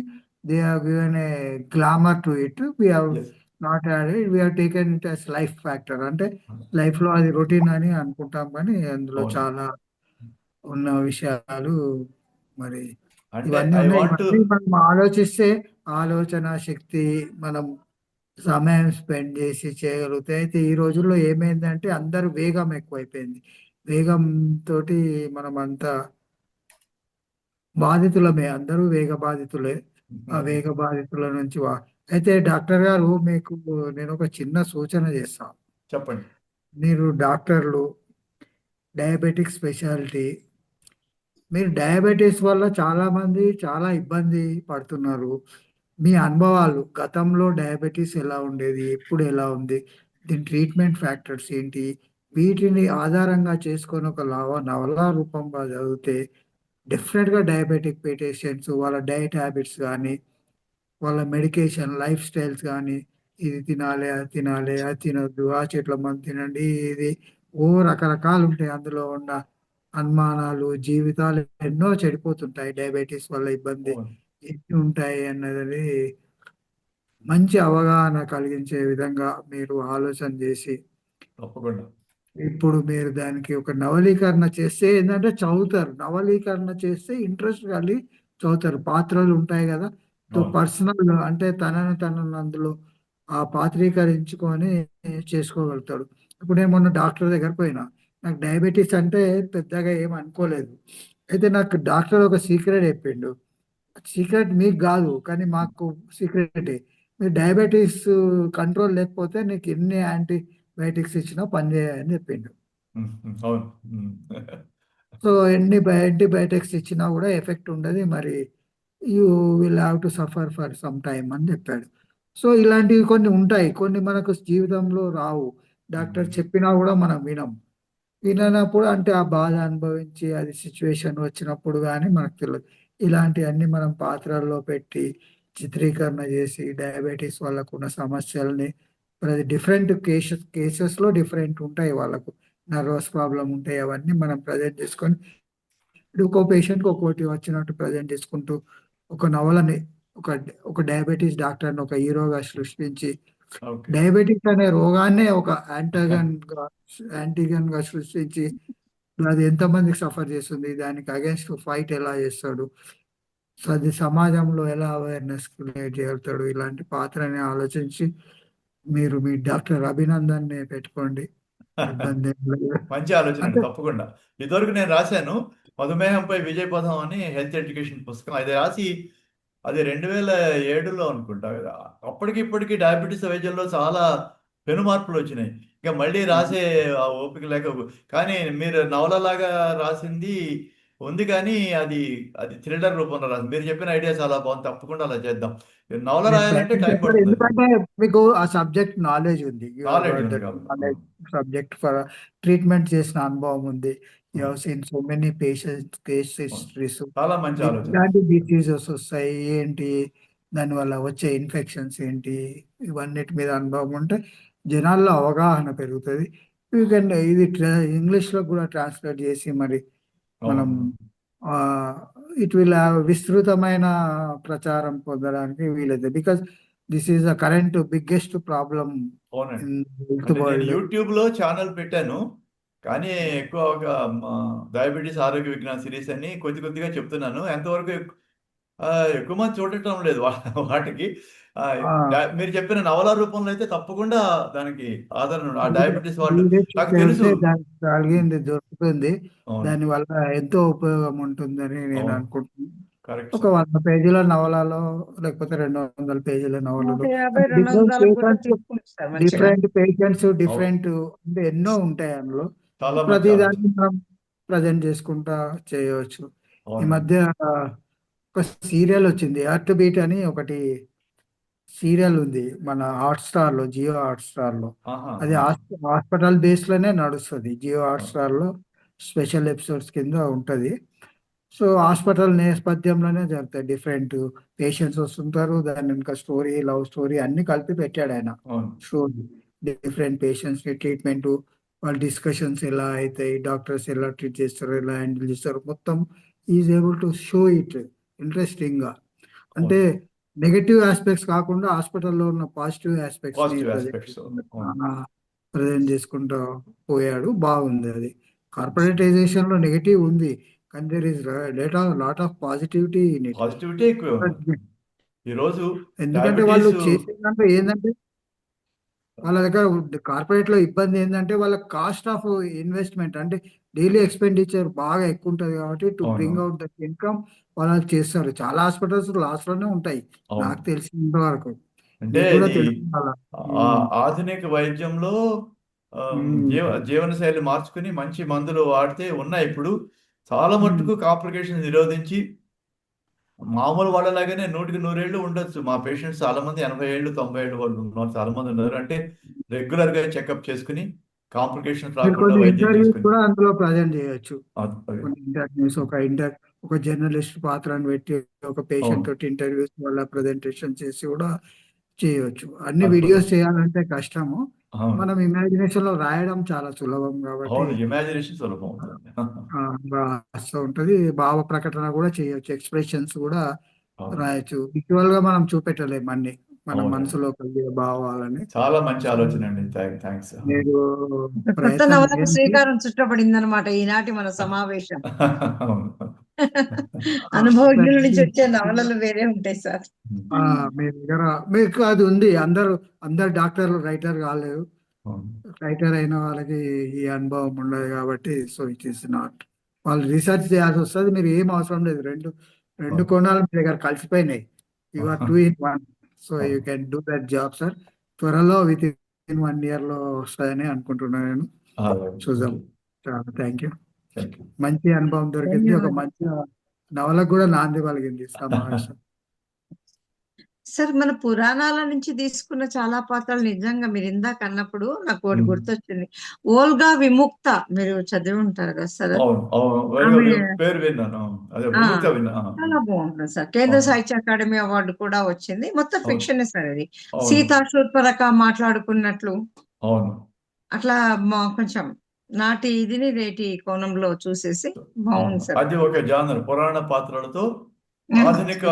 they have given a glamour to it. We have Yes. Not added, we have taken it as life factor. అంటే లైఫ్ లో అది రొటీన్ అని అనుకుంటాం కానీ అందులో అవును. చాలా ఉన్న విషయాలు మరి అంటే ఇవన్నీ ఐ ఉన్నాయి. వాంట్ టు ఇవన్నీ మనం ఆలోచిస్తే ఆలోచన శక్తి మనం సమయం స్పెండ్ చేసి చేయగలిగితే. అయితే ఈ రోజుల్లో ఏమైందంటే అందరూ వేగం ఎక్కువైపోయింది. వేగం తోటి మనం అంతా బాధితులమే, అందరూ వేగ బాధితులే. ఆ వేగ బాధితుల నుంచి అయితే డాక్టర్ గారు మీకు నేను ఒక చిన్న సూచన చేస్తా. చెప్పండి. మీరు డాక్టర్లు, డయాబెటిక్ స్పెషాలిటీ, మీరు డయాబెటీస్ వల్ల చాలా మంది చాలా ఇబ్బంది పడుతున్నారు. మీ అనుభవాలు గతంలో డయాబెటీస్ ఎలా ఉండేది? ఎప్పుడు ఎలా ఉంది? దీని ట్రీట్మెంట్ ఫ్యాక్టర్స్ ఏంటి? వీటిని ఆధారంగా చేసుకొని ఒక నవలా రూపంగా చదివితే డెఫినెట్‌గా డయాబెటిక్ పేషెంట్స్ వాళ్ళ డైట్ హ్యాబిట్స్ గానీ, వాళ్ళ మెడికేషన్ లైఫ్ స్టైల్స్ గానీ, ఇది తినాలి, అది తినాలి, అది తినొద్దు, ఆ చెట్ల మందు తినండి, ఇది రకరకాలుంటాయి. అందులో ఉన్న అనుమానాలు, జీవితాలు ఎన్నో చెడిపోతుంటాయి. డయాబెటిస్ వల్ల ఇబ్బంది అవును. ఎన్ని ఉంటాయి అన్నది మంచి అవగాహన కలిగించే విధంగా మీరు ఆలోచన చేసి, తప్పకుండా. ఇప్పుడు మీరు దానికి ఒక నవలీకరణ చేస్తే ఏంటంటే చదువుతారు. నవలీకరణ చేస్తే ఇంట్రెస్ట్ కలిగి చదువుతారు. పాత్రలు ఉంటాయి కదా! అవును. పర్సనల్ అంటే తనను అందులో పాత్రీకరించుకొని చేసుకోగలుగుతాడు. ఇప్పుడు నేను మొన్న డాక్టర్ దగ్గర పోయినా. నాకు డయాబెటిస్ అంటే పెద్దగా ఏమి అనుకోలేదు. అయితే నాకు డాక్టర్ ఒక సీక్రెట్ చెప్పిండు. సీక్రెట్ మీకు కాదు కానీ మాకు సీక్రెటే. మీరు డయాబెటిస్ కంట్రోల్ లేకపోతే నీకు ఎన్ని యాంటీబయాటిక్స్ ఇచ్చినా పనిచేయని చెప్పిండు. అవును. సో ఎన్ని యాంటీబయాటిక్స్ ఇచ్చినా కూడా ఎఫెక్ట్ ఉండదు. మరి you will have to suffer for some time అని చెప్పాడు. సో ఇలాంటివి కొన్ని ఉంటాయి. కొన్ని మనకు జీవితంలో రావు. డాక్టర్ చెప్పినా కూడా మనం వినం. విననప్పుడు అంటే ఆ బాధ అనుభవించి అది సిచ్యువేషన్ వచ్చినప్పుడు గానీ మనకు తెలవదు. ఇలాంటియన్నీ మనం పాత్రల్లో పెట్టి చిత్రీకరణ చేసి డయాబెటిస్ వాళ్ళకున్న సమస్యల్ని ప్రతి డిఫరెంట్ కేసెస్‌లో డిఫరెంట్ ఉంటాయి వాళ్ళకు. నర్వస్ ప్రాబ్లమ్ ఉంటాయి. అవన్నీ మనం ప్రెజెంట్ చేసుకొని ఒక్కో పేషెంట్‌కి ఒక్కోటి వచ్చినట్టు ప్రెజెంట్ చేసుకుంటూ ఒక నవలని ఒక ఒక డయాబెటిస్ డాక్టర్‌ని ఒక హీరోగా సృష్టించి ఓకే. డయాబెటిస్ అనే రోగాన్నే ఒక యాంటీగన్‌గా సృష్టించి అది ఎంతమందికి సఫర్ చేస్తుంది? దానికి అగైన్స్ట్ ఫైట్ ఎలా చేస్తాడు? సో, అది సమాజంలో ఎలా అవేర్‌నెస్ క్రియేట్ చేయగలుగుతాడు? ఇలాంటి పాత్రని ఆలోచించి మీరు మీ డాక్టర్ అభినందన్‌ని పెట్టుకోండి. ఇబ్బందేం లేదు. మంచి ఆలోచన అండి. అంటే తప్పకుండా. ఇదివరకు నేను రాశాను. మధుమేహంపై విజయపథం అని హెల్త్ ఎడ్యుకేషన్ పుస్తకం. అది రాసి అది 2007లో అనుకుంటా కదా. అప్పటికి ఇప్పటికి డయాబెటీస్ వైద్యంలో చాలా పెను మార్పులు వచ్చినాయి. ఇక మళ్ళీ రాసే ఆ ఓపిక లేక, కానీ మీరు నవలలాగా రాసింది ఉంది, కానీ అది అది థ్రిల్లర్ రూపంలో రాసింది. మీరు చెప్పిన ఐడియా చాలా బాగుంది, తప్పకుండా అలా చేద్దాం. నవల మీరు రాయాలంటే ప్రయత్నం టైం చేస్తారు, పడుతుంది. ఎందుకంటే మీకు ఆ సబ్జెక్ట్ నాలెడ్జ్ ఉంది. యూ హావ్ నాలెడ్జ్ గాట్ ఉంది దట్ కాబట్టి. నాలెడ్జ్ సబ్జెక్ట్ ఫర్ ట్రీట్మెంట్ చేసిన అనుభవం ఉంది. యూ అవును. Have seen so many patients case అవును. హిస్టరీస్. చాలా మంచి ఆలోచన. ఎలాంటి డిసీజెస్ వస్తాయి ఏంటి, దానివల్ల వచ్చే ఇన్ఫెక్షన్స్ ఏంటి, ఇవన్నిటి మీద అనుభవం ఉంటే జనాల్లో అవగాహన పెరుగుతుంది. యూ కెన్ ఇది ఇంగ్లీష్లో కూడా ట్రాన్స్లేట్ చేసి మరి మనం అవును. ఇట్ విల్ విస్తృతమైన ప్రచారం పొందడానికి వీలైతే, because this is the current biggest problem అవునండి. ఇన్ హెల్త్ అంటే నేను వరల్డ్. యూట్యూబ్లో ఛానల్ పెట్టాను, కానీ ఎక్కువ ఒక డయాబెటీస్ ఆరోగ్య విజ్ఞాన సిరీస్ అని కొద్ది కొద్దిగా చెప్తున్నాను. ఎంతవరకు ఎక్కువ మంది చూడటం లేదు వాటికి. మీరు చెప్పిన నవల రూపంలో అయితే తప్పకుండా దానికి ఆదరణ ఉంది. ఆ డయాబెటీస్ వాళ్ళు నాకు తెలుసు. దానికి కలిగింది దొరుకుతుంది, అవును. దానివల్ల ఎంతో ఉపయోగం ఉంటుందని నేను అవును. అనుకుంటున్నాను. కరెక్ట్ ఒక సార్. 100 పేజీల నవలలో లేకపోతే 200 పేజీల నవలలో 150, డిఫరెంట్ 200 కూడా పేషెంట్స్, తీసుకోవచ్చు సార్ మంచిగా. డిఫరెంట్ పేషెంట్స్, అవును. డిఫరెంట్ అంటే ఎన్నో ఉంటాయి అందులో. చాలా మంచి ప్రతి ఆలోచన. దాన్ని మనం ప్రజెంట్ చేసుకుంటా చేయవచ్చు. ఈ అవునండి. మధ్య ఒక సీరియల్ వచ్చింది, హార్ట్ బీట్ అని ఒకటి సీరియల్ ఉంది మన హాట్‌స్టార్ లో, జియో హాట్‌స్టార్ లో. ఆహా. అది హాస్పిటల్ బేస్ లోనే నడుస్తుంది. జియో హాట్‌స్టార్ లో స్పెషల్ ఎపిసోడ్స్ కింద ఉంటది. సో హాస్పిటల్ నేపథ్యంలోనే జరుగుతాయి. డిఫరెంట్ పేషెంట్స్ వస్తుంటారు, దాని ఇంకా స్టోరీ, లవ్ స్టోరీ అన్ని కలిపి పెట్టాడు ఆయన అవును. స్టోరీ. డిఫరెంట్ పేషెంట్స్ ని ట్రీట్మెంట్, వాళ్ళ డిస్కషన్స్ ఎలా అవుతాయి, డాక్టర్స్ ఎలా ట్రీట్ చేస్తారు, ఎలా హ్యాండిల్ చేస్తారు, మొత్తం is able to show it interesting గా. అంటే అవును. నెగటివ్ ఆస్పెక్ట్స్ కాకుండా హాస్పిటల్లో ఉన్న పాజిటివ్ ఆస్పెక్ట్స్ ని పాజిటివ్ ఆస్పెక్ట్స్. అవును. ప్రజెంట్ చేసుకుంటూ పోయాడు. బాగుంది అది. కార్పొరేటైజేషన్ లో నెగటివ్ ఉంది, కానీ there is lot of positivity in it. Positivity ఎక్కువ ఉంది. ఈరోజు ఎందుకంటే వాళ్ళు డయాబెటీస్. చేసే దాంట్లో ఏంటంటే వాళ్ళ దగ్గర కార్పొరేట్ లో ఇబ్బంది ఏంటంటే వాళ్ళ కాస్ట్ ఆఫ్ ఇన్వెస్ట్మెంట్, అంటే డైలీ ఎక్స్పెండిచర్ బాగా ఎక్కువ ఉంటుంది కాబట్టి టు అవును. బ్రింగ్ అవుట్ దట్ ఇన్కమ్ వాళ్ళు చేస్తారు. చాలా హాస్పిటల్స్ లాస్ లోనే ఉంటాయి అవును. నాకు తెలిసినంత వరకు. అంటే మీకు కూడా ఇది తెలుసు అలా. ఆధునిక వైద్యంలో ఉమ్. జీవనశైలి మార్చుకుని మంచి మందులు వాడితే ఉన్నాయి. ఇప్పుడు చాలా ఉమ్. మట్టుకు కాంప్లికేషన్ నిరోధించి మామూలు వాళ్ళలాగానే 100కి 100 ఏళ్ళు ఉండొచ్చు. మా పేషెంట్స్ చాలా మంది 80 ఏళ్ళు 90 ఏళ్ళు వాళ్ళు ఉన్నారు, చాలా మంది ఉన్నారు. అంటే రెగ్యులర్ గా చెకప్ చేసుకుని కాంప్లికేషన్స్ మీరు రాకుండా కొన్ని వైద్యం ఇంటర్వ్యూస్ చేసుకుని. కూడా అందులో ప్రజెంట్ చేయొచ్చు. అదే. కొన్ని ఇంటర్వ్యూస్, ఒక జర్నలిస్ట్ పాత్రను పెట్టి ఒక పేషెంట్ అవును. తోటి ఇంటర్వ్యూస్ వల్ల ప్రజెంటేషన్ చేసి కూడా చేయొచ్చు. అన్ని అద్భుతం. వీడియోస్ చేయాలంటే కష్టము. అవును. మనం ఇమాజినేషన్ లో రాయడం చాలా సులభం కాబట్టి అవును. ఇమాజినేషన్ సులభం అవుతుంది. రాస్తూ ఉంటది. భావ ప్రకటన కూడా చేయొచ్చు, ఎక్స్ప్రెషన్స్ కూడా అవును. రాయొచ్చు. విజువల్ గా మనం చూపెట్టలేము అన్ని మన అవునండి. మనసులో కలిగే భావాలని. చాలా మంచి సో ఆలోచన అండి. థ్యాంక్స్. మీరు ఒక కొత్త ప్రయత్నం నవలకు చేయండి. శ్రీకారం చుట్టబడిందనమాట ఈనాటి మన సమావేశం. అవును. అనుభవజ్ఞుల నుంచి వచ్చే నవలలు వేరే ఉంటాయి సార్. మీ దగ్గర మీకు అది ఉంది. అందరు డాక్టర్లు రైటర్ కాలేరు. అవును. రైటర్ అయిన వాళ్ళకి ఈ అనుభవం ఉండదు కాబట్టి, సో ఇట్ ఈస్ నాట్, వాళ్ళు రీసెర్చ్ చేయాల్సి వస్తుంది. మీరు ఏం అవసరం లేదు, రెండు కోణాలు మీ దగ్గర కలిసిపోయినాయి. You are 2 in 1, so you can do that job sir. త్వరలో విత్ ఇన్ 1 year లో వస్తాయని అనుకుంటున్నాను నేను. చూద్దాం. చాలా థ్యాంక్ యూ. Thank you. మంచి అనుభవం దొరికింది. ఒక మంచి నవలకు కూడా నాంది పలిగింది సమావేశం. సార్ మన పురాణాల నుంచి తీసుకున్న చాలా పాత్రలు నిజంగా మీరు ఇందాక అన్నప్పుడు నాకు ఒకటి గుర్తొచ్చింది. ఓల్గా విముక్త మీరు చదివి ఉంటారు కదా సార్. అవును. ఆమె పేరు విన్నాను. అదే ఆ, విముక్త విన్నా. చాలా బాగుంటుంది సార్. కేంద్ర అవును. సాహిత్య అకాడమీ అవార్డు కూడా వచ్చింది. మొత్తం అవును. ఫిక్షన్ సార్ ఇది. అవును. సీతా శూర్పణఖ మాట్లాడుకున్నట్లు అవును. అట్లా కొంచెం నాటి ఇదిని నేటి కోణంలో చూసేసి బాగుంది సార్. అది ఒక జానర్, పురాణ పాత్రలతో ఆధునిక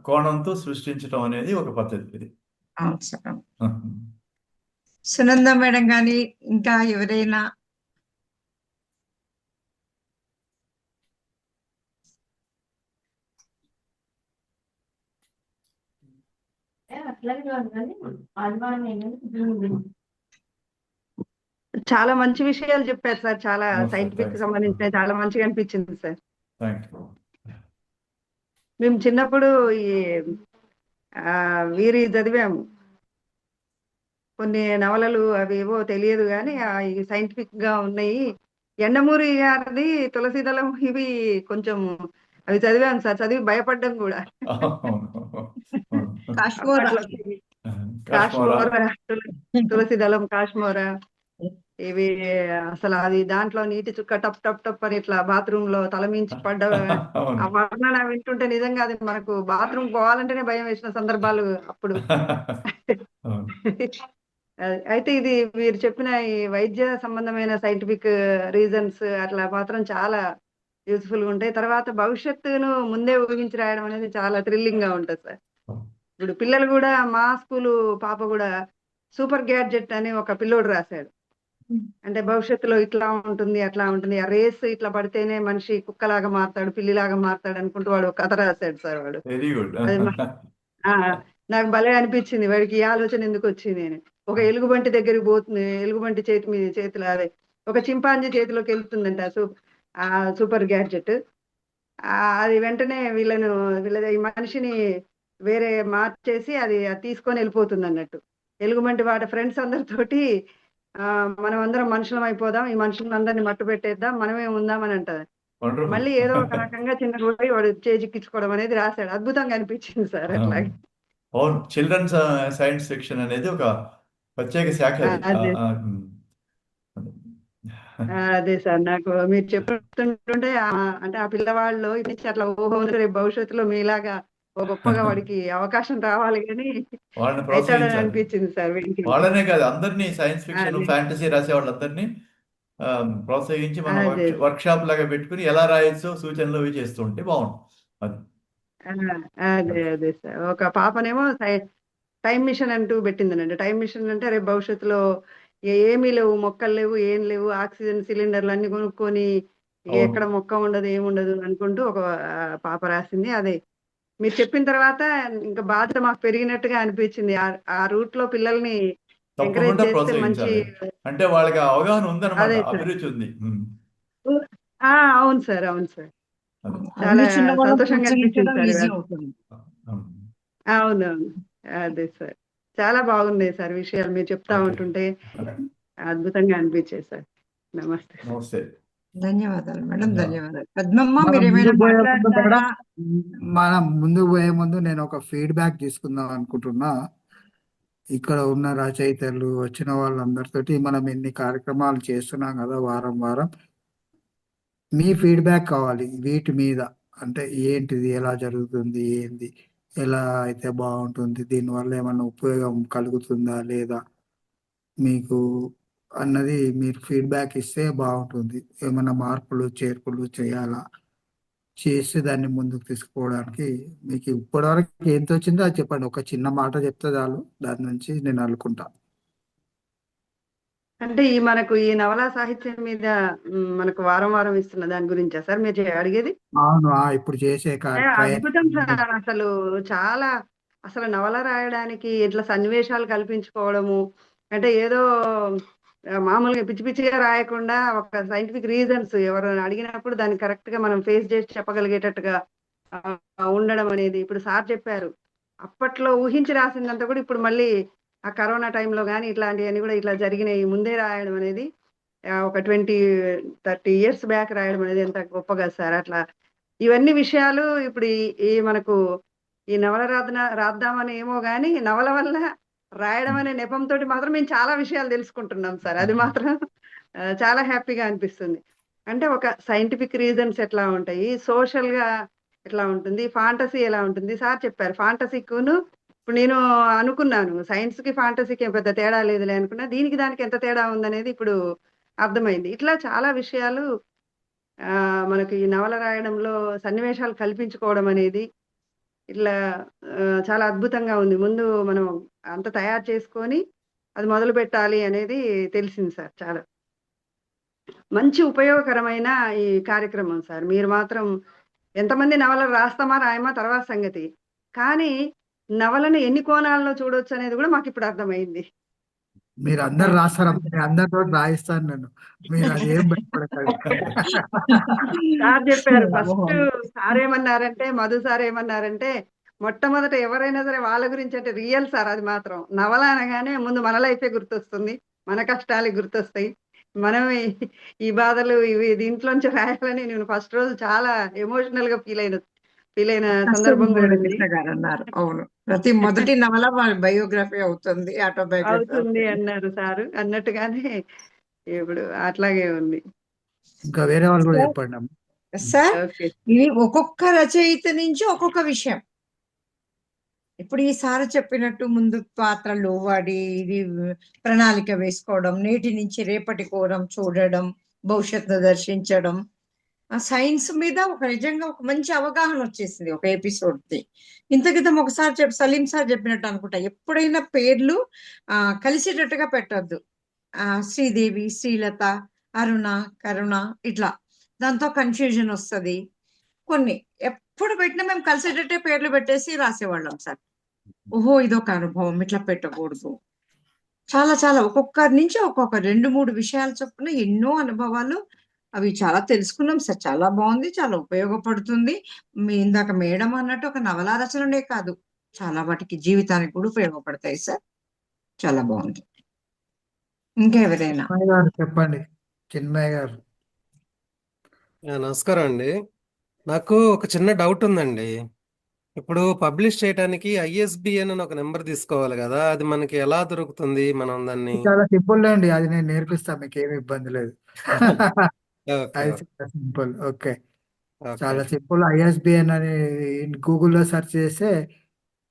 కోణంతో సృష్టించడం అనేది ఒక పద్ధతి ఇది. అవును సార్. సునంద మేడం గాని ఇంకా ఎవరైనా చాలా మంచి విషయాలు చెప్పారు సార్. చాలా నమస్తే, సైంటిఫిక్ థ్యాంక్స్. సంబంధించినవి చాలా మంచిగా అనిపించింది సార్. Thank you. మేము చిన్నప్పుడు ఈ వీరి చదివాము. కొన్ని నవలలు అవి ఏవో తెలియదు కానీ ఈ సైంటిఫిక్ గా ఉన్నాయి. ఎండమూరి గారిది తులసీదళం ఇవి కొంచెం అవి చదివాను సార్. చదివి భయపడ్డం కూడా. అవును, అవును. కాశ్మోరా అప్పట్లో కాశ్మోరా. కాశ్మోరా, తులసీదళం, కాశ్మోరా ఇవి అసలు అది దాంట్లో నీటి చుక్క టప్ టప్ టప్ అని ఇట్లా బాత్రూమ్ లో తలమించి పడ్డ ఆ అవును. వర్ణన వింటుంటే నిజంగా అది మనకు బాత్రూమ్ పోవాలంటేనే భయం వేసిన సందర్భాలు అప్పుడు. అవును. అయితే ఇది మీరు చెప్పిన ఈ వైద్య సంబంధమైన సైంటిఫిక్ రీజన్స్ అట్లా మాత్రం చాలా యూస్ఫుల్ గా ఉంటాయి. తర్వాత భవిష్యత్తును ముందే ఊహించి రాయడం అనేది చాలా థ్రిల్లింగ్ గా ఉంటుంది సార్. ఇప్పుడు పిల్లలు కూడా మా స్కూలు పాప కూడా సూపర్ గ్యాడ్జెట్ అని ఒక పిల్లోడు రాశాడు. అంటే భవిష్యత్తులో ఇట్లా ఉంటుంది అట్లా ఉంటుంది, ఆ రేస్ ఇట్లా పడితేనే మనిషి కుక్కలాగా మారుతాడు, పిల్లిలాగా మారుతాడు అనుకుంటూ వాడు ఒక కథ రాశాడు సార్. వాడు వెరీ గుడ్. అది ఆ, నాకు భలే అనిపించింది వాడికి ఈ ఆలోచన ఎందుకు వచ్చింది అని. ఒక ఎలుగుబంటి దగ్గరికి పోతుంది, ఎలుగుబంటి చేతిలో అదే ఒక చింపాంజీ చేతిలోకి వెళ్తుందంట ఆ సూపర్ గ్యాడ్జెట్. అది వెంటనే ఈ మనిషిని వేరే మార్చేసి అది తీసుకొని వెళ్ళిపోతుంది అన్నట్టు. ఎలుగుబంటి వాటి ఫ్రెండ్స్ అందరితోటి మనం అందరం మనుషులం అయిపోదాం, ఈ మనుషులను అందరినీ మట్టు పెట్టేద్దాం, మనమే ఉందామని అంటది. మళ్ళీ ఏదో ఒక రకంగా చిన్న పోయి వాడు చేజిక్కించుకోవడం అనేది రాశాడు. అద్భుతంగా అనిపించింది సార్. అట్లాగే అవును, చిల్డ్రన్స్ సైన్స్ సెక్షన్ అనేది ఒక ప్రత్యేక శాఖ అది. అదే అదే సార్, నాకు మీరు చెప్తుంటుంటే అంటే ఆ పిల్లవాళ్ళు ఇది అట్లా ఊహ రేపు భవిష్యత్తులో మీలాగా ఓ గొప్పగా వాడికి అవకాశం రావాలి కానీ వాళ్ళని అవుతాడని ప్రోత్సహించాలి. అనిపించింది సార్ వీడికి. వాళ్ళనే కాదు, అందరినీ సైన్స్ ఫిక్షన్ అదే ఫ్యాంటసీ రాసే వాళ్ళందరినీ ప్రోత్సహించి మనం అదే వర్క్ షాప్ లాగా పెట్టుకుని ఎలా రాయొచ్చో సూచనలు అవి చేస్తూ ఉంటే బాగుంటుంది. అది అదే సార్. ఒక పాపనేమో టైం మిషన్ అంటూ పెట్టిందనండి. టైం మిషన్ అంటే రేపు భవిష్యత్తులో ఏమీ లేవు, మొక్కలు లేవు, ఏం లేవు, ఆక్సిజన్ సిలిండర్లు అన్ని కొనుక్కొని ఎక్కడ అవును. మొక్క ఉండదు ఏముండదు అనుకుంటూ ఒక పాప రాసింది. అదే మీరు చెప్పిన తర్వాత ఇంకా బాధ్యత మాకు పెరిగినట్టుగా అనిపించింది. ఆ రూట్ లో పిల్లల్ని ఎంకరేజ్ తప్పకుండా చేస్తే మంచి. ప్రోత్సహించాలి. అంటే వాళ్ళకి ఆ అవగాహన ఉందన్నమాట, అదే సార్. అభిరుచి ఉంది. అవును సార్, అవును సార్. అది. చాలా అభిరుచి ఉన్న వాళ్ళని సంతోషంగా అనిపించింది ప్రోత్సహించడం సార్ ఈజీ ఇవాళ. అవుతుంది. అవునవును, అదే సార్. చాలా బాగున్నాయి సార్ విషయాలు మీరు చెప్తా ఓకే. ఉంటుంటే అద్భుతంగా అనిపించాయి సార్. నమస్తే సార్. నమస్తే. ధన్యవాదాలు మేడం, ధన్యవాదాలు. ధన్యవాదాలు. పద్మమ్మ, మనం మీరు ఏమైనా ముందుకు పోయే ముందు మేడం, మాట్లాడతారా? మనం ముందుకు పోయే ముందు నేను ఒక ఫీడ్బ్యాక్ తీసుకుందాం అనుకుంటున్నా. ఇక్కడ ఉన్న రచయితలు వచ్చిన వాళ్ళందరితోటి మనం ఎన్ని కార్యక్రమాలు చేస్తున్నాం కదా వారం వారం. మీ ఫీడ్బ్యాక్ కావాలి వీటి మీద. అంటే ఏంటిది, ఎలా జరుగుతుంది, ఏంది, ఎలా అయితే బాగుంటుంది, దీనివల్ల ఏమైనా ఉపయోగం కలుగుతుందా లేదా మీకు అన్నది మీరు ఫీడ్బ్యాక్ ఇస్తే బాగుంటుంది. ఏమైనా మార్పులు చేర్పులు చేయాలా, చేసి దాన్ని ముందుకు తీసుకుపోవడానికి మీకు ఇప్పటివరకు ఎంత వచ్చిందో అది చెప్పండి. ఒక చిన్న మాట చెప్తే చాలు, దాని నుంచి నేను అనుకుంటా. అంటే మనకు ఈ నవలా సాహిత్యం మీద మనకు వారం వారం ఇస్తున్న దాని గురించా సార్ మీరు అడిగేది? అవును, ఇప్పుడు చేసే అద్భుతం సార్. చాలా అసలు నవల రాయడానికి ఇట్లా సన్నివేశాలు కల్పించుకోవడము అంటే ఏదో మామూలుగా పిచ్చి పిచ్చిగా రాయకుండా ఒక సైంటిఫిక్ రీజన్స్ ఎవరు అడిగినప్పుడు దాన్ని కరెక్ట్ గా మనం ఫేస్ చేసి చెప్పగలిగేటట్టుగా ఉండడం అనేది ఇప్పుడు సార్ చెప్పారు. అప్పట్లో ఊహించి రాసిందంతా కూడా ఇప్పుడు మళ్ళీ ఆ కరోనా టైంలో కానీ ఇట్లాంటివన్నీ కూడా ఇట్లా జరిగినాయి ముందే రాయడం అనేది ఒక 20-30 years బ్యాక్ రాయడం అనేది ఎంత గొప్పగా సార్. అట్లా ఇవన్నీ విషయాలు ఇప్పుడు ఈ మనకు ఈ నవల రాద్దామని ఏమో గానీ నవల వల్ల రాయడం అనే నెపంతో మాత్రం మేము చాలా విషయాలు తెలుసుకుంటున్నాం సార్. అది మాత్రం చాలా హ్యాపీగా అనిపిస్తుంది. అంటే ఒక సైంటిఫిక్ రీజన్స్ ఎట్లా ఉంటాయి, సోషల్ గా ఎట్లా ఉంటుంది, ఫాంటసీ ఎలా ఉంటుంది. సార్ చెప్పారు ఫాంటసీకును. ఇప్పుడు నేను అనుకున్నాను సైన్స్ కి ఫాంటసీకి ఏం పెద్ద తేడా లేదులే అనుకున్నా. దీనికి దానికి ఎంత తేడా ఉందనేది ఇప్పుడు అర్థమైంది. ఇట్లా చాలా విషయాలు మనకి ఈ నవల రాయడంలో సన్నివేశాలు కల్పించుకోవడం అనేది ఇట్లా చాలా అద్భుతంగా ఉంది. ముందు మనం అంత తయారు చేసుకొని అది మొదలు పెట్టాలి అనేది తెలిసింది సార్. చాలా మంచి ఉపయోగకరమైన ఈ కార్యక్రమం సార్. మీరు మాత్రం ఎంతమంది నవలలు రాస్తామా రాయమా తర్వాత సంగతి, కానీ నవలను ఎన్ని కోణాల్లో చూడొచ్చు అనేది కూడా మాకు ఇప్పుడు అర్థమైంది. మీరు అందరు రాస్తారమ్మా, నేను అందరితో రాయిస్తాను నేను, మీరు అదేం భయపడకండి. సార్ చెప్పారు ఫస్ట్. బాగుంది. సార్ ఏమన్నారంటే, మధు సార్ ఏమన్నారంటే, మొట్టమొదట ఎవరైనా సరే వాళ్ళ గురించి అంటే రియల్ సార్ అది మాత్రం. నవల అనగానే ముందు మన లైఫే గుర్తొస్తుంది, మన కష్టాలు గుర్తొస్తాయి, మనం ఈ బాధలు ఇవి దీంట్లోంచి రాయాలని నేను ఫస్ట్ రోజు చాలా ఎమోషనల్ గా ఫీల్ అయిన సందర్భం కూడా ఉంది. కృష్ణ గారు అన్నారు. అవును, ప్రతి మొదటి నవల వాళ్ళ బయోగ్రఫీ అవుతుంది, ఆటోబయోగ్రఫీ అవుతుంది అవుతుంది. అన్నారు సారు. అన్నట్టుగానే ఇప్పుడు అట్లాగే ఉంది. ఇంకా వేరే వాళ్ళు కూడా సార్, చెప్పండి అమ్మా. Sir okay. ఇది ఒక్కొక్క రచయిత నుంచి ఒక్కొక్క విషయం. ఇప్పుడు ఈ సార్ చెప్పినట్టు ముందు పాత్రలు వాడి ఇది ప్రణాళిక వేసుకోవడం, నేటి నుంచి రేపటి కోణం చూడడం, భవిష్యత్తును దర్శించడం, ఆ సైన్స్ మీద ఒక నిజంగా ఒక మంచి అవగాహన వచ్చేసింది ఒక ఎపిసోడ్ ది. ఇంత క్రితం ఒకసారి సలీం సార్ చెప్పినట్టు అనుకుంటా, ఎప్పుడైనా పేర్లు కలిసేటట్టుగా పెట్టొద్దు. శ్రీదేవి, శ్రీలత, అరుణ, కరుణ ఇట్లా, దాంతో కన్ఫ్యూజన్ వస్తది. కొన్ని ఎప్పుడు పెట్టినా మేము కలిసేటట్టే పేర్లు పెట్టేసి రాసేవాళ్ళం సార్. ఓహో, ఇదొక అనుభవం, ఇట్లా పెట్టకూడదు. చాలా చాలా ఒక్కొక్కరి నుంచి ఒక్కొక్క 2-3 విషయాలు చొప్పున ఎన్నో అనుభవాలు, అవి చాలా తెలుసుకున్నాం సార్. చాలా బాగుంది, చాలా ఉపయోగపడుతుంది. మీ ఇందాక మేడం అన్నట్టు ఒక నవలా రచననే కాదు, చాలా వాటికి జీవితానికి కూడా ఉపయోగపడతాయి సార్. చాలా బాగుంది. ఇంకెవరైనా? చిన్మయ్య గారు చెప్పండి, చిన్మయ్య గారు. నమస్కారం అండి. నాకు ఒక చిన్న డౌట్ ఉందండి. ఇప్పుడు పబ్లిష్ చేయడానికి ISBN అని ఒక నెంబర్ తీసుకోవాలి కదా, అది మనకి ఎలా దొరుకుతుంది? మనం దాన్ని చాలా సింపుల్ అండి, అది నేను నేర్పిస్తాను, మీకు ఏమి ఇబ్బంది లేదు. ఓకే అది చాలా సింపుల్. ఓకే, ఓకే చాలా సింపుల్. ISBN అని గూగుల్లో సెర్చ్ చేస్తే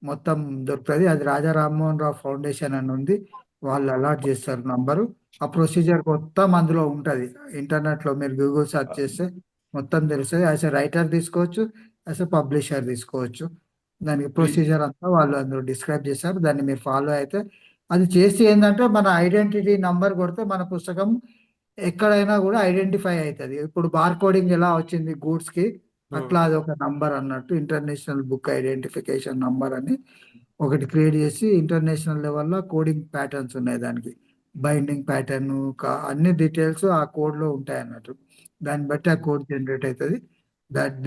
మొత్తం దొరుకుతుంది. అది రాజా రామ్మోహన్ రావు ఫౌండేషన్ అని ఉంది, వాళ్ళు అలాట్ చేస్తారు నంబరు. ఆ ప్రొసీజర్ మొత్తం అందులో ఉంటుంది. ఇంటర్నెట్లో మీరు గూగుల్ సెర్చ్ చేస్తే మొత్తం తెలుస్తుంది. యాజ్ ఎ రైటర్ తీసుకోవచ్చు, యాజ్ ఎ పబ్లిషర్ తీసుకోవచ్చు. దానికి ప్రొసీజర్ అంతా వాళ్ళు అందులో డిస్క్రైబ్ చేశారు. దాన్ని మీరు ఫాలో అయితే అది చేసి ఏంటంటే మన ఐడెంటిటీ నంబర్ కొడితే మన పుస్తకం ఎక్కడైనా కూడా ఐడెంటిఫై అవుతుంది. ఇప్పుడు బార్ కోడింగ్ ఎలా వచ్చింది గూడ్స్కి, అట్లా అది ఒక నంబర్ అన్నట్టు. ఇంటర్నేషనల్ బుక్ ఐడెంటిఫికేషన్ నంబర్ అని ఒకటి క్రియేట్ చేసి ఇంటర్నేషనల్ లెవెల్లో కోడింగ్ ప్యాటర్న్స్ ఉన్నాయి దానికి. బైండింగ్ ప్యాటర్న్ అన్ని డీటెయిల్స్ ఆ కోడ్లో ఉంటాయి అన్నట్టు. దాన్ని బట్టి ఆ కోడ్ జనరేట్ అవుతుంది.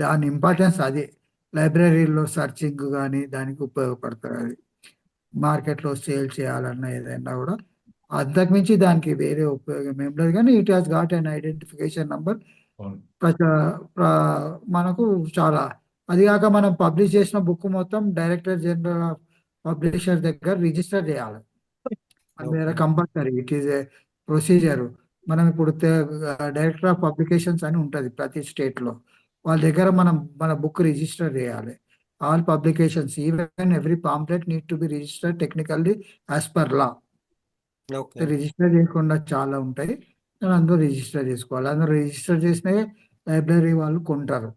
దాని ఇంపార్టెన్స్ అది. లైబ్రరీలో సర్చింగ్ కానీ దానికి ఉపయోగపడుతుంది అది. మార్కెట్లో సేల్ చేయాలన్నా ఏదైనా కూడా అంతకుమించి దానికి వేరే ఉపయోగం ఏం లేదు. కానీ it has got an identification number. మనకు చాలా, అది కాక మనం పబ్లిష్ చేసిన బుక్ మొత్తం డైరెక్టర్ జనరల్ ఆఫ్ పబ్లిషర్ దగ్గర రిజిస్టర్ చేయాలి. అది వేరే compulsory, it is a procedure. మనం ఇప్పుడు డైరెక్టర్ ఆఫ్ పబ్లికేషన్స్ అని ఉంటుంది ప్రతి స్టేట్లో, వాళ్ళ దగ్గర మన బుక్ రిజిస్టర్ చేయాలి. All publications, even every pamphlet need to be registered technically as per law. Okay register చేయకుండా చాలా ఉంటాయి, కానీ అందరూ రిజిస్టర్ చేసుకోవాలి. అందరూ రిజిస్టర్ చేసినవి లైబ్రరీ వాళ్ళు కొంటారు.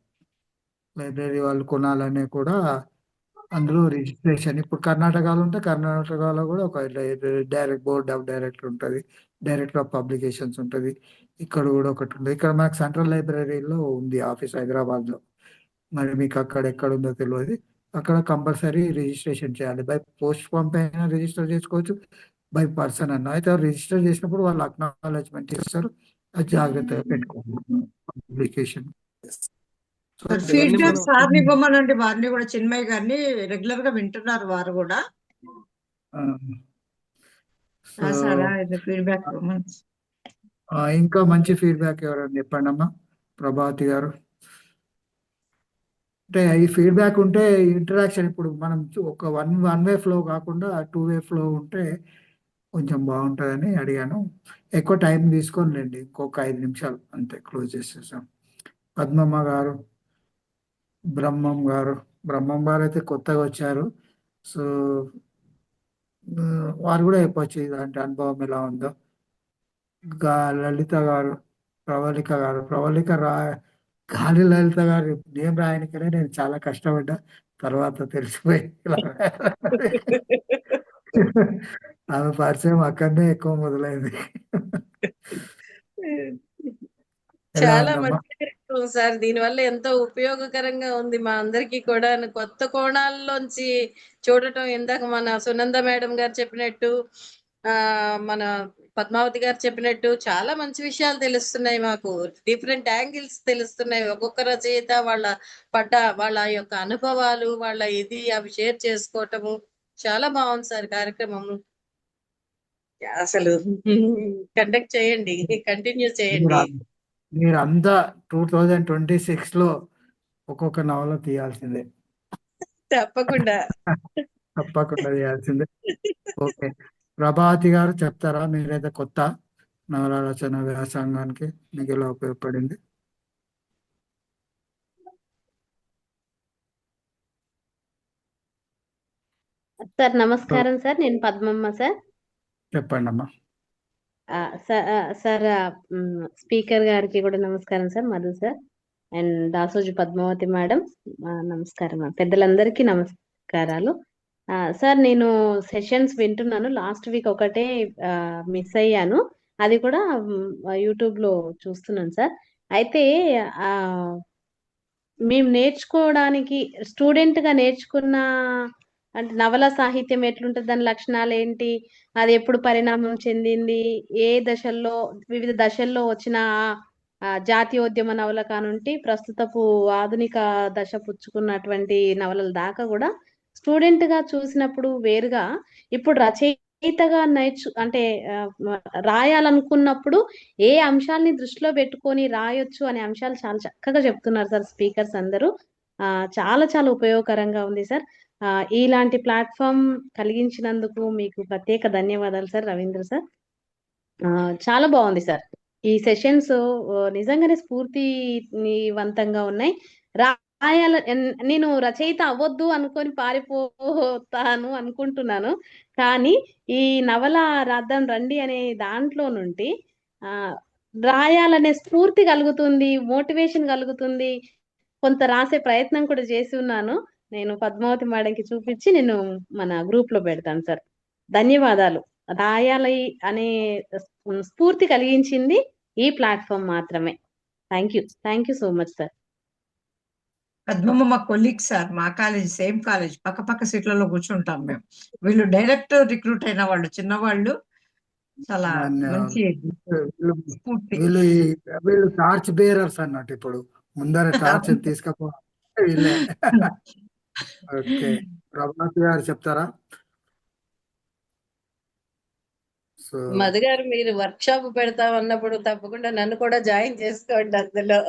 లైబ్రరీ వాళ్ళు కొనాలనే కూడా అందులో రిజిస్ట్రేషన్. ఇప్పుడు కర్ణాటకలో ఉంటే కర్ణాటకలో కూడా ఒక డైరెక్ట్ బోర్డ్ ఆఫ్ డైరెక్టర్ ఉంటుంది, డైరెక్టర్ ఆఫ్ పబ్లికేషన్స్ ఉంటుంది. ఇక్కడ కూడా ఒకటి ఉంటుంది. ఇక్కడ మనకు సెంట్రల్ లైబ్రరీలో ఉంది ఆఫీస్ హైదరాబాద్లో. మరి మీకు అక్కడ ఎక్కడ ఉందో తెలియదు. అక్కడ కంపల్సరీ రిజిస్ట్రేషన్ చేయాలి. బై పోస్ట్ పంపైనా రిజిస్టర్ చేసుకోవచ్చు, బై పర్సన్ అన్న. అయితే రిజిస్టర్ చేసినప్పుడు వాళ్ళు అక్నాలెడ్జ్మెంట్ ఇస్తారు, అది జాగ్రత్తగా పెట్టుకోవాలి పబ్లికేషన్. ఇవన్నీ ఫీడ్బ్యాక్ మనం సార్ని ఇవ్వమనండి, వారిని కూడా, చిన్మయ్య గారిని రెగ్యులర్ గా వింటున్నారు వారు కూడా. సో సారా ఫీడ్బ్యాక్ ఇవ్వమని. ఇంకా మంచి ఫీడ్బ్యాక్ ఎవరైనా చెప్పండి అమ్మా. ప్రభావతి గారు. అంటే ఈ ఫీడ్బ్యాక్ ఉంటే ఇంటరాక్షన్, ఇప్పుడు మనం ఒక వన్ వే ఫ్లో కాకుండా 2 వే ఫ్లో ఉంటే కొంచెం బాగుంటుందని అడిగాను. ఎక్కువ టైం తీసుకోనిలేండి, ఇంకొక 5 నిమిషాలు అంతే, క్లోజ్ చేసేసాం. పద్మమ్మ గారు, బ్రహ్మం గారు అయితే కొత్తగా వచ్చారు. సో వారు కూడా చెప్పొచ్చు ఇలాంటి అనుభవం ఎలా ఉందో. లలిత గారు, ప్రవళిక గాలి లలిత గారు నేమ్ రాయడానికనే నేను చాలా కష్టపడ్డా, తర్వాత తెలిసిపోయి ఇలా ఆమె పరిచయం అక్కడనే ఎక్కువ మొదలైంది. ఎలా చాలా ఉందమ్మా? మంచి సార్, దీనివల్ల ఎంతో ఉపయోగకరంగా ఉంది మా అందరికీ కూడా. కొత్త కోణాల్లోంచి చూడటం, ఇందాక మన సునంద మేడం గారు చెప్పినట్టు మన పద్మావతి గారు చెప్పినట్టు చాలా మంచి విషయాలు తెలుస్తున్నాయి మాకు. డిఫరెంట్ యాంగిల్స్ తెలుస్తున్నాయి. ఒక్కొక్క రచయిత వాళ్ళ యొక్క అనుభవాలు, అవి షేర్ చేసుకోవటము చాలా బాగుంది సార్ కార్యక్రమము. అసలు కండక్ట్ చేయండి, కంటిన్యూ చేయండి. మీరంతా 2026 లో ఒక్కొక్క నవల తీయాల్సిందే. తప్పకుండా. తప్పకుండా తీయాల్సిందే. ఓకే, ప్రభావతి గారు చెప్తారా? మీరైతే కొత్త నవల రచన వ్యాసంగానికి మీకు ఎలా ఉపయోగపడింది? సార్ నమస్కారం సార్, నేను పద్మమ్మ సార్. చెప్పండి అమ్మా. సార్ స్పీకర్ గారికి కూడా నమస్కారం sir, Madhu sir and Dasoju Padmavathi madam నమస్కారం. పెద్దలందరికీ నమస్కారాలు. సార్ నేను సెషన్స్ వింటున్నాను. లాస్ట్ వీక్ ఒకటే మిస్ అయ్యాను, అది కూడా యూట్యూబ్ లో చూస్తున్నాను సార్. అయితే మేము నేర్చుకోవడానికి స్టూడెంట్ గా నేర్చుకున్న అంటే నవల సాహిత్యం ఎట్లుంటుంది, దాని లక్షణాలు ఏంటి, అది ఎప్పుడు పరిణామం చెందింది, ఏ దశల్లో వివిధ దశల్లో వచ్చిన జాతీయోద్యమ నవల కానుంటి ప్రస్తుతపు ఆధునిక దశ పుచ్చుకున్నటువంటి నవలల దాకా కూడా స్టూడెంట్ గా చూసినప్పుడు వేరుగా, ఇప్పుడు రచయితగా అంటే రాయాలనుకున్నప్పుడు ఏ అంశాలని దృష్టిలో పెట్టుకొని రాయొచ్చు అనే అంశాలు చాలా చక్కగా చెప్తున్నారు సార్ స్పీకర్స్ అందరూ. చాలా చాలా ఉపయోగకరంగా ఉంది సార్. ఇలాంటి ప్లాట్ఫామ్ కలిగించినందుకు మీకు ప్రత్యేక ధన్యవాదాలు సార్ రవీంద్ర సార్. చాలా బాగుంది సార్ ఈ సెషన్స్, నిజంగానే స్ఫూర్తివంతంగా ఉన్నాయి. నేను రచయిత అవ్వద్దు అనుకొని పారిపోతాను అనుకుంటున్నాను, కానీ ఈ నవల రాద్దాం రండి అనే దాంట్లో నుండి రాయాలనే స్ఫూర్తి కలుగుతుంది, మోటివేషన్ కలుగుతుంది. కొంత రాసే ప్రయత్నం కూడా చేసి ఉన్నాను. నేను పద్మావతి మేడంకి చూపించి నేను మన గ్రూప్ లో పెడతాను సార్. ధన్యవాదాలు. రాయాలి అనే స్ఫూర్తి కలిగించింది ఈ ప్లాట్ఫామ్ మాత్రమే. Thank you so much sir. Padmamma మా కొలీగ్ సార్, మా కాలేజ్, సేమ్ కాలేజ్, పక్క పక్క సీట్లలో కూర్చుంటాం మేము. వీళ్ళు డైరెక్ట్ రిక్రూట్ అయిన వాళ్ళు, చిన్నవాళ్ళు, చాలా మంచి స్ఫూర్తి. వీళ్ళు టార్చ్ బేరర్స్ అన్నట్టు, ఇప్పుడు ముందర టార్చ్ తీసుకపో వీళ్ళే. ఓకే, ప్రభావతి గారు చెప్తారా? మధు గారు, మీరు వర్క్ షాప్ పెడతాం అన్నప్పుడు తప్పకుండా నన్ను కూడా జాయిన్ చేసుకోండి అందులో.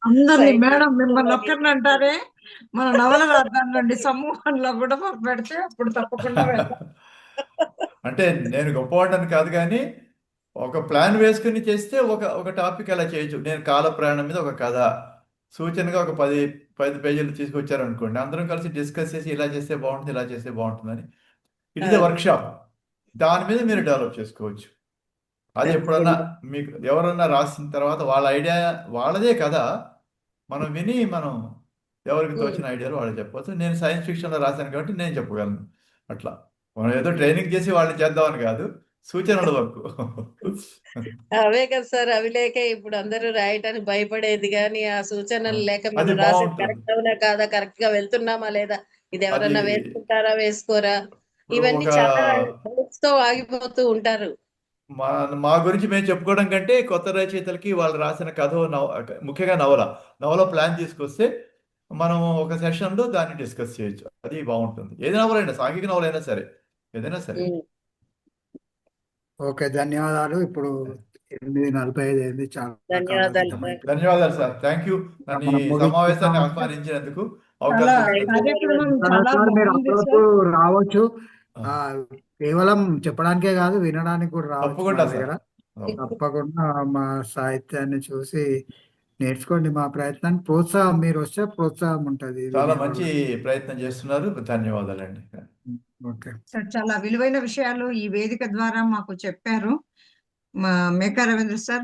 అందరినీ మేడం మిమ్మల్ని ఒక్కరిని అంటారే, మన నవల రాద్దాండి సమూహంలో కూడా పెడితే అప్పుడు తప్పకుండా వెళ్తాం. అంటే నేను గొప్పవాడని కాదు, కానీ ఒక ప్లాన్ వేసుకుని చేస్తే ఒక టాపిక్ అలా చేయొచ్చు. నేను కాల ప్రయాణం మీద ఒక కథ సూచనగా ఒక 10 పేజీలు తీసుకొచ్చారనుకోండి, అందరం కలిసి డిస్కస్ చేసి ఇలా చేస్తే బాగుంటుంది, ఇలా చేస్తే బాగుంటుందని. It is a work shop. దాని మీద మీరు డెవలప్ చేసుకోవచ్చు. అది ఎప్పుడన్నా మీకు ఎవరన్నా రాసిన తర్వాత వాళ్ళ ఐడియా వాళ్ళదే కదా, మనం విని మనం ఎవరికి తోచిన ఐడియాలు వాళ్ళు చెప్పవచ్చు. నేను సైన్స్ ఫిక్షన్లో రాశాను కాబట్టి నేను చెప్పగలను. అట్లా మనం ఏదో ట్రైనింగ్ చేసి వాళ్ళని చేద్దామని కాదు, సూచనల వరకు. అవే కదా సార్, అవి లేక ఇప్పుడు అందరూ రాయటానికి భయపడేది, కానీ ఆ సూచనలు లేక అది మనం రాసేది బాగుంటుంది. కరెక్ట్ అవునా కాదా, కరెక్ట్ గా వెళ్తున్నామా లేదా, ఇది ఎవరన్నా అది వేసుకుంటారా వేసుకోరా, ఇవన్నీ ఒక చాలా డౌట్స్ తో ఆగిపోతూ ఉంటారు. మా గురించి మేము చెప్పుకోవడం కంటే కొత్త రచయితలకి వాళ్ళు రాసిన కథ ముఖ్యంగా నవల ప్లాన్ తీసుకొస్తే మనం ఒక సెషన్లో దాన్ని డిస్కస్ చేయొచ్చు. అది బాగుంటుంది. ఏది నవలైనా, సాంఘిక నవలైనా సరే, ఏదైనా సరే. ఓకే, ధన్యవాదాలు. ఇప్పుడు 8:45 అయింది. చాలా ధన్యవాదాలు కాలాతీతమైంది. ధన్యవాదాలు సార్, థ్యాంక్ యూ. నన్ను ఈ మనం సమావేశాన్ని ముగిస్తున్నాము. ఆహ్వానించినందుకు, చాలా అవకాశం ఇచ్చినందుకు. కార్యక్రమం చాలా సార్ మీరు బాగుంది సార్. అప్పుడప్పుడు రావచ్చు. కేవలం చెప్పడానికే కాదు, వినడానికి కూడా రావచ్చు తప్పకుండా మా సార్. దగ్గర. తప్పకుండా మా సాహిత్యాన్ని చూసి నేర్చుకోండి. మా ప్రయత్నాన్ని ప్రోత్సాహం, మీరు వస్తే ప్రోత్సాహం ఉంటుంది. చాలా మంచి ప్రయత్నం చేస్తున్నారు. ధన్యవాదాలండి. ఓకే సార్, చాలా విలువైన విషయాలు ఈ వేదిక ద్వారా మాకు చెప్పారు. మా మేకా రవీంద్ర సార్,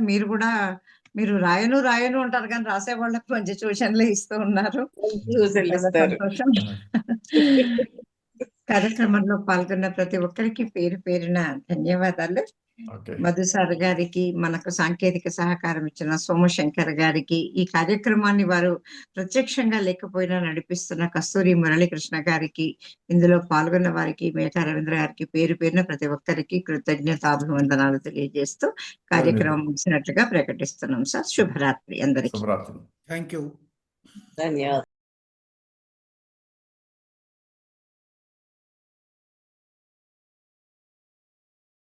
మీరు రాయను అంటారు, కానీ రాసే వాళ్ళకు మంచి సూచనలు ఇస్తూ ఉన్నారు. చాలా సంతోషం. కార్యక్రమంలో పాల్గొన్న ప్రతి ఒక్కరికి పేరు పేరున ధన్యవాదాలు. ఓకే. మధు సార్ గారికి, మనకు సాంకేతిక సహకారం ఇచ్చిన సోమశంకర్ గారికి, ఈ కార్యక్రమాన్ని వారు ప్రత్యక్షంగా లేకపోయినా నడిపిస్తున్న కస్తూరి మురళీకృష్ణ గారికి, ఇందులో పాల్గొన్న వారికి, మేకా రవీంద్ర గారికి పేరు పేరున ప్రతి ఒక్కరికి కృతజ్ఞతాభివందనాలు తెలియజేస్తూ కార్యక్రమం ముగిసినట్లుగా ప్రకటిస్తున్నాం సార్. శుభరాత్రి అందరికీ. శుభరాత్రి. Thank you. ధన్యవాదాలు.